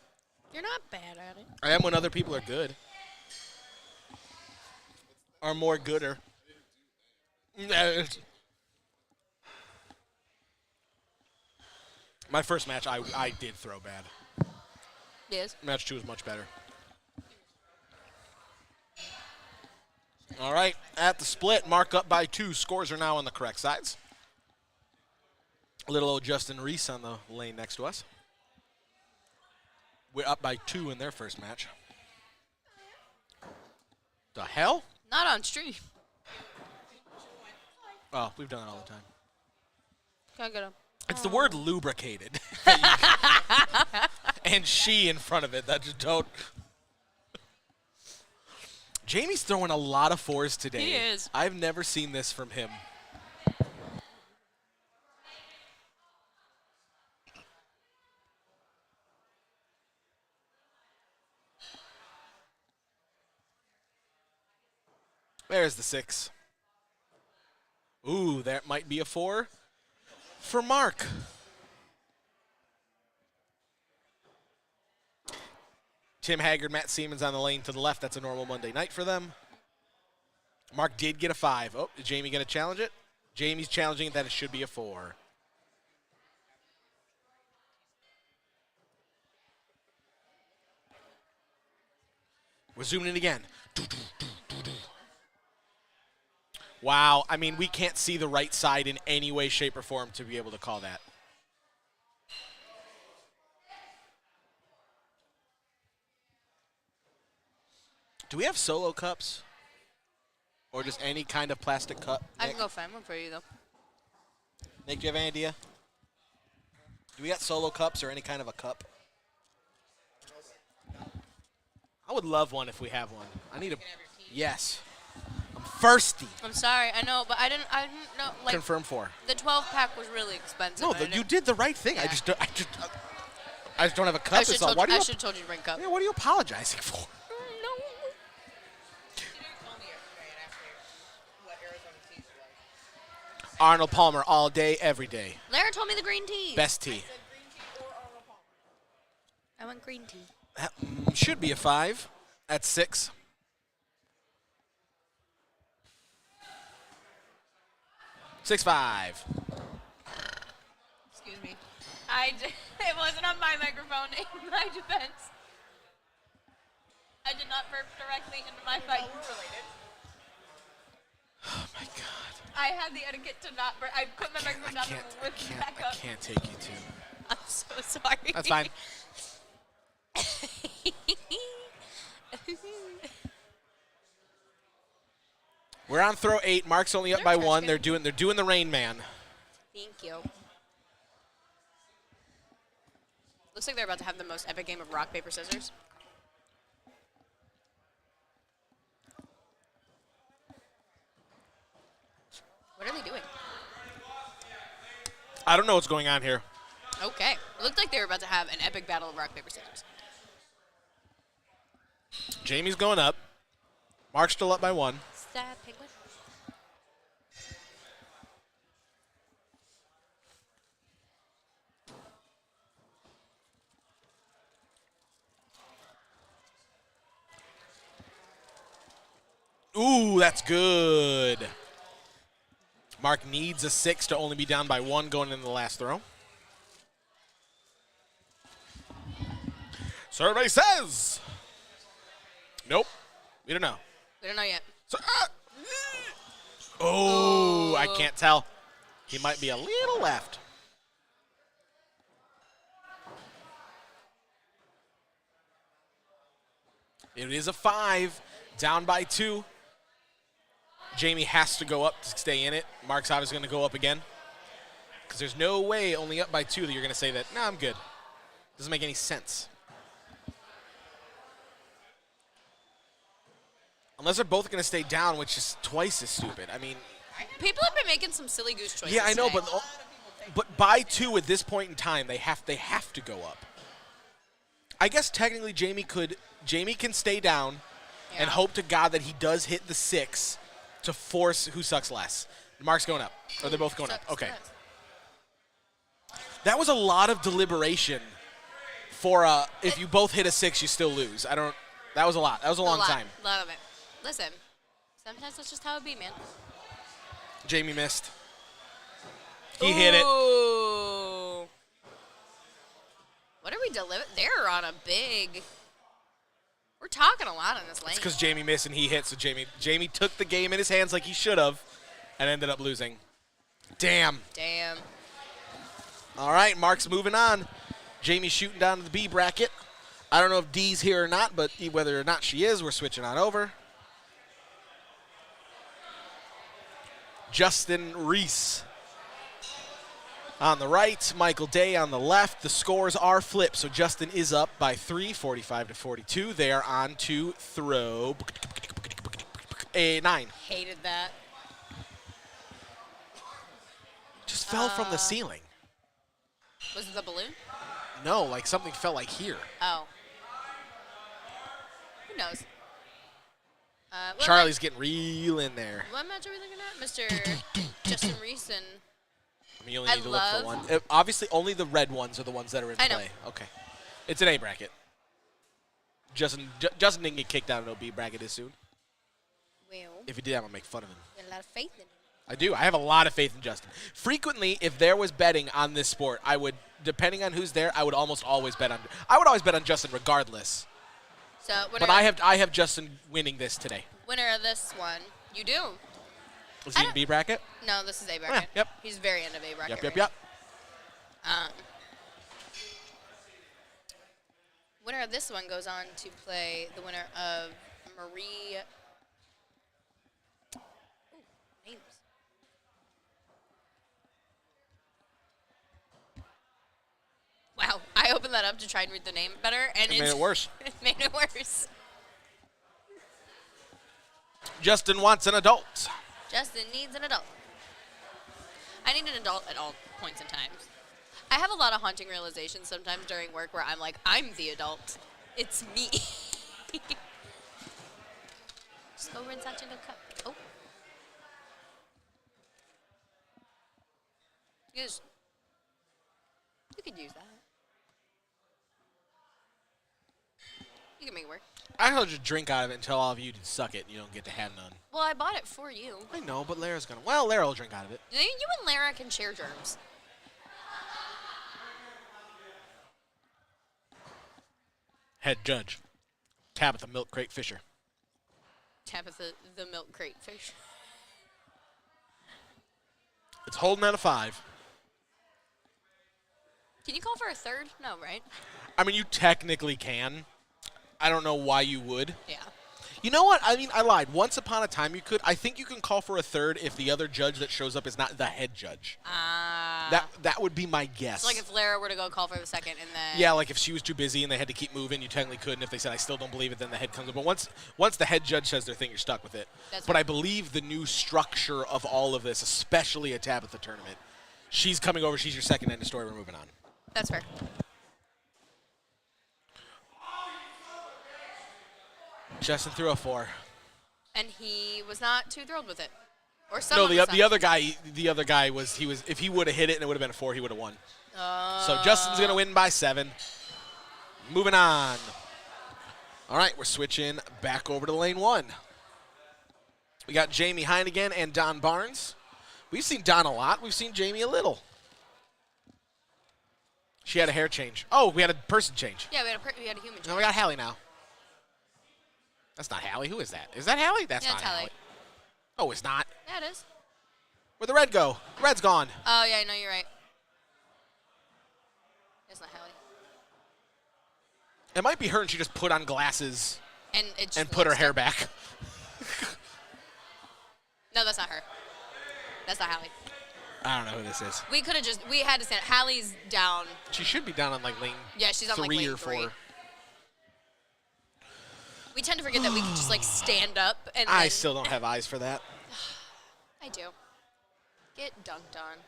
You're not bad at it. I am when other people are good. Are more gooder. My first match, I did throw bad. Yes. Match 2 is much better. All right, at the split, Mark up by 2. Scores are now on the correct sides. Little old Justin Reese on the lane next to us. We're up by 2 in their first match. The hell? Not on stream. Oh, we've done it all the time. Can I get him? It's the word lubricated. And she in front of it. That just don't. Jamie's throwing a lot of 4s today. He is. I've never seen this from him. There's the 6. Ooh, that might be a 4 for Mark. Tim Haggard, Matt Siemens on the lane to the left. That's a normal Monday night for them. Mark did get a 5. Oh, is Jamie going to challenge it? Jamie's challenging it that it should be a 4. We're zooming in again. Wow. I mean, we can't see the right side in any way, shape, or form to be able to call that. Do we have solo cups? Or just any kind of plastic cup? I Nick? can go find one for you, though. Nick, do you have any idea? Do we got solo cups or any kind of a cup? I would love one if we have one. I need a. Yes. I'm thirsty. I'm sorry. I know, but I didn't know. Like, Confirm 4. the 12-pack was really expensive. No, and I you didn't- did the right thing. Yeah. I just don't have a cup. I should It's all. told Why do you, you? I should told you to bring a cup. Yeah, what are you apologizing for? No. She didn't call me yesterday and ask me what Arizona teas you like. Arnold Palmer all day, every day. Lara told me the green tea. Best tea. Green tea or Arnold Palmer. I want green tea. That should be a 5. That's 6. Six 5. Excuse me. It wasn't on my microphone. In my defense, I did not burp directly into my fight. Oh my God. I had the etiquette to not burp. I put my microphone down and whipped it back I up. can't take you two. I'm so sorry. That's fine. We're on throw 8. Mark's only up by 1. They're doing the Rain Man. Thank you. Looks like they're about to have the most epic game of rock, paper, scissors. What are they doing? I don't know what's going on here. Okay. It looked like they were about to have an epic battle of rock, paper, scissors. Jamie's going up. Mark's still up by 1. Sad penguin. Ooh, that's good. Mark needs a 6 to only be down by 1 going into the last throw. Survey says Nope. We don't know. We don't know yet. So, oh, I can't tell. He might be a little left. It is a 5, down by 2. Jamie has to go up to stay in it. Mark's obviously going to go up again. Because there's no way only up by 2 that you're going to say that, nah, I'm good. Doesn't make any sense. Unless they're both going to stay down, which is twice as stupid. I mean, People have been making some silly goose choices. yeah, I know, today. but by 2 at this point in time, they have to go up. I guess technically Jamie can stay down and hope to God that he does hit the 6 to force who sucks less. Mark's going up. Or they're both going up. Okay. That was a lot of deliberation for if you both hit a 6, you still lose. That was a lot. That was a long time. A lot of it. Listen, sometimes that's just how it be, man. Jamie missed. He hit it. Ooh. What are we delivering? They're on a big. We're talking a lot on this lane. It's because Jamie missed and he hit, so Jamie took the game in his hands like he should have and ended up losing. Damn. All right, Mark's moving on. Jamie's shooting down to the B bracket. I don't know if D's here or not, but whether or not she is, we're switching on over. Justin Reese on the right, Michael Day on the left. The scores are flipped, so Justin is up by 3, 45-42. They are on to throw a 9. Hated that. Just fell from the ceiling. Was it the balloon? No, like something fell like here. Oh. Who knows? Charlie's getting real in there. What match are we looking at? Mr. Justin Reese and... I mean, you only need to look for one. Obviously, only the red ones are the ones that are in play. Okay. It's an A bracket. Justin didn't get kicked out of an OB bracket this soon. Well, If he did, I'm going to make fun of him. you got a lot of faith in him. I do. I have a lot of faith in Justin. Frequently, if there was betting on this sport, I would, depending on who's there, I would almost always bet on. I would always bet on Justin regardless. So, But I have Justin winning this today. Winner of this one, you do. Was he in B bracket? No, this is A bracket. Yep. He's very end of A bracket. Yep. Winner of this one goes on to play the winner of Marie. Ooh, names. Wow, I opened that up to try and read the name better, and It made it worse. It made it worse. Justin wants an adult. Justin needs an adult. I need an adult at all points and times. I have a lot of haunting realizations sometimes during work where I'm like, I'm the adult. It's me. Just go rinse out your little cup. Oh. You could use that. You can make it work. I'll just drink out of it until all of you suck it and you don't get to have none. Well, I bought it for you. I know, but Lara's going to. Well, Lara will drink out of it. You and Lara can share germs. Head judge, Tabitha Milk Crate Fisher. Tabitha the milk crate fish. It's holding at a 5. Can you call for a third? No, right? I mean, you technically can. I don't know why you would. Yeah. You know what? I mean, I lied. Once upon a time, you could. I think you can call for a third if the other judge that shows up is not the head judge. That would be my guess. So like if Lara were to go call for the second and then... Yeah, like if she was too busy and they had to keep moving, you technically could. And if they said, I still don't believe it, then the head comes up. But once the head judge says their thing, you're stuck with it. But I believe the new structure of all of this, especially a Tabitha tournament, she's coming over. She's your second end of story. We're moving on. That's fair. Justin threw a 4. And he was not too thrilled with it. Or No, someone the other guy was if he would have hit it and it would have been a 4, he would have won. So Justin's gonna win by 7. Moving on. All right, we're switching back over to lane 1. We got Jamie Hine again and Don Barnes. We've seen Don a lot. We've seen Jamie a little. She had a hair change. Oh, we had a person change. Yeah, we had a human. No, we got Hallie now. That's not Hallie. Who is that? Is that Hallie? That's Yeah, not it's Hallie. Hallie. Oh, it's not. Yeah, it is. Where'd the red go? The red's gone. Oh, yeah, I know, you're right. It's not Hallie. It might be her, and she just put on glasses And it just and put her looks hair up. back. No, that's not her. That's not Hallie. I don't know who this is. We had to say it. Hallie's down. She should be down on like lane Yeah, she's on like 3 lane or 4. 3. We tend to forget that we can just like stand up and I then- still don't have eyes for that. I do. Get dunked on.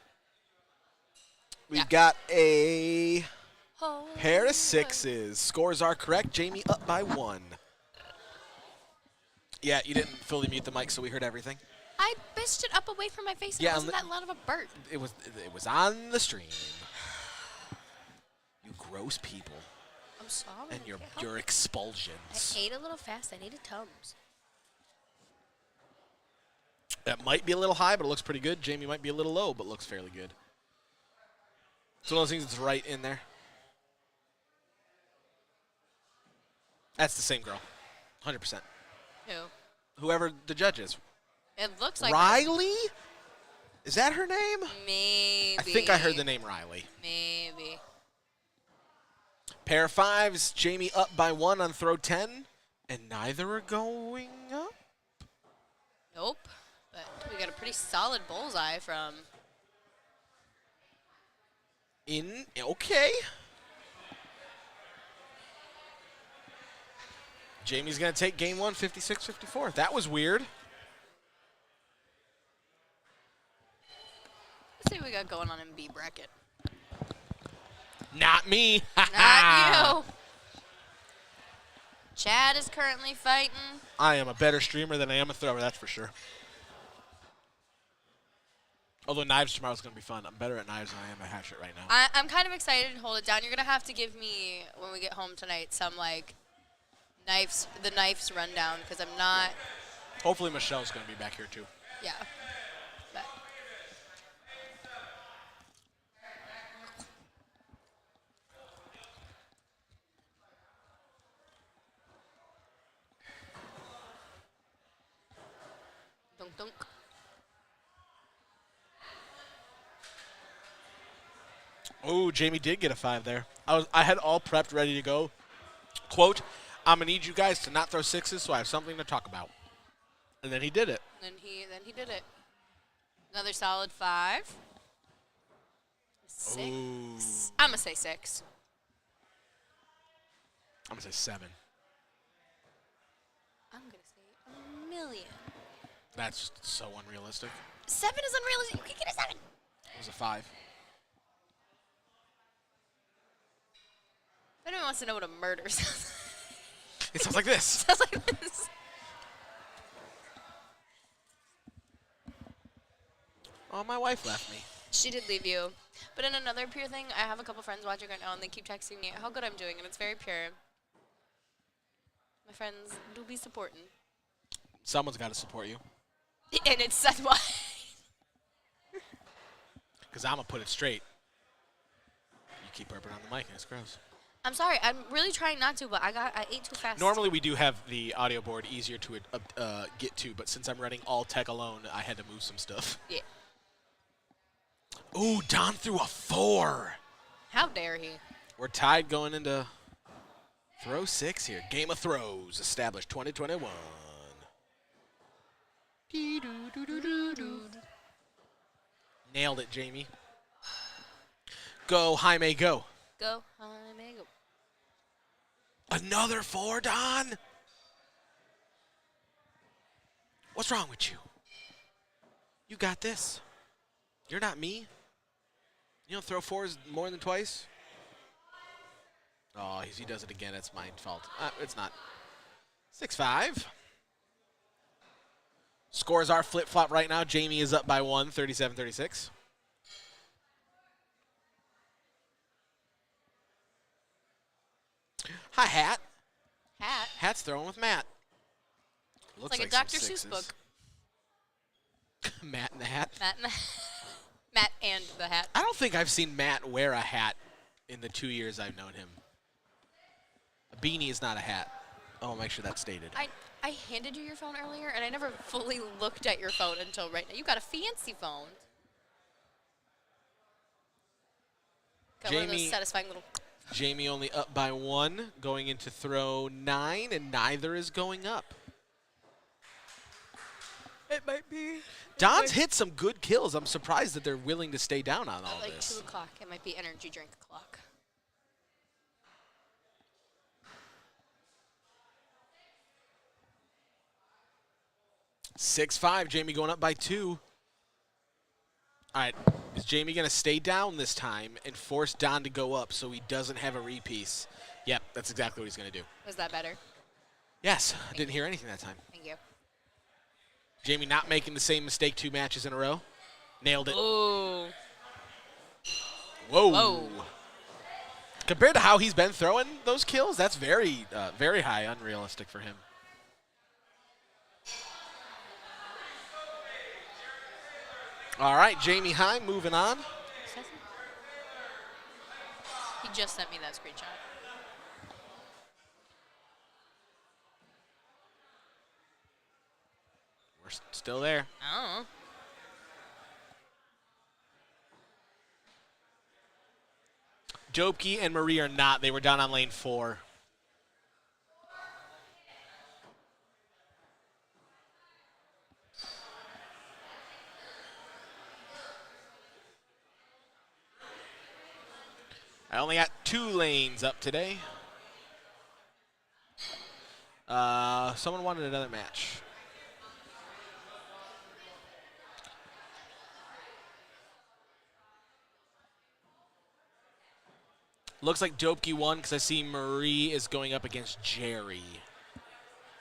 We've got a Oh, pair of 6s. Scores are correct. Jamie up by 1. Yeah, you didn't fully mute the mic, so we heard everything. I bished it up away from my face. And Yeah, it wasn't that loud of a burp. It was on the stream. You gross people I'm sorry. and I your can't help it. expulsions. I ate a little fast. I needed Tums. That might be a little high, but it looks pretty good. Jamie might be a little low, but looks fairly good. It's one of those things that's right in there. That's the same girl. 100%. Who? Whoever the judge is. It looks like Riley? Is that her name? Maybe. I think I heard the name Riley. Maybe. Pair of 5s. Jamie up by 1 on throw 10. And neither are going up. Nope. But we got a pretty solid bullseye from. Okay. Jamie's going to take game 1, 56-54. That was weird. Let's see what we got going on in B bracket. Not me. Not you. Chad is currently fighting. I am a better streamer than I am a thrower, that's for sure. Although knives tomorrow is going to be fun. I'm better at knives than I am at hatchet right now. I'm kind of excited to hold it down. You're going to have to give me, when we get home tonight, some, like, the knives rundown, because I'm not, Hopefully Michelle's going to be back here too. yeah. But dunk, dunk. Oh, Jamie did get a 5 there. I had all prepped, ready to go. Quote, I'm going to need you guys to not throw 6s so I have something to talk about. And then he did it. Then he did it. Another solid 5. 6. Ooh. I'm gonna say 6. I'm going to say 7. I'm gonna say 1,000,000. That's just so unrealistic. 7 is unrealistic. You can get a 7. It was a 5. If anyone wants to know what a murder sounds It sounds like this. sounds like this. Oh, my wife left me. She did leave you. But in another pure thing, I have a couple friends watching right now, and they keep texting me how good I'm doing, and it's very pure. My friends do be supporting. Someone's got to support you. And it's that's why. Because I'm going to put it straight. You keep burping on the mic, and it's gross. I'm sorry. I'm really trying not to, but I ate too fast. Normally we do have the audio board easier to get to, but since I'm running all tech alone, I had to move some stuff. Yeah. Ooh, Don threw a 4. How dare he? We're tied going into throw 6 here. Game of Throws established 2021. Nailed it, Jamie. Go, Jaime, go. Go, Jaime, go. Another 4, Don? What's wrong with you? You got this. You're not me. You don't throw 4s more than twice? Oh, he does it again. It's my fault. It's not. 6-5. Scores are flip-flop right now. Jamie is up by 1, 37-36. Hi, Hat. Hat. Hat's throwing with Matt. Looks It's like a some Dr. Seuss 6s. book. Matt in the hat. Matt and the hat. I don't think I've seen Matt wear a hat in the 2 years I've known him. A beanie is not a hat. Oh, I'll make sure that's stated. I handed you your phone earlier, and I never fully looked at your phone until right now. You got a fancy phone. Got one of those Jamie- satisfying little. Jamie only up by 1, going into throw 9, and neither is going up. It might be. Don's hit some good kills. I'm surprised that they're willing to stay down on all Like this. 2 o'clock. It might be energy drink o'clock. (6-5). Jamie going up by 2. All right. Is Jamie going to stay down this time and force Don to go up so he doesn't have a repiece? Yep, that's exactly what he's going to do. Was that better? Yes, I didn't hear anything that time. Thank you. Jamie not making the same mistake 2 matches in a row. Nailed it. Ooh. Whoa. Whoa. Compared to how he's been throwing those kills, that's very, very high, unrealistic for him. All right, Jamie high, moving on. He just sent me that screenshot. We're still there. Oh. Jopke and Marie are not. They were down on lane 4. I only got 2 lanes up today. Someone wanted another match. Looks like Jopke won because I see Marie is going up against Jerry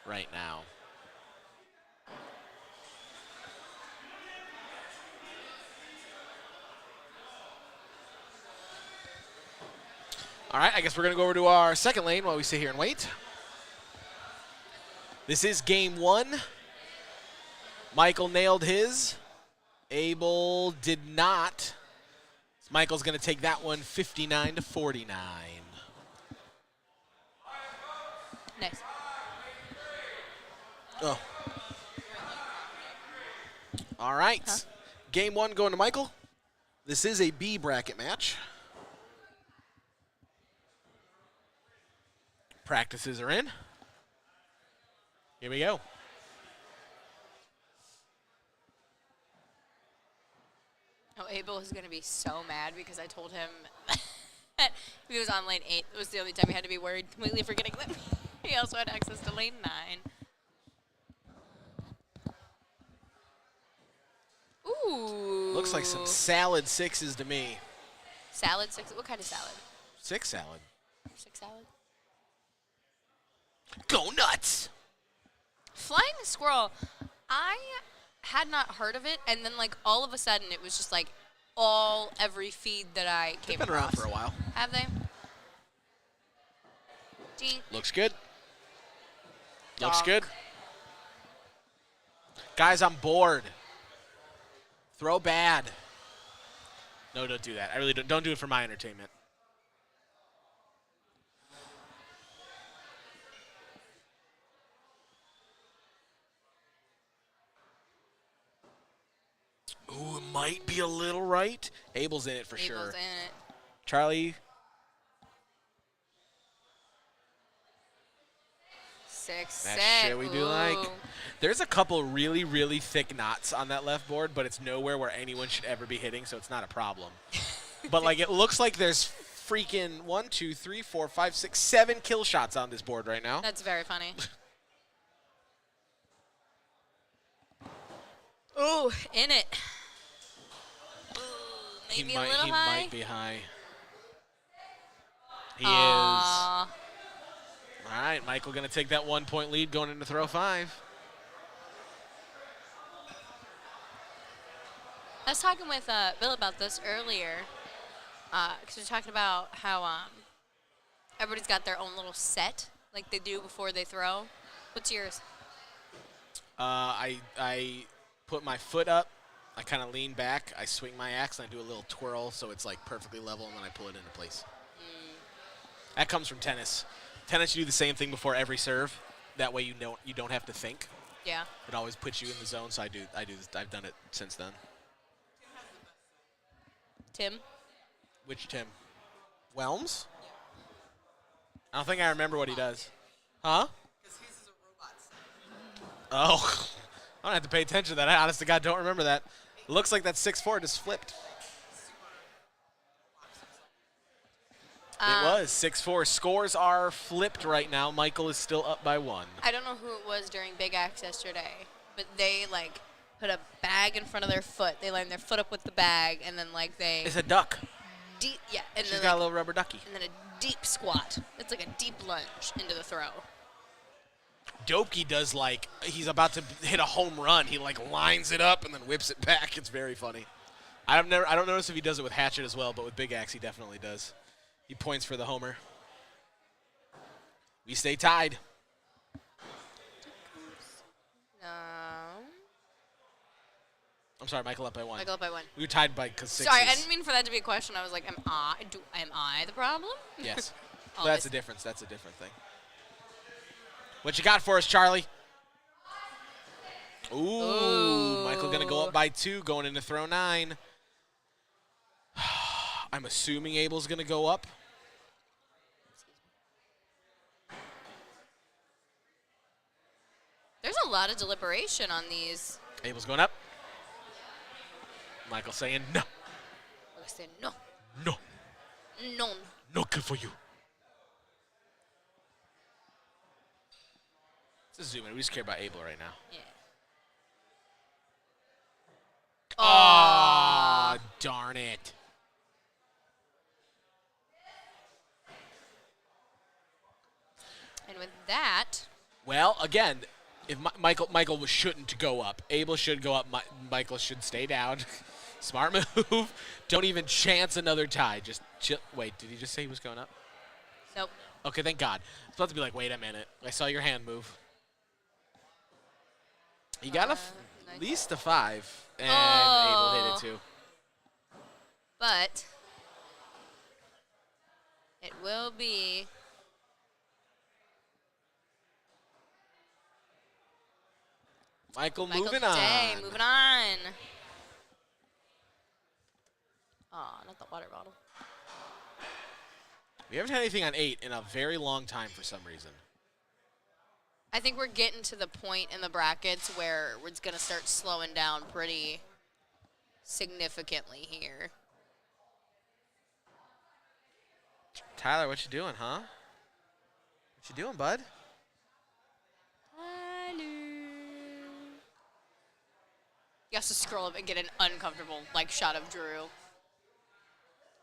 right now. All right, I guess we're going to go over to our second lane while we sit here and wait. This is game 1. Michael nailed his. Abel did not. Michael's going to take that one 59-49. Nice. Oh. All right. Huh? Game 1 going to Michael. This is a B bracket match. Practices are in. Here we go. Oh, Abel is going to be so mad because I told him that if he was on lane 8, it was the only time he had to be worried, completely forgetting that he also had access to lane 9. Ooh. Looks like some salad 6s to me. Salad 6? What kind of salad? 6 salad. 6 salad? Go nuts! Flying squirrel. I had not heard of it, and then like all of a sudden it was just like every feed that I came They've been across. around for a while. Have they? Dink. Looks good. Looks Donk. good. Guys, I'm bored. Throw bad. No, don't do that. I really don't do it for my entertainment. Ooh, it might be a little right. Abel's in it for sure. Abel's in it. Charlie. 6 That set. shit we do like. There's a couple really, really thick knots on that left board, but it's nowhere where anyone should ever be hitting, so it's not a problem. But like, it looks like there's freaking 1, 2, 3, 4, 5, 6, 7 kill shots on this board right now. That's very funny. Ooh, in it. Ooh, maybe a little he high. might be high. He Aww. is. All right, Michael going to take that 1-point lead going into throw 5. I was talking with Bill about this earlier, because we are talking about how everybody's got their own little set, like they do before they throw. What's yours? I put my foot up, I kind of lean back, I swing my axe, and I do a little twirl so it's like perfectly level, and then I pull it into place. That comes from tennis. Tennis, you do the same thing before every serve. That way you don't have to think. Yeah. It always puts you in the zone. So I've done it since then. Tim? Which Tim? Whelms? I don't think I remember what he does. Huh? Because his is a robot set. Oh. I don't have to pay attention to that. I honest to God don't remember that. It looks like that 6'4" just flipped. It was 6'4". Scores are flipped right now. Michael is still up by 1. I don't know who it was during Big Axe yesterday, but they, like, put a bag in front of their foot. They lined their foot up with the bag, and then, like, they... It's a duck. Deep, yeah. And She's then, got like, a little rubber ducky. And then a deep squat. It's like a deep lunge into the throw. Doki does, like, he's about to hit a home run. He, like, lines it up and then whips it back. It's very funny. I don't notice if he does it with Hatchet as well, but with Big Axe he definitely does. He points for the homer. We stay tied. No. I'm sorry, Michael up by 1. Michael up by 1. We were tied by because 6 Sorry, I is- didn't mean for that to be a question. I was like, am I the problem? Yes. Oh, That's this- a difference. That's a different thing. What you got for us, Charlie? Ooh. Michael going to go up by 2, going into throw 9. I'm assuming Abel's going to go up. There's a lot of deliberation on these. Abel's going up. Michael saying no. I said no. No. No. No good for you. Let's zoom in. We just care about Abel right now. Yeah. Oh, darn it. And with that, Well, again, if Michael shouldn't go up. Abel should go up. Michael should stay down. Smart move. Don't even chance another tie. Just chill. Wait, did he just say he was going up? nope. Okay, thank God. I was about to be like, wait a minute. I saw your hand move. You got Nice. at least a 5, and Abel hit it too. But it will be Michael Michael moving Day on. moving on. Oh, not the water bottle. We haven't had anything on 8 in a very long time for some reason. I think we're getting to the point in the brackets where it's going to start slowing down pretty significantly here. Tyler, what you doing, huh? What you doing, bud? You have to scroll up and get an uncomfortable shot of Drew.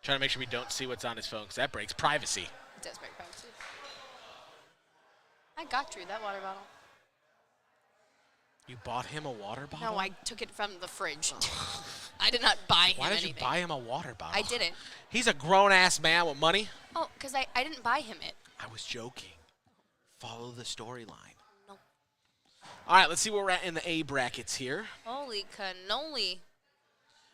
Trying to make sure we don't see what's on his phone because that breaks privacy. It does break privacy. I got Drew that water bottle. You bought him a water bottle? No, I took it from the fridge. I did not buy him Why did anything. you buy him a water bottle? I didn't. He's a grown-ass man with money. Oh, because I didn't buy him it. I was joking. Follow the storyline. No. All right, let's see where we're at in the A brackets here. Holy cannoli.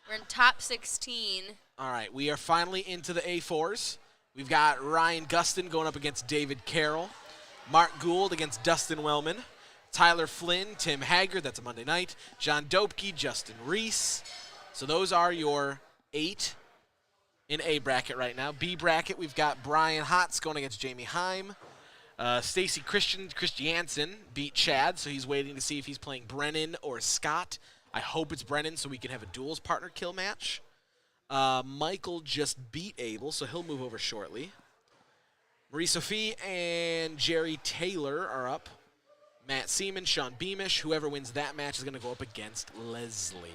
We're in top 16. All right, we are finally into the A4s. We've got Ryan Gustin going up against David Carroll. Mark Gould against Dustin Wellman. Tyler Flynn, Tim Haggard, that's a Monday night. John Dopke, Justin Reese. So those are your 8 in A bracket right now. B bracket, we've got Brian Hotz going against Jamie Heim. Stacy Christiansen beat Chad, so he's waiting to see if he's playing Brennan or Scott. I hope it's Brennan so we can have a duels partner kill match. Michael just beat Abel, so he'll move over shortly. Marie-Sophie and Jerry Taylor are up. Matt Seaman, Sean Beamish. Whoever wins that match is going to go up against Leslie.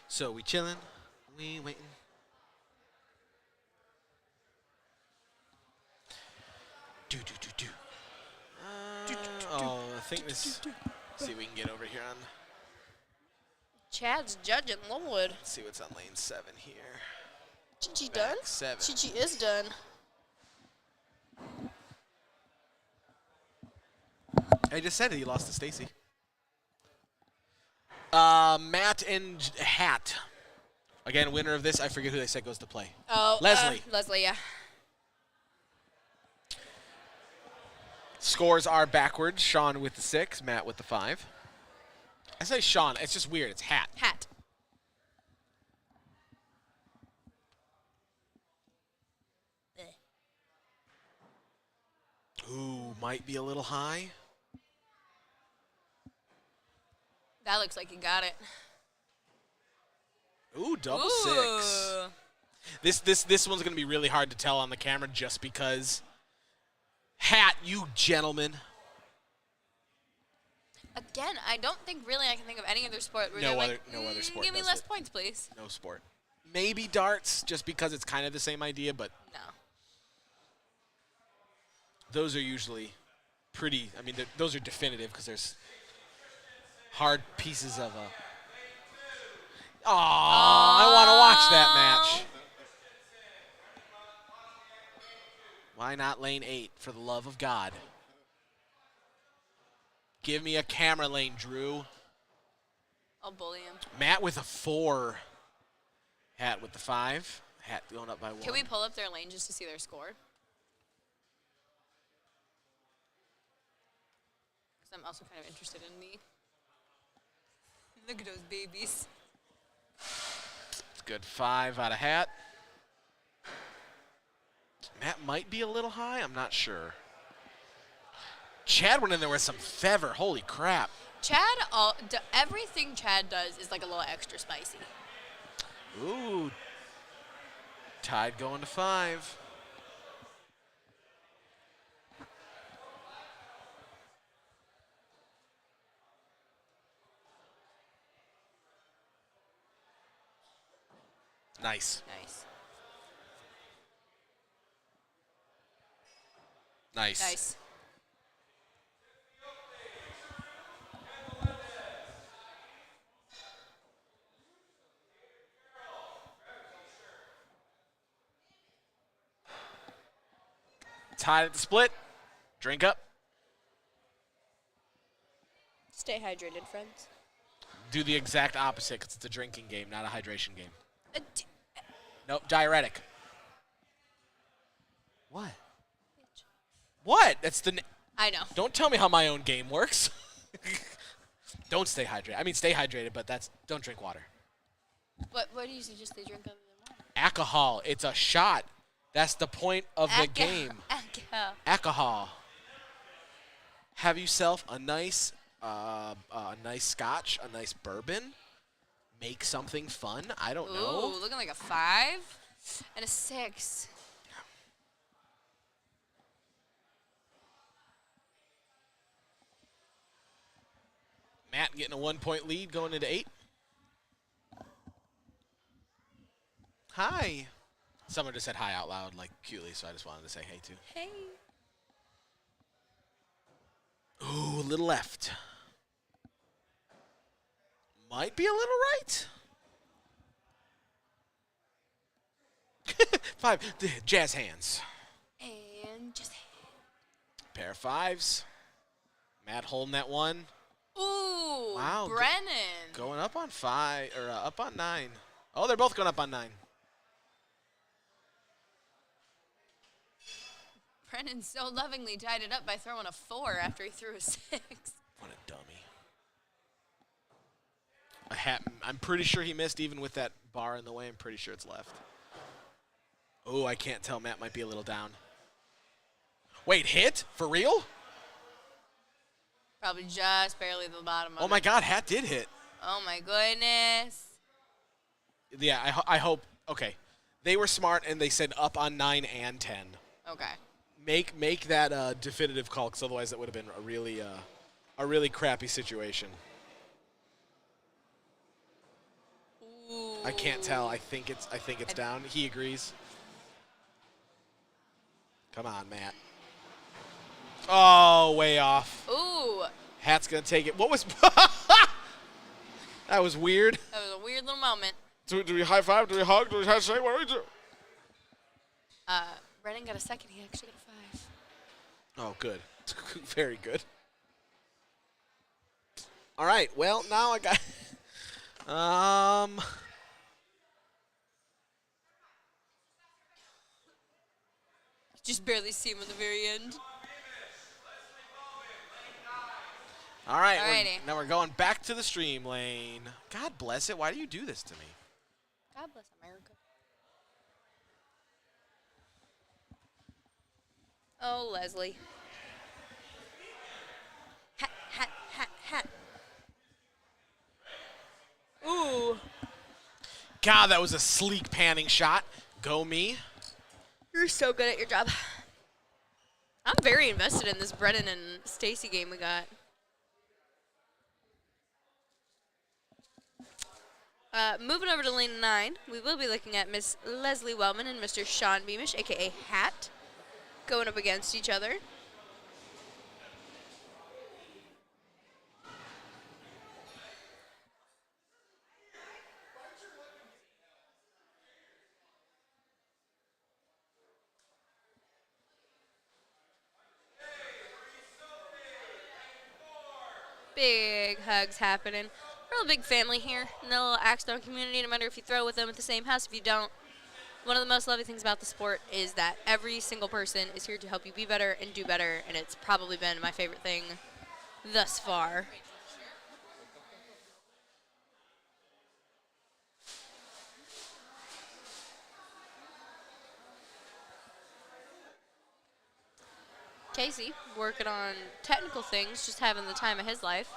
So we chilling, we waiting. I think this. See if we can get over here on. Chad's judging Lord. Let's see what's on lane 7 here. Chi Back done? 7. Chi is done. I just said it. He lost to Stacy. Matt and Hat. Again, winner of this. I forget who they said goes to play. Oh, Leslie. Leslie, yeah. Scores are backwards. Sean with the 6, Matt with the 5. I say Sean. It's just weird. It's Hat. Hat. Ooh, might be a little high. That looks like you got it. Ooh, double Ooh. 6. This one's gonna be really hard to tell on the camera just because. Hat, you gentleman. Again, I don't think really I can think of any other sport where No they're other- like, no other sport give me does less it. points, please. No sport. Maybe darts, just because it's kind of the same idea, but No. those are usually pretty. I mean, those are definitive because there's hard pieces of a. Oh, I want to watch that match. Why not lane 8, for the love of God? Give me a camera lane, Drew. I'll bully him. Matt with a 4. Hat with the 5. Hat going up by 1. Can we pull up their lane just to see their score? Because I'm also kind of interested in the. Look at those babies. It's good 5 out of Hat. Matt might be a little high. I'm not sure. Chad went in there with some feather. Holy crap. Chad, everything Chad does is like a little extra spicy. Ooh. Tide going to 5. Nice. Nice. Nice. Nice. Tied at the split. Drink up. Stay hydrated, friends. Do the exact opposite because it's a drinking game, not a hydration game. Nope, diuretic. What? What? That's the. I know. Don't tell me how my own game works. Don't stay hydrated. I mean, stay hydrated, but don't drink water. What do you suggest they drink other than water? Alcohol. It's a shot. That's the point of the game. Alcohol. Have yourself a nice scotch, a nice bourbon. Make something fun. I don't know. Ooh, looking like a 5 and a 6. Matt getting a 1-point lead going into 8. Hi. Someone just said hi out loud, like cutely, so I just wanted to say hey too. Hey. Ooh, a little left. Might be a little right. 5. Jazz hands. And just. Pair of 5s. Matt holding that 1. Ooh. Wow. Brennan. Going up on 5 or up on 9. Oh, they're both going up on 9. Brennan so lovingly tied it up by throwing a 4 after he threw a 6. What a dummy. I'm pretty sure he missed even with that bar in the way. I'm pretty sure it's left. Oh, I can't tell. Matt might be a little down. Wait, hit? For real? Probably just barely the bottom of Oh, it. my God. Hat did hit. Oh, my goodness. Yeah, I hope. Okay. They were smart, and they said up on 9 and 10. Okay. Make that definitive call, because otherwise that would have been a really crappy situation. Ooh. I can't tell. I think it's down. He agrees. Come on, Matt. Oh, way off. Ooh. Hat's gonna take it. What was? That was weird. That was a weird little moment. Do we high five? Do we hug? Do we handshake? What do we do? Brennan got a second. He actually got a 5. Oh, good. Very good. All right. Well, now I got. Just barely see him at the very end. All right. Alrighty. Now we're going back to the stream lane. God bless it. Why do you do this to me? God bless America. Oh, Leslie. Hat, hat, hat, hat. Ooh. God, that was a sleek panning shot. Go me. You're so good at your job. I'm very invested in this Brennan and Stacy game we got. Moving over to lane 9, we will be looking at Miss Leslie Wellman and Mr. Sean Beamish, a.k.a. Hat, going up against each other. Big hugs happening. Real big family here in the little Axstone community. No matter if you throw with them at the same house, if you don't. One of the most lovely things about the sport is that every single person is here to help you be better and do better, and it's probably been my favorite thing thus far. Casey working on technical things, just having the time of his life.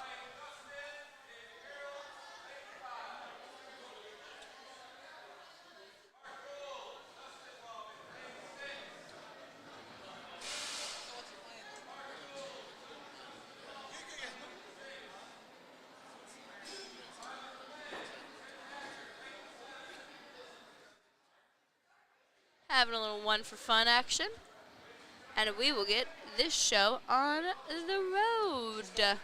Having a little one for fun action. And we will get this show on the road. Because,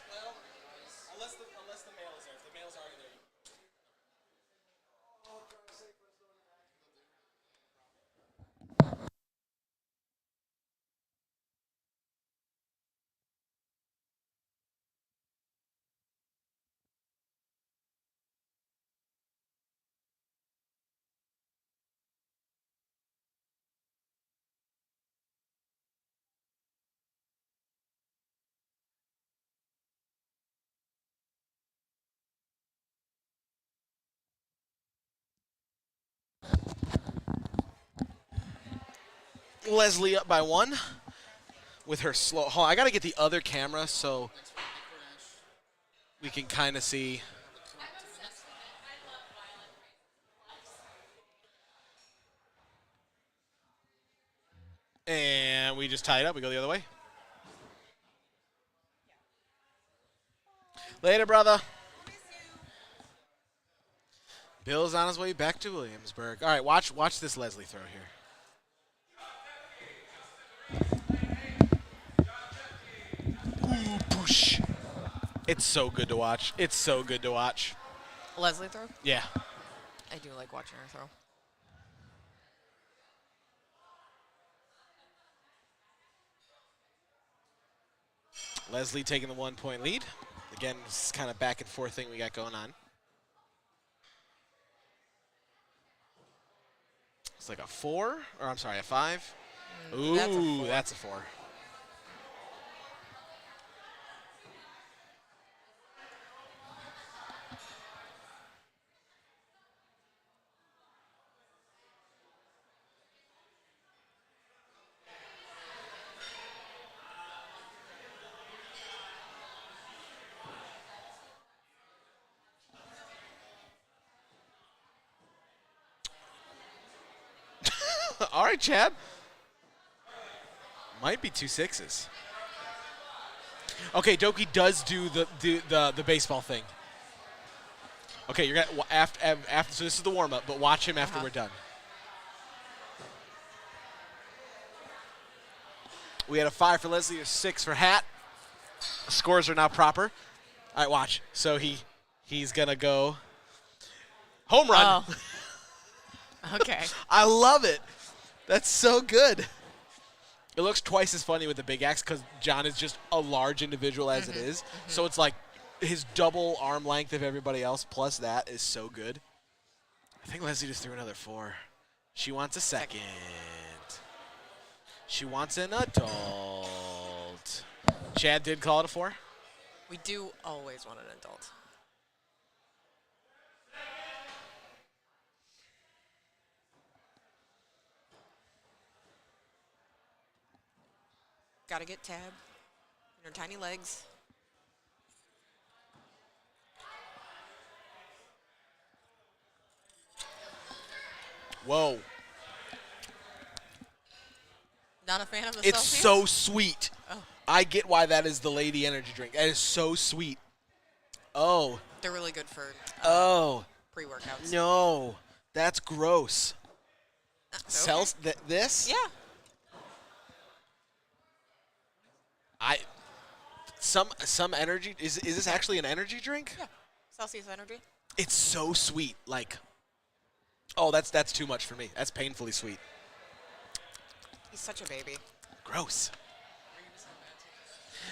well, unless the mail is there. If the mail's already there. Leslie up by 1 with her slow. Hold on, I got to get the other camera so we can kind of see. And we just tie it up. We go the other way. Later, brother. Bill's on his way back to Williamsburg. All right, watch this Leslie throw here. Ooh, push. It's so good to watch. It's so good to watch. Leslie throw? Yeah. I do like watching her throw. Leslie taking the 1-point lead. Again, this is kind of back and forth thing we got going on. It's like a 4, or I'm sorry, a 5. Ooh, that's a 4. All right, Chad. Might be 2 6s. Okay, Doki does do the baseball thing. Okay, you're gonna after. So this is the warm up, but watch him after we're done. We had a 5 for Leslie, a 6 for Hat. Scores are now proper. All right, watch. So he's gonna go home run. Oh. Okay. I love it. That's so good. It looks twice as funny with the big axe because John is just a large individual as it is. So it's like his double arm length of everybody else plus that is so good. I think Leslie just threw another 4. She wants a second. She wants an adult. Chad did call it a 4. We do always want an adult. Gotta get Tab in her tiny legs. Whoa. Not a fan of the It's Celsius? so sweet. Oh. I get why that is the lady energy drink. That is so sweet. Oh. They're really good for Oh. pre-workouts. No. That's gross. Okay. This? Yeah. Some energy is this actually an energy drink? Yeah. Celsius Energy. It's so sweet. Like, oh, that's too much for me. That's painfully sweet. He's such a baby. Gross.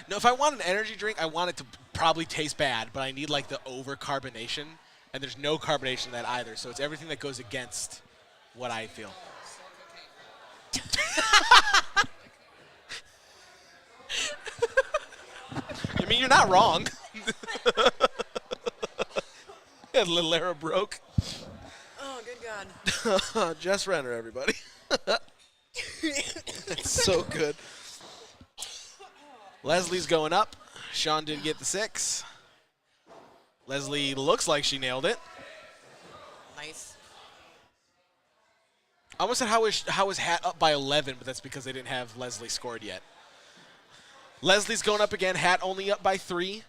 No, if I want an energy drink, I want it to probably taste bad, but I need like the over carbonation, and there's no carbonation in that either. So it's everything that goes against what I feel. I mean, you're not wrong. That little arrow broke. Oh, good God. Jess Renner, everybody. It's so good. Leslie's going up. Sean did get the 6. Leslie looks like she nailed it. Nice. I almost said how is Hat up by 11, but that's because they didn't have Leslie scored yet. Leslie's going up again. Hat only up by 3.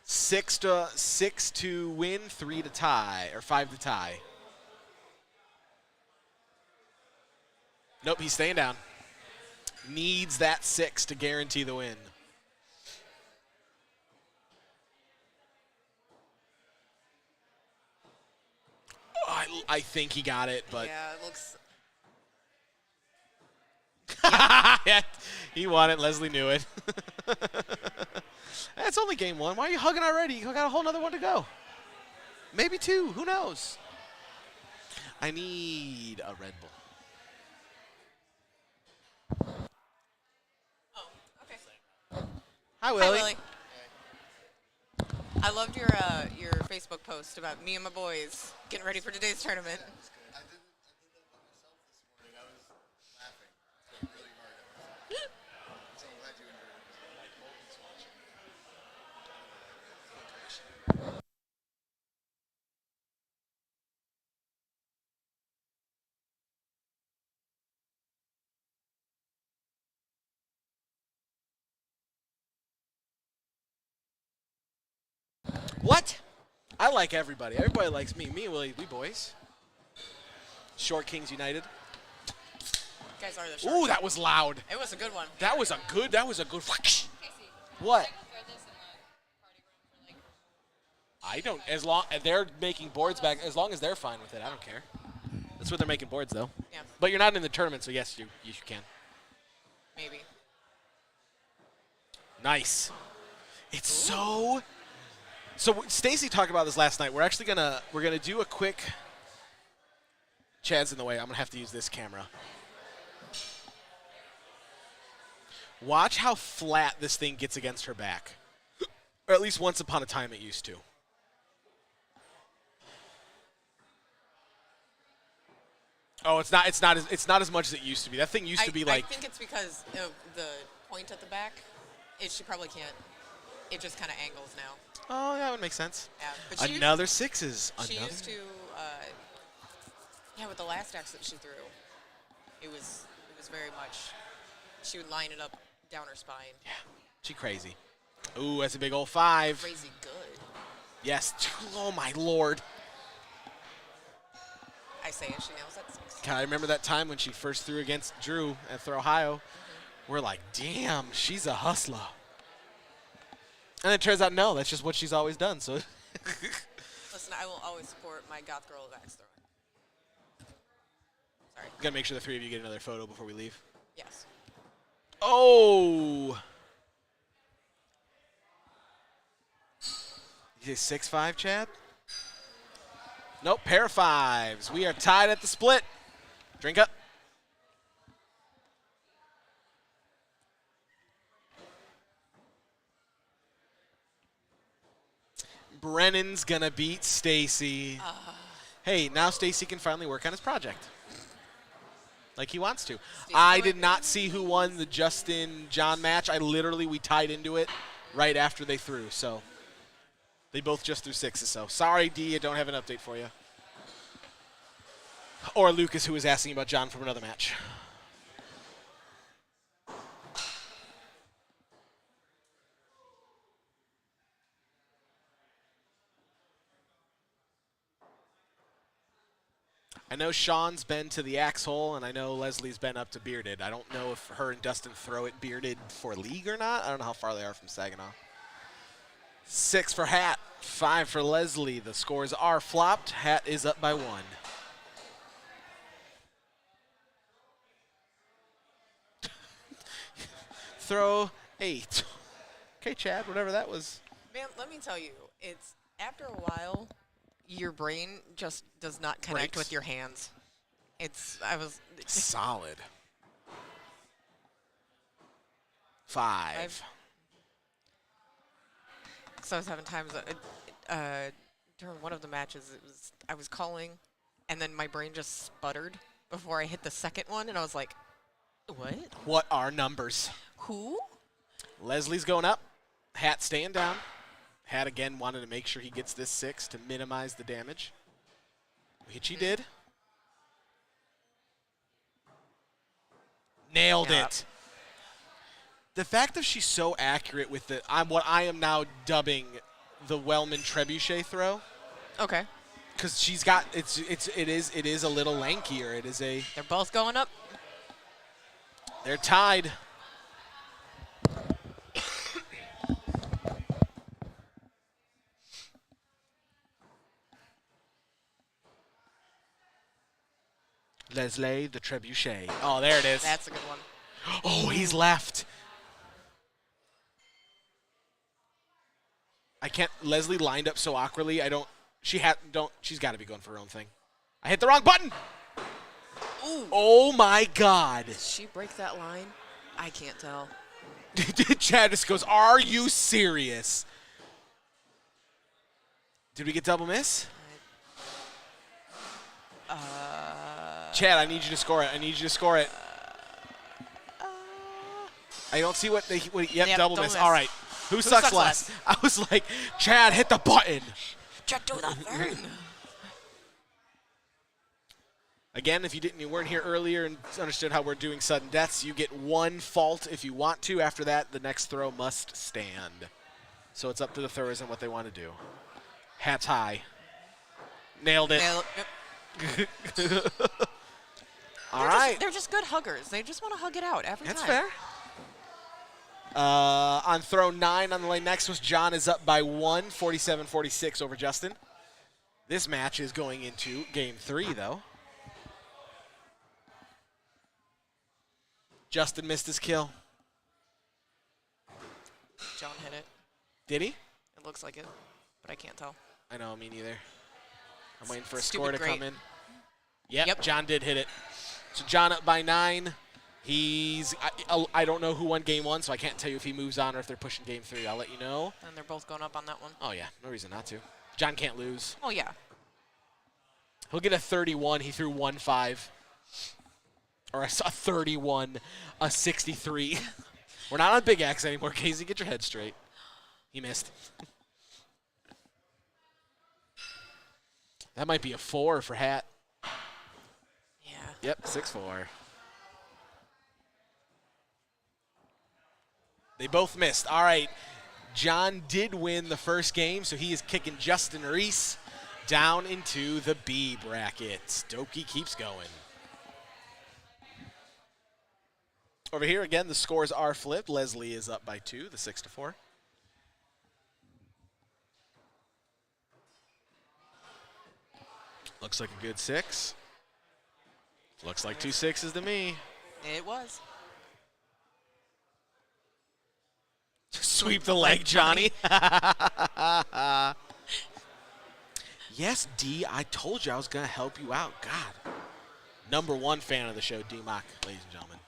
6 to win, 3 to tie, or 5 to tie. Nope, he's staying down. Needs that 6 to guarantee the win. Oh, I think he got it, but Yeah, it looks. yeah, he won it. Leslie knew it. That's only game 1. Why are you hugging already? You got a whole nother one to go. Maybe 2. Who knows? I need a Red Bull. Oh, okay. Hi, Willie. Hi, Willie. I loved your Facebook post about me and my boys getting ready for today's tournament. I did that by myself this morning. I was laughing really hard at myself. So I'm glad you enjoyed it. Like Morgan's watching. What? I like everybody. Everybody likes me. Me and Willie, we boys. Short Kings United. You guys are the sharks. Ooh, that was loud. It was a good one. That was a good. Casey, What? throw this in the party room for like. I don't. As long as they're making boards back, as long as they're fine with it, I don't care. That's what they're making boards though. Yeah, But you're not in the tournament, so yes, you can. maybe. Nice. It's so. So Stacy talked about this last night. We're actually gonna do a quick. Chad's in the way. I'm gonna have to use this camera. Watch how flat this thing gets against her back, or at least once upon a time it used to. Oh, it's not as much as it used to be. That thing used to be like. I think it's because of the point at the back. She probably can't. It just kind of angles now. Oh, that would make sense. Yeah, but she Another 6s. She Another. used to. Yeah, with the last axe that she threw, it was very much. She would line it up down her spine. Yeah, she crazy. Ooh, that's a big old 5. Crazy good. Yes. Oh my lord. I say it. She nails that 6. Can I remember that time when she first threw against Drew at Throw Ohio? We're like, damn, she's a hustler. And it turns out, no, that's just what she's always done. So. Listen, I will always support my goth girl of axe throwing. Sorry. Gotta make sure the 3 of you get another photo before we leave. Yes. Oh! You say 6-5, Chad? Nope, pair of fives. We are tied at the split. Drink up. Brennan's gonna beat Stacy. Hey, now Stacy can finally work on his project. Like he wants to. I did not see who won the Justin-John match. we tied into it right after they threw, so they both just threw sixes. So sorry, D, I don't have an update for you. Or Lucas, who was asking about John from another match. I know Sean's been to the Axe Hole, and I know Leslie's been up to Bearded. I don't know if her and Dustin throw it Bearded for league or not. I don't know how far they are from Saginaw. 6 for Hat, 5 for Leslie. The scores are flopped. Hat is up by 1. Throw 8. Okay, Chad, whatever that was. Man, let me tell you, it's after a while, your brain just does not connect Breaks. with your hands. Solid. 5. So I was having times during one of the matches. I was calling, and then my brain just sputtered before I hit the second one, and I was like, "What? What are numbers? Who?" Leslie's going up. Hat staying down. Hat again wanted to make sure he gets this 6 to minimize the damage, which he did. Nailed it. The fact that she's so accurate with what I am now dubbing the Wellman trebuchet throw, Okay, because she's got it is a little lankier. they're both going up. They're tied. Leslie, the trebuchet. Oh, there it is. That's a good one. Oh, he's left. I can't. Leslie lined up so awkwardly. She's got to be going for her own thing. I hit the wrong button. Ooh. Oh my God. Did she break that line? I can't tell. Chad just goes, "Are you serious?" Did we get double miss? Chad, I need you to score it. I don't see what yep, double miss. All right. Who sucks less? I was like, Chad, hit the button. Chad, do the thing. Again, if you weren't here earlier and understood how we're doing sudden deaths, you get 1 fault if you want to. After that, the next throw must stand. So it's up to the throwers and what they want to do. Hat's high. Nailed it. Yep. All right. They're just good huggers. They just want to hug it out every That's time. fair. On throw 9 on the lane next was John is up by 1, 47-46 over Justin. This match is going into game 3, though. Justin missed his kill. John hit it. Did he? It looks like it, but I can't tell. I know, me neither. I'm waiting for a Stupid score to great. come in. Yep, Yep. John did hit it. So John up by 9. I don't know who won game 1, so I can't tell you if he moves on or if they're pushing game 3. I'll let you know. And they're both going up on that one. Oh, yeah, no reason not to. John can't lose. Oh, yeah. He'll get a 31. He threw 1-5. Or a 31, a 63. We're not on Big Axe anymore, Casey. Get your head straight. He missed. That might be a 4 for Hat. Yeah. Yep, 6-4. They both missed. All right. John did win the first game, so he is kicking Justin Reese down into the B bracket. Stokey keeps going. Over here, again, the scores are flipped. Leslie is up by 2, the 6-4. Looks like a good 6. Looks like 2 6s to me. It was. Sweep the leg, Johnny. Yes, D, I told you I was going to help you out. God. #1 fan of the show, D-Mock, ladies and gentlemen.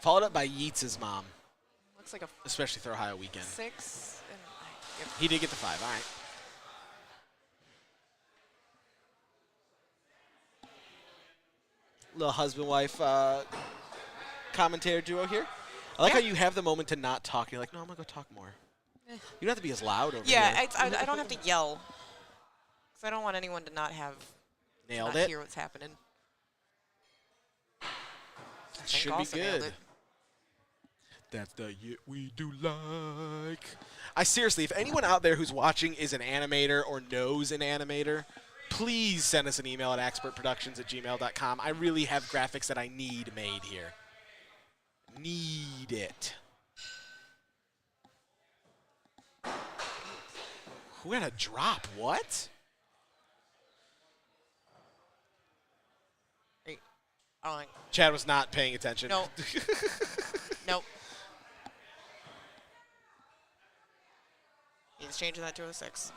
Followed up by Yeats' mom. Looks like a Especially for Ohio weekend. 6. And yep. He did get the 5. All right. Little husband-wife commentator duo here. I like how you have the moment to not talk. You're like, no, I'm going to go talk more. You don't have to be as loud over Yeah, here. I don't have to yell. Because I don't want anyone to not have Nailed not it. hear what's happening. I think Should be also nailed good. it. That's the year we do like. I seriously, if anyone out there who's watching is an animator or knows an animator, please send us an email at expertproductions@gmail.com. I really have graphics that I need made here. Need it. Who had a drop? What? Hey, I don't think. Chad was not paying attention. No. Nope. He's changing that to a 6.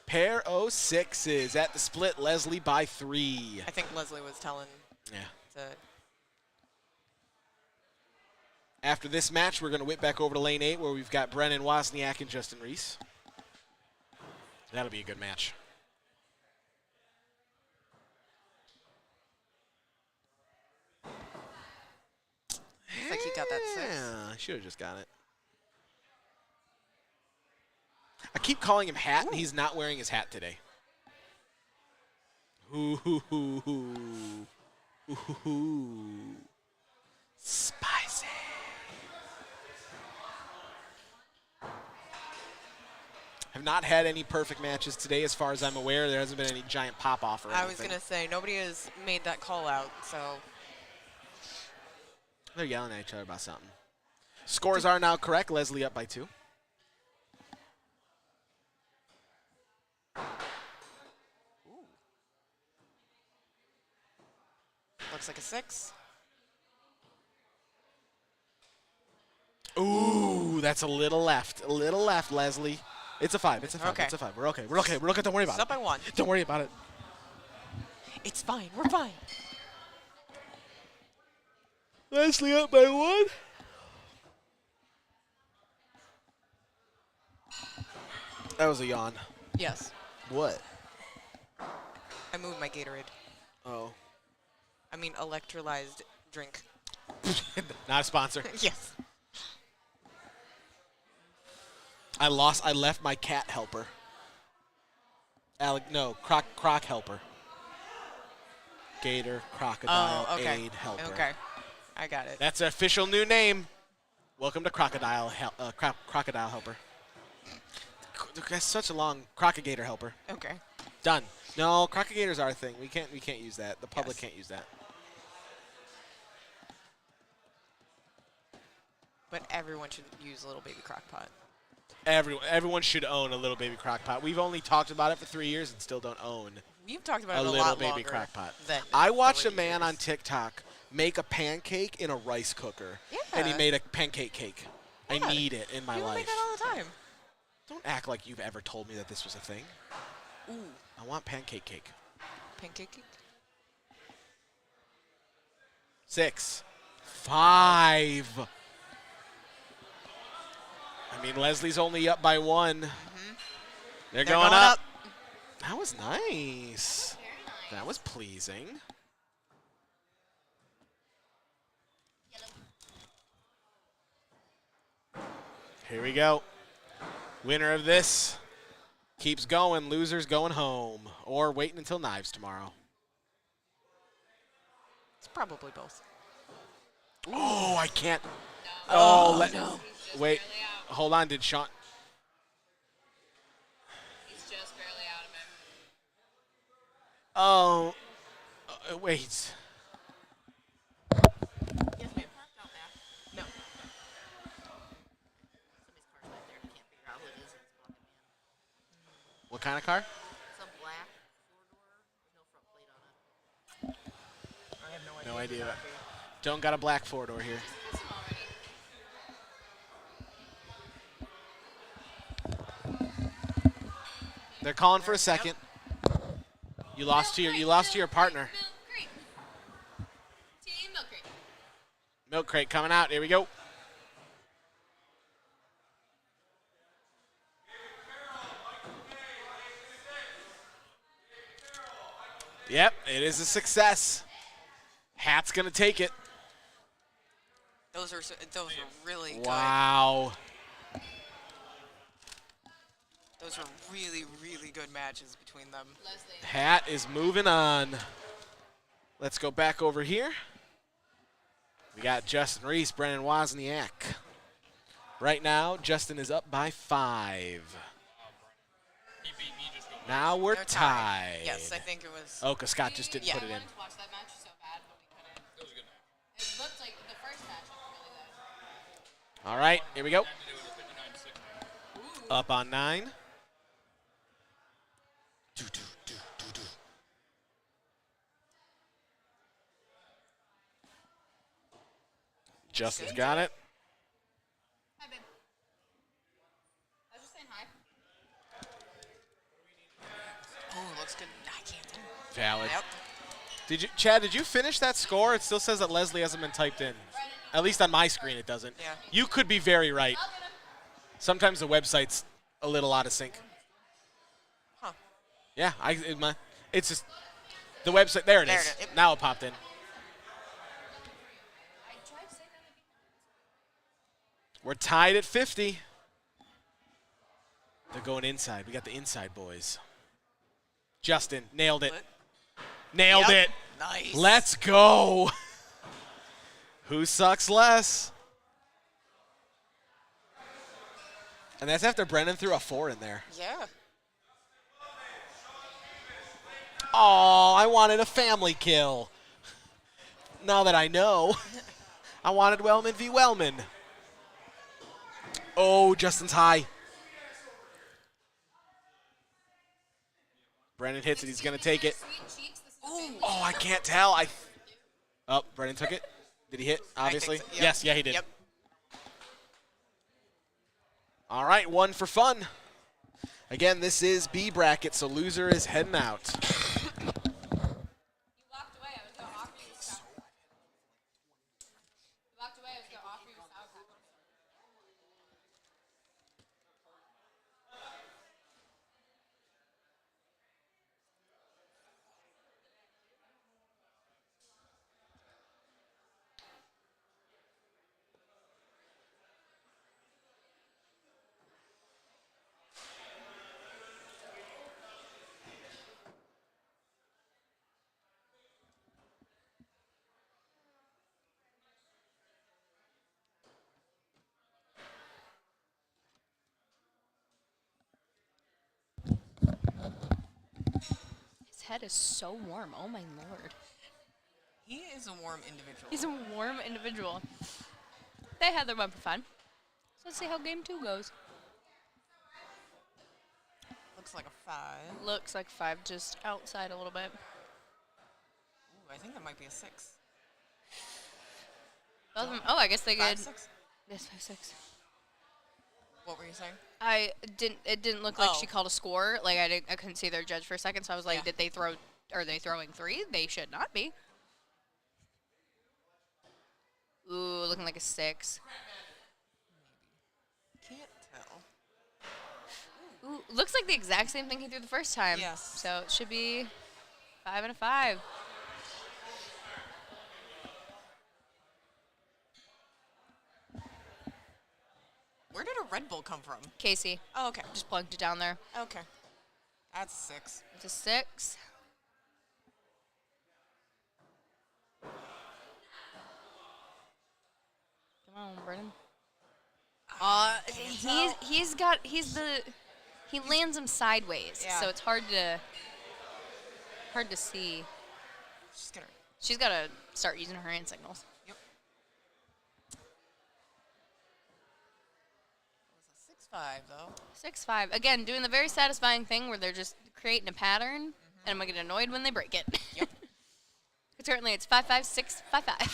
Pair 06s at the split. Leslie by 3. I think Leslie was telling Yeah. to. After this match, we're going to whip back over to lane 8 where we've got Brennan Wozniak and Justin Reese. That'll be a good match. Looks like he got that 6. Yeah, I should have just got it. I keep calling him Hat, and he's not wearing his hat today. Ooh, hoo, hoo, hoo. Ooh, hoo, hoo. Spicy. Have not had any perfect matches today as far as I'm aware. There hasn't been any giant pop-off or anything. I was going to say, nobody has made that call out, so. They're yelling at each other about something. Scores are now correct. Leslie up by 2. Looks like a 6. Ooh, that's a little left. A little left, Leslie. It's a 5. It's a 5. Okay. It's a 5. We're okay. We're okay. We're okay. Don't worry It's about up by it. 1. Don't worry about it. It's fine. We're fine. Leslie up by 1. That was a yawn. Yes. What? I moved my Gatorade. Oh. I mean, electrolyzed drink. Not a sponsor. Yes. I left my cat helper. Croc helper. Gator, crocodile, aid helper. Okay. I got it. That's an official new name. Welcome to Crocodile Helper. That's such a long Crocagator Helper. Okay. Done. No, Crocogators are a thing. We can't use that. The public Yes. can't use that. But everyone should use a little baby crock pot. Everyone should own a little baby crock pot. We've only talked about it for 3 years and still don't own We've talked about a it a little lot baby longer crock pot. than I watched a 3 man on years. TikTok make a pancake in a rice cooker. Yeah. And he made a pancake cake. I Yeah. need it in my People life. make that all the time. Don't act like you've ever told me that this was a thing. Ooh. I want pancake cake. Pancake cake? 6. 5. I mean, Leslie's only up by 1. They're going up. That was nice. That was pleasing. Here we go. Winner of this keeps going. Loser's going home. Or waiting until knives tomorrow. It's probably both. Oh, I can't. No. Wait. Hold on. Did Sean... He's just barely out of it. Oh. Wait. Yes, ma'am. No. What kind of car? It's a black 4-door with no front plate on it. I have no idea. No idea. Don't got a black four-door here. They're calling for a second. You lost to your partner. Milk crate. Team milk crate. Milk crate coming out. Here we go. Yep, it is a success. Hat's gonna take it. Those are really good. Wow. Those are really, really good matches between them. Leslie. Hat is moving on. Let's go back over here. We got Justin Reese, Brennan Wozniak. Right now, Justin is up by 5. He beat me just going. Now we're They're tied. Yes, I think it was. Oh, because Scott just didn't Yeah. put it I in. wanted to watch that match so bad, but we couldn't. It was a good match. It looked like the first match looked really good. All right, here we go. Time to do it at 59-6. Up on 9. Justin's got it. Hi, babe. I was just saying hi. Oh, looks good. I can't do. Valid. Yep. Chad, did you finish that score? It still says that Leslie hasn't been typed in. At least on my screen, it doesn't. Yeah. You could be very right. I'll get him. Sometimes the website's a little out of sync. Huh. Yeah, it's just the website. There it There is. it is. Yep. Now it popped in. I tried to say that. We're tied at 50. They're going inside. We got the inside boys. Justin nailed it. Nailed Yep. it. Nice. Let's go. Who sucks less? And that's after Brennan threw a 4 in there. Yeah. Oh, I wanted a family kill. Now that I know, I wanted Wellman v. Wellman. Oh, Justin's high. Brennan hits it. He's going to take it. Sweet cheeks. This is a big Oh, I can't tell. Oh, Brennan took it. Did he hit, obviously? I think so. Yep. Yes, yeah, he did. Yep. All right, one for fun. Again, this is B bracket, so loser is heading out. You walked away. I was going to offer you a sour patch. You walked away. I was going to offer you a sour patch. His head is so warm. Oh my lord. He is a warm individual. He's a warm individual. They had their 1 for fun. So let's see how game 2 goes. Looks like a 5. Looks like 5, just outside a little bit. Ooh, I think that might be a 6. Both of them, oh, I guess they 5, could. 6. Yes, 5, 6. What were you saying? It didn't look like Oh. she called a score. Like I couldn't see their judge for a second, so I was like, Yeah. did they throw? Are they throwing 3? They should not be. Ooh, looking like a 6. Can't tell. Ooh, looks like the exact same thing he threw the first time. Yes. So it should be 5 and a 5. Where did a Red Bull come from? Casey Oh, okay. just plugged it down there. Okay. That's 6. It's a 6. Come on, Brennan. He lands him sideways, Yeah. so it's hard to see. She's gonna. She's got to start using her hand signals. Yep. It was a 6-5 though. 6-5. Again, doing the very satisfying thing where they're just creating a pattern, and I'm going to get annoyed when they break it. Yep. Currently, it's 5-5, 6-5-5.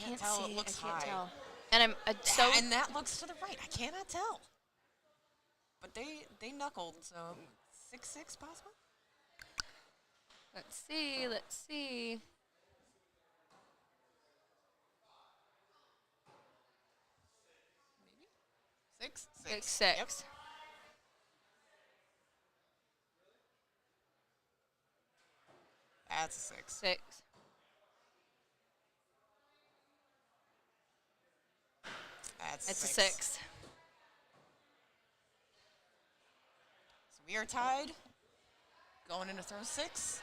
can't tell. It looks high. Tell. And I'm so. And that looks to the right. I cannot tell. But they knuckled, so 6-6 possible. Let's see. Let's see. Maybe 6. 6-6. Yep. That's a 6. 6. That's a 6. So we are tied. Going into throw 6.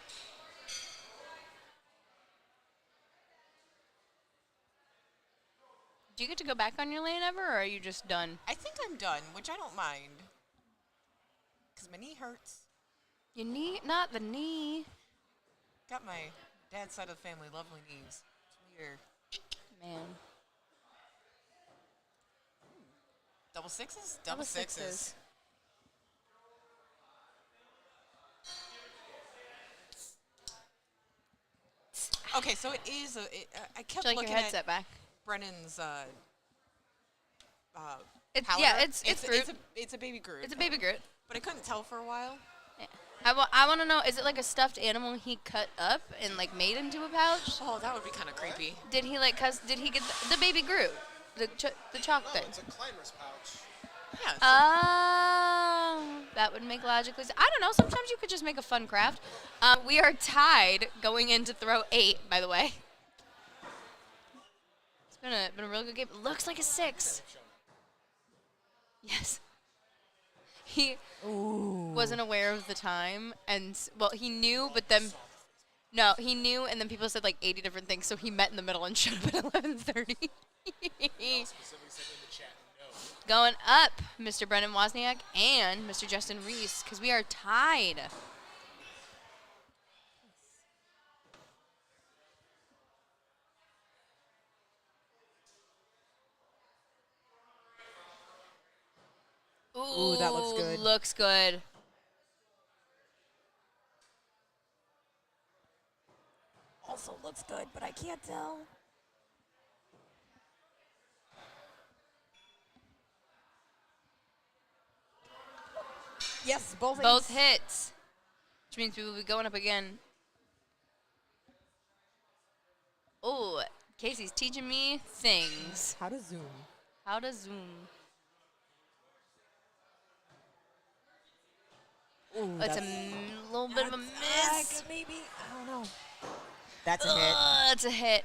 Do you get to go back on your lane ever, or are you just done? I think I'm done, which I don't mind. Because my knee hurts. Your knee? Not the knee. Got my dad's side of the family lovely knees. It's weird. Man. Double 6s? Double 6s. Okay, so it is I kept Like looking your headset at back. Brennan's It's powder. yeah, it's fruit. It's a baby Groot. It's a baby Groot. But I couldn't tell for a while. Yeah. I want to know, is it like a stuffed animal he cut up and like made into a pouch? Oh, that would be kind of creepy. Did he like did he get the baby Groot? The chalk thing. It's a climber's pouch. Yeah. Oh, that would make logically sense. I don't know. Sometimes you could just make a fun craft. We are tied going into throw 8, by the way. It's been a real good game. It looks like a 6. Yes. He wasn't aware of the time, and well, he knew, but then he knew, and then people said like 80 different things, so he met in the middle and showed up at 11:30. Going up, Mr. Brennan Wozniak and Mr. Justin Reese, because we are tied. Ooh, that looks good. Looks good. Also looks good, but I can't tell. Yes, Both hits. Which means we will be going up again. Oh, Casey's teaching me things. How to zoom. How to zoom. Ooh, It's a little bit of a miss. Maybe. I don't know. That's a hit. That's a hit.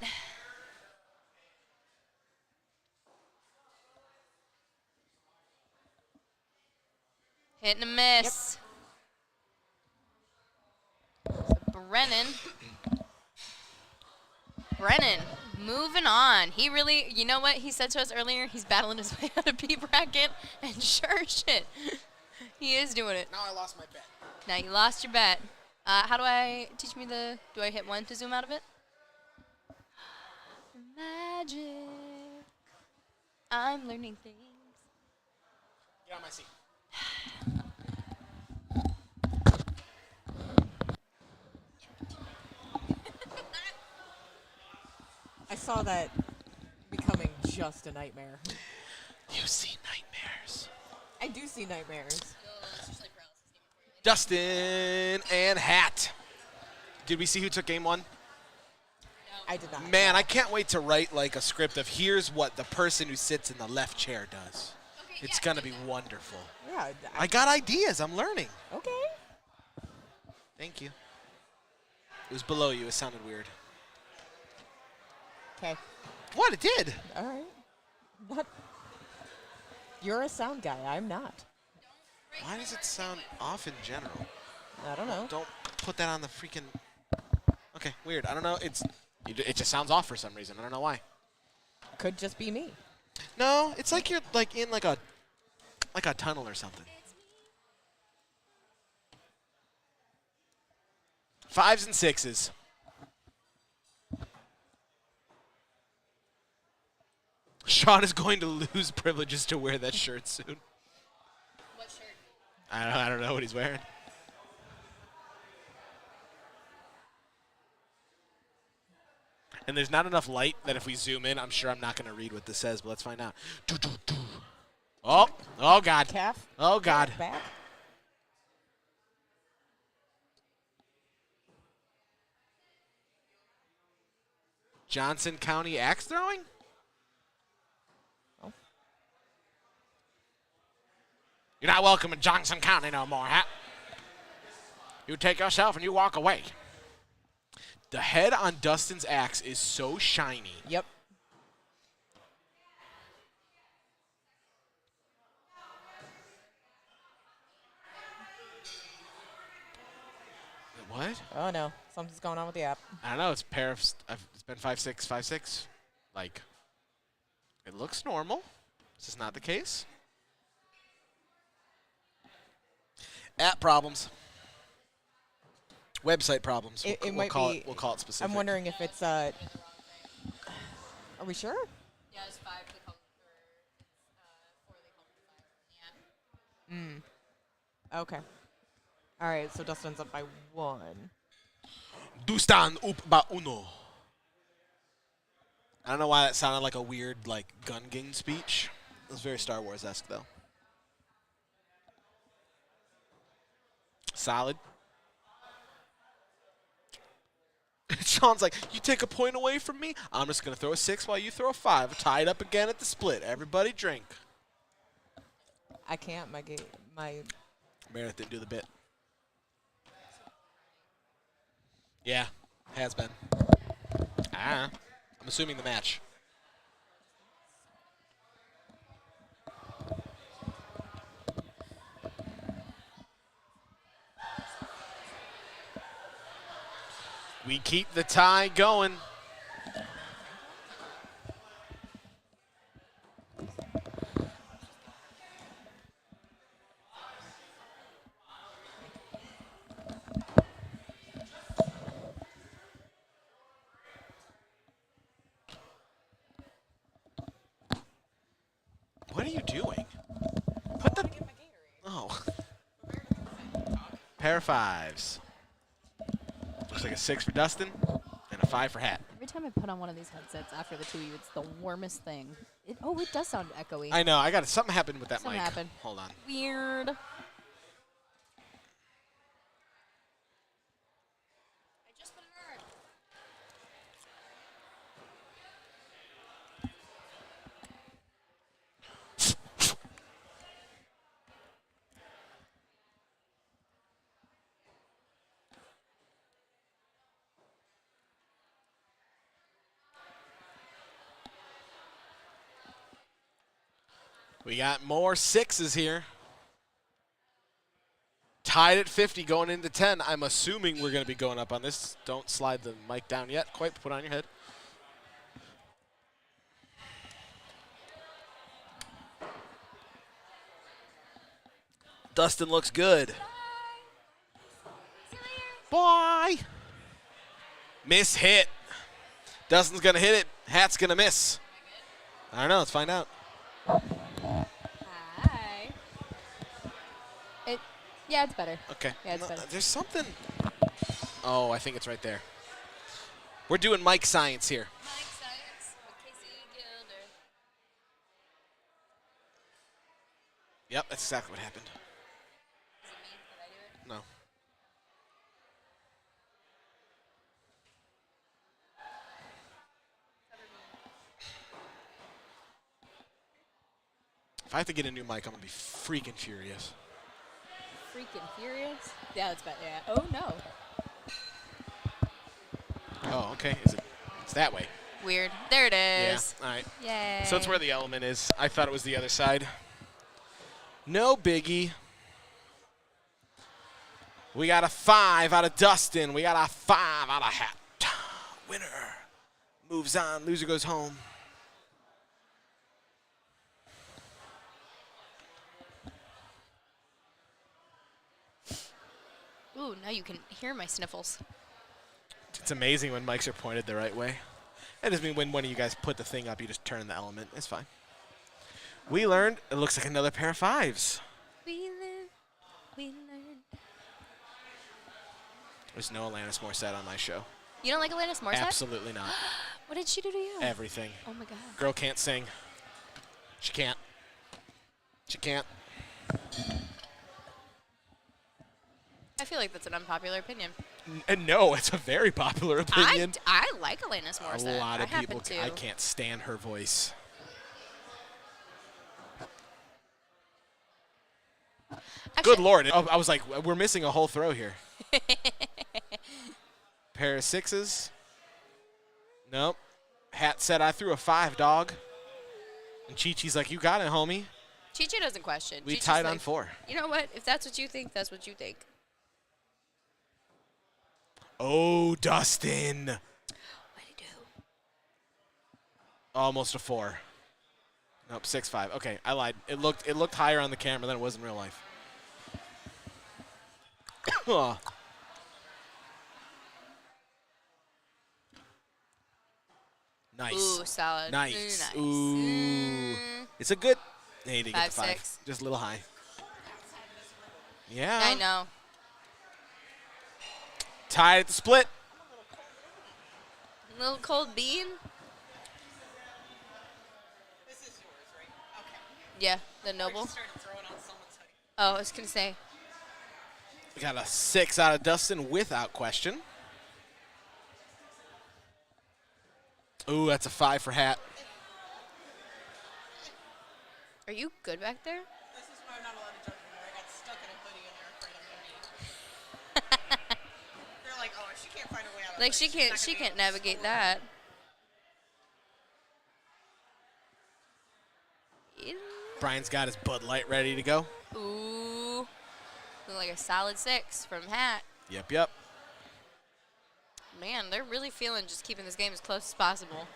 Hit and a miss. So Brennan, moving on. He really, you know what he said to us earlier? He's battling his way out of B bracket, and sure as shit, he is doing it. Now I lost my bet. Now you lost your bet. How do I teach me do I hit 1 to zoom out of it? Magic. I'm learning things. Get on my seat. I saw that becoming just a nightmare. You see nightmares. I do see nightmares. Dustin and Hat. Did we see who took game 1? I did not. Man, I can't wait to write like a script of here's what the person who sits in the left chair does. It's going to be wonderful. Yeah. I got ideas. I'm learning. Okay. Thank you. It was below you. It sounded weird. Okay. What? It did. All right. Not. You're a sound guy. I'm not. Why does it sound off in general? I don't know. Don't put that on the freaking... Okay, weird. I don't know. It just sounds off for some reason. I don't know why. Could just be me. No, it's like you're like in like a tunnel or something. 5s and 6s. Sean is going to lose privileges to wear that shirt soon. What shirt? I don't know what he's wearing. And there's not enough light that if we zoom in, I'm sure I'm not going to read what this says, but let's find out. Oh, oh God. Calf. Oh God. Back. Johnson County axe throwing? Oh. You're not welcome in Johnson County no more, huh? You take yourself and you walk away. The head on Dustin's axe is so shiny. Yep. What? Oh no, something's going on with the app. I don't know. It's pair of. It's been 5.6, 5.6. Like, it looks normal. Is this not the case? App problems. Website problems. It we'll might call be. it. We'll call it specific. I'm wondering if it's. Are we sure? Yeah, it's 5 to come, or it's 4 they come to 5. Yeah. Okay. All right, so Dustin's up by 1. Dustin up ba uno. I don't know why that sounded like a weird, like, gun gang speech. It was very Star Wars-esque, though. Solid. Sean's like, you take a point away from me? I'm just going to throw a 6 while you throw a 5. Tied up again at the split. Everybody drink. I can't. My Meredith didn't do the bit. Yeah, has been. I'm assuming the match. We keep the tie going. What are you doing? Put the. Oh. Pair of 5s. Looks like a 6 for Dustin and a 5 for Hat. Every time I put on one of these headsets after the two of you, it's the warmest thing. It does sound echoey. I know. I got it. Something happened with that Something mic. happened. Hold on. Weird. I just learned. We got more 6s here. Tied at 50 going into 10. I'm assuming we're going to be going up on this. Don't slide the mic down yet. Quite put on your head. Dustin looks good. Bye. Miss hit. Dustin's going to hit it. Hat's going to miss. I don't know. Let's find out. Hi. Yeah, it's better. Okay. Yeah, it's better. There's something. Oh, I think it's right there. We're doing mic science here. Mike Science with Casey Gilder. Yep, that's exactly what happened. Is it me? Did I do it? No. If I have to get a new mic, I'm going to be freaking furious. Freaking furious. Yeah, it's better. Yeah. Oh no. Oh, okay. Is it? It's that way. Weird. There it Yeah. is. All right. Yay. So it's where the element is. I thought it was the other side. No biggie. We got a 5 out of Dustin. We got a 5 out of Hat. Winner moves on. Loser goes home. Ooh, now you can hear my sniffles. It's amazing when mics are pointed the right way. That doesn't mean when one of you guys put the thing up, you just turn the element. It's fine. We learned it looks like another pair of 5s. We live, we learn. There's no Alanis Morissette on my show. You don't like Alanis Morissette? Absolutely not. What did she do to you? Everything. Oh my god. Girl can't sing. She can't. She can't. I feel like that's an unpopular opinion. No, it's a very popular opinion. I like Alanis A Morissette. lot of I people. happen to. I can't stand her voice. Actually, Good Lord. I was like, we're missing a whole throw here. Pair of sixes. Nope. Hat said, I threw a 5, dog. And Chi-Chi's like, you got it, homie. Chi-Chi doesn't question. We Chi-Chi's tied like, on 4. You know what? If that's what you think, that's what you think. Oh, Dustin. What'd he do? Almost a 4. Nope, 6-5. Okay, I lied. It looked higher on the camera than it was in real life. Oh. Nice. Ooh, solid. Nice. Ooh, Ooh. It's a good. Hey, to get 5, the 5. 6. Just a little high. Yeah. I know. Tied at the split. Little cold bean. This is yours, right? Okay. Yeah, the noble. I started throwing on someone's hoodie. Oh, I was gonna say. We got a 6 out of Dustin without question. Ooh, that's a 5 for Hat. Are you good back there? This is why I'm not allowed to jump anymore. I got stuck in a hoodie and they're afraid I'm gonna be. They're like, oh, if she can't find a way out of Like it, she she's not can't gonna be can't able to navigate score. that. Brian's got his Bud Light ready to go. Ooh. Looking like a solid 6 from Hat. Yep, yep. Man, they're really feeling just keeping this game as close as possible.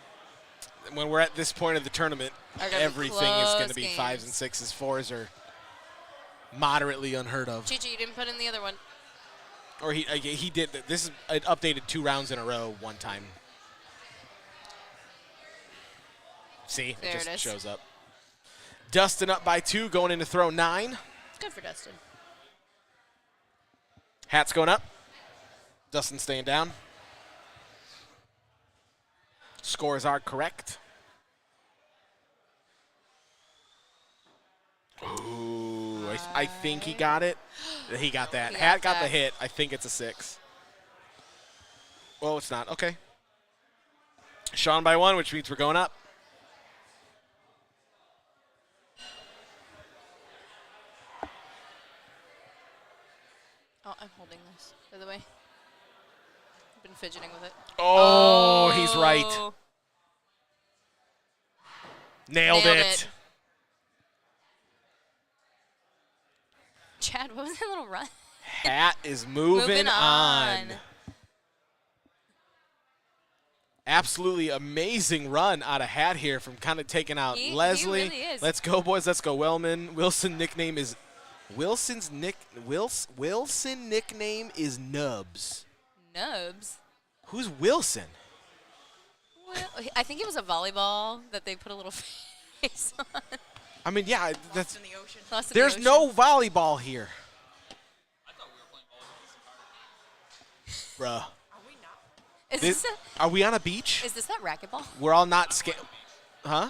When we're at this point of the tournament, Are gonna be everything is going to close be games. 5s and 6s. 4s are moderately unheard of. Chi-Chi, you didn't put in the other one. Or he did. This is it updated 2 rounds in a row one time. See, There it just it is. shows up. Dustin up by 2, going into throw 9. Good for Dustin. Hat's going up. Dustin staying down. Scores are correct. Ooh, I think he got it. He got that. He Hat got got the that. hit. I think it's a 6. Oh, it's not. Okay. Sean by 1, which means we're going up. Oh, I'm holding this, by the way. I've been fidgeting with it. Oh, he's right. Oh. Nailed it. Chad, what was that little run? Hat is moving on. Absolutely amazing run out of Hat here from kind of taking out He Leslie. really is. Let's go, boys. Let's go, Wellman. Wilson nickname is Wilson nickname is Nubs. Nubs. Who's Wilson? Well, I think it was a volleyball that they put a little face on. I mean, yeah, that's. Lost in the ocean. Lost in the There's ocean. no volleyball here, I thought we were playing volleyball this entire bruh. Are we not? Is This, this, are we on a beach? is this that racquetball? We're all not scared. Huh?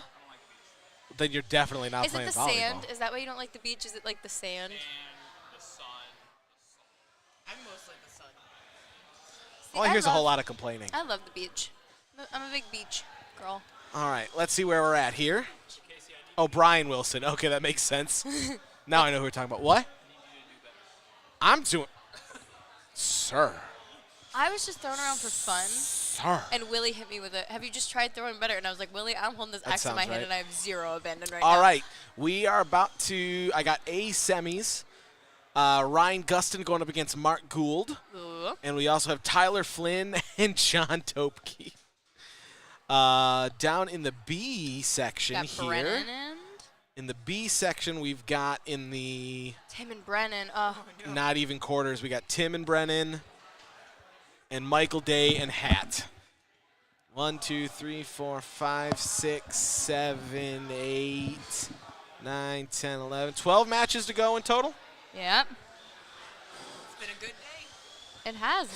Then you're definitely not Is it playing the volleyball. sand? Is that why you don't like the beach? Is it like the sand? And the sun. I'm mostly the sun. See, All I hear is a whole love- lot of complaining. I love the beach. I'm a big beach girl. All right, let's see where we're at here. Oh, Brian Wilson. Okay, that makes sense. Now I know who we're talking about. What? I'm doing. Sir. I was just throwing around for fun, Sir. and Willie hit me with it. Have you just tried throwing better? And I was like, Willie, I'm holding this That axe in my sounds hand, right. and I have 0 abandon right now. All right, we are about to. I got A semis. Ryan Gustin going up against Mark Gould. Ooh. And we also have Tyler Flynn and John Topke. Down in the B section Got here. Brennan in. In the B section, we've got in the Tim and Brennan. Oh, not even quarters, we got Tim and Brennan and Michael Day and Hat. 1, 2, 3, 4, 5, 6, 7, 8, 9, 10, 11, 12 matches to go in total. yeah. It's been a good day. It has.